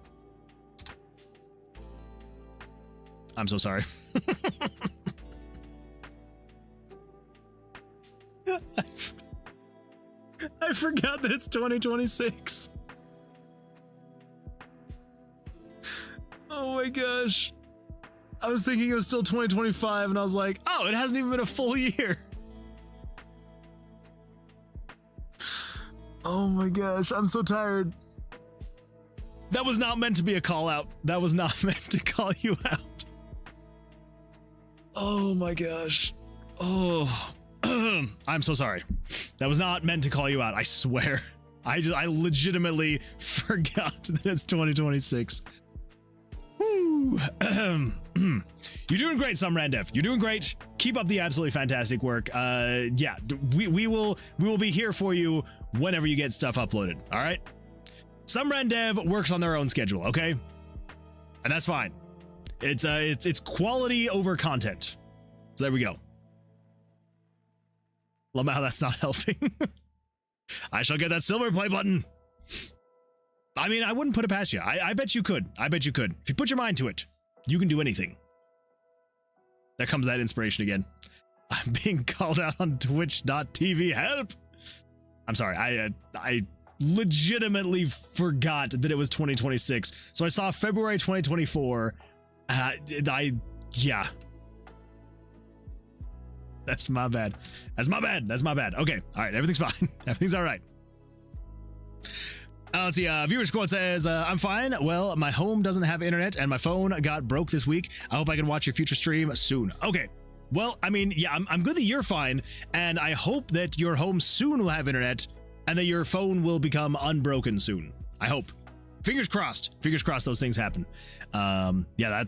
I'm so sorry. I forgot that it's 2026. Oh my gosh. I was thinking it was still 2025 and I was like, oh, it hasn't even been a full year. Oh my gosh, I'm so tired. That was not meant to be a call out. That was not meant to call you out. Oh my gosh. Oh, I'm so sorry. That was not meant to call you out. I swear. I legitimately forgot that it's 2026. Woo. You're doing great, Some Randev. You're doing great. Keep up the absolutely fantastic work. Yeah, we will be here for you whenever you get stuff uploaded. All right. Some Randev works on their own schedule, okay? And that's fine. It's quality over content. So there we go. Lamau, that's not helping. I shall get that silver play button. I mean, I wouldn't put it past you. I bet you could. If you put your mind to it, you can do anything. There comes that inspiration again. I'm being called out on twitch.tv. Help! I'm sorry. I legitimately forgot that it was 2026. So I saw February 2024. Yeah. That's my bad. That's my bad. Okay. All right. Everything's fine. Everything's all right. Let's see. Viewer Squad says, I'm fine. Well, my home doesn't have internet and my phone got broke this week. I hope I can watch your future stream soon. Okay. Well, I mean, yeah, I'm good that you're fine. And I hope that your home soon will have internet and that your phone will become unbroken soon. I hope. Fingers crossed. Fingers crossed those things happen. Yeah,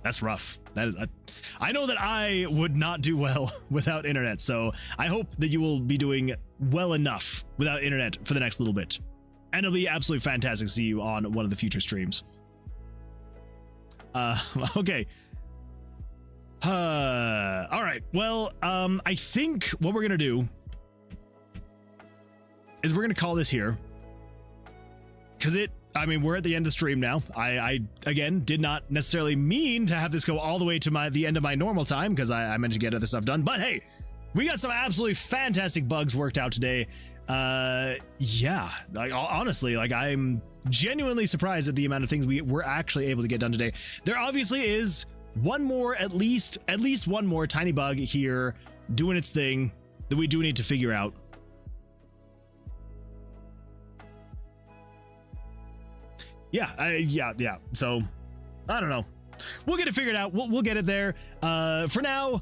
that's rough. I know that I would not do well without internet, so I hope that you will be doing well enough without internet for the next little bit. And it'll be absolutely fantastic to see you on one of the future streams. Okay. All right. Well, I think what we're gonna do is we're gonna call this here, because I mean, we're at the end of stream now. I again did not necessarily mean to have this go all the way to the end of my normal time, because I meant to get other stuff done. But hey, we got some absolutely fantastic bugs worked out today. Yeah, like honestly, like I'm genuinely surprised at the amount of things we were actually able to get done today. There obviously is one more, at least one more tiny bug here doing its thing that we do need to figure out. Yeah. So I don't know. We'll get it figured out. We'll get it there. For now,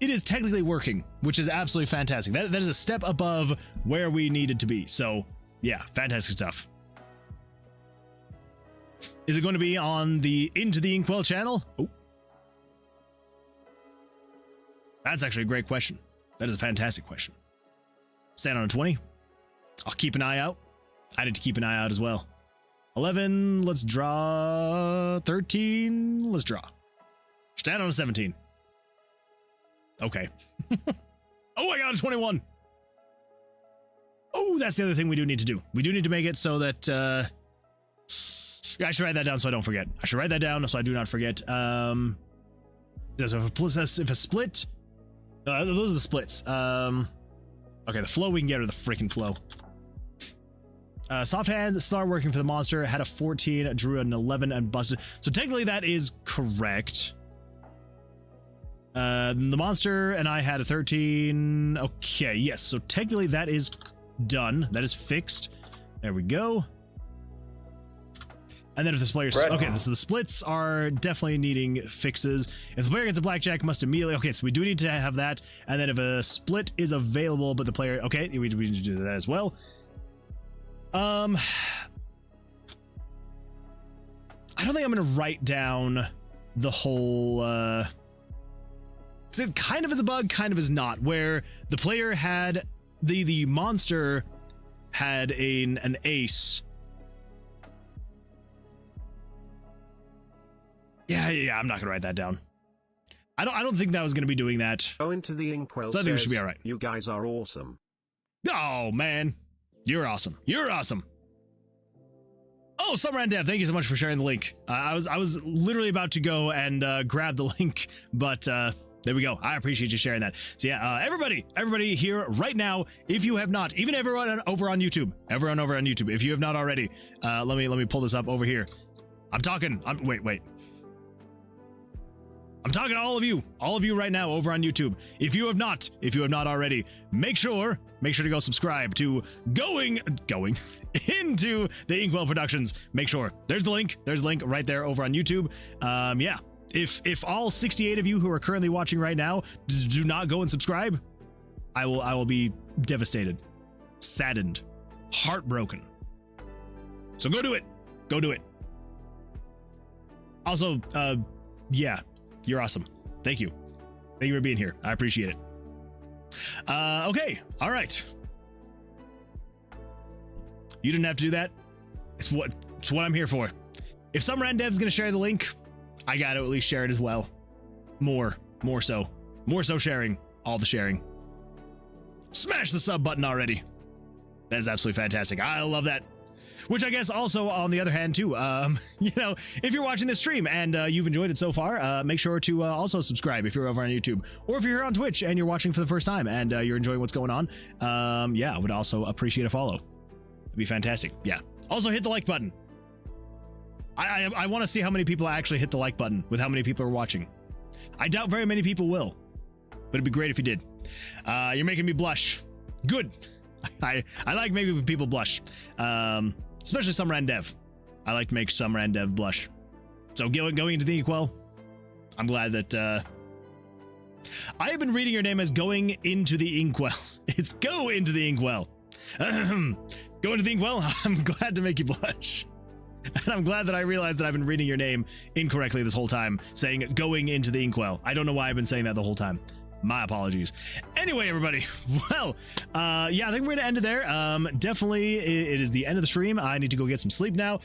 it is technically working, which is absolutely fantastic. That is a step above where we needed to be. So yeah, fantastic stuff. Is it going to be on the Into the Inkwell channel? Oh, that's actually a great question. That is a fantastic question. Stand on a 20. I'll keep an eye out. I need to keep an eye out as well. 11, let's draw. 13, let's draw. Stand on a 17. Okay. Oh, I got a 21. Oh, that's the other thing we do need to do. We do need to make it so that, I should write that down so I don't forget. I should write that down so I do not forget. So if a split, those are the splits. Okay, the flow we can get, or the freaking flow. Soft hands start working for the monster, had a 14, drew an 11 and busted. So technically that is correct. The monster and I had a 13. Okay, yes. So technically that is done. That is fixed. There we go. And then if the players, okay, so the splits are definitely needing fixes. If the player gets a blackjack, must immediately, okay, so we do need to have that. And then if a split is available, but the player, okay, we need to do that as well. I don't think I'm gonna write down the whole, 'cause it kind of is a bug, kind of is not, where the player had, the monster had an ace. Yeah, I'm not gonna write that down. I don't think that was gonna be doing that. Go into the inkwell. So I think we should be all right. You guys are awesome. Oh man, you're awesome. You're awesome. Oh, Summer and Dev, thank you so much for sharing the link. I was literally about to go and grab the link, but there we go. I appreciate you sharing that. So yeah, everybody here right now, if you have not, even everyone over on YouTube, if you have not already, let me pull this up over here. I'm talking to all of you right now over on YouTube. If you have not already, make sure to go subscribe to going into the Inkwell Productions. Make sure there's the link right there over on YouTube. Yeah, if all 68 of you who are currently watching right now do not go and subscribe, I will be devastated, saddened, heartbroken. So go do it. Also, yeah, you're awesome. Thank you for being here. I appreciate it. Okay, all right. You didn't have to do that. It's what I'm here for. If Summer and Dev's gonna share the link, I gotta at least share it as well. More so sharing, all the sharing. Smash the sub button already. That is absolutely fantastic. I love that. Which I guess also on the other hand too, you know, if you're watching this stream and you've enjoyed it so far, make sure to also subscribe if you're over on YouTube, or if you're here on Twitch and you're watching for the first time and you're enjoying what's going on, yeah, I would also appreciate a follow. It'd be fantastic. Yeah. Also hit the like button. I want to see how many people actually hit the like button with how many people are watching. I doubt very many people will, but it'd be great if you did. You're making me blush. Good. I like making people blush. Especially Summer and Dev. I like to make Summer and Dev blush. So going into the Inkwell, I'm glad that I have been reading your name as going into the Inkwell. It's go into the Inkwell. Go into the Inkwell. I'm glad to make you blush. And I'm glad that I realized that I've been reading your name incorrectly this whole time, saying going into the Inkwell. I don't know why I've been saying that the whole time. My apologies. Anyway, everybody, well, yeah, I think we're gonna end it there. Definitely, it is the end of the stream. I need to go get some sleep now.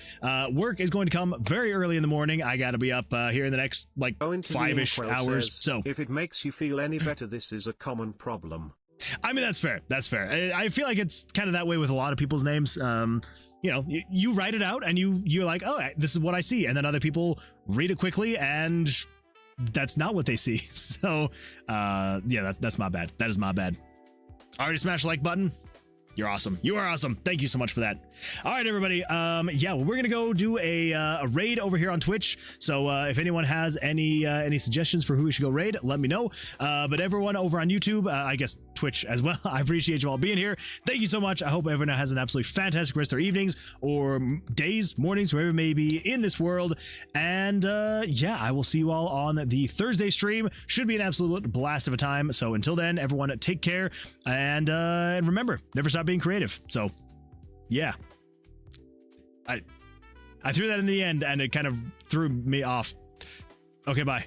Work is going to come very early in the morning. I gotta be up here in the next, like, 5-ish hours. So if it makes you feel any better, this is a common problem. I mean, that's fair. I feel like it's kind of that way with a lot of people's names. You know, you write it out and you're like, oh, this is what I see. And then other people read it quickly and that's not what they see. So, yeah, that's my bad. That is my bad. Already smashed the like button. You're awesome. You are awesome. Thank you so much for that. All right, everybody. Yeah, well, we're gonna go do a raid over here on Twitch. So if anyone has any suggestions for who we should go raid, let me know. But everyone over on YouTube, I guess Twitch as well, I appreciate you all being here. Thank you so much. I hope everyone has an absolutely fantastic rest of their evenings or days, mornings, wherever it may be in this world. And yeah, I will see you all on the Thursday stream. Should be an absolute blast of a time. So until then, everyone take care and remember, never stop being creative. So yeah, I threw that in the end and it kind of threw me off. Okay, bye.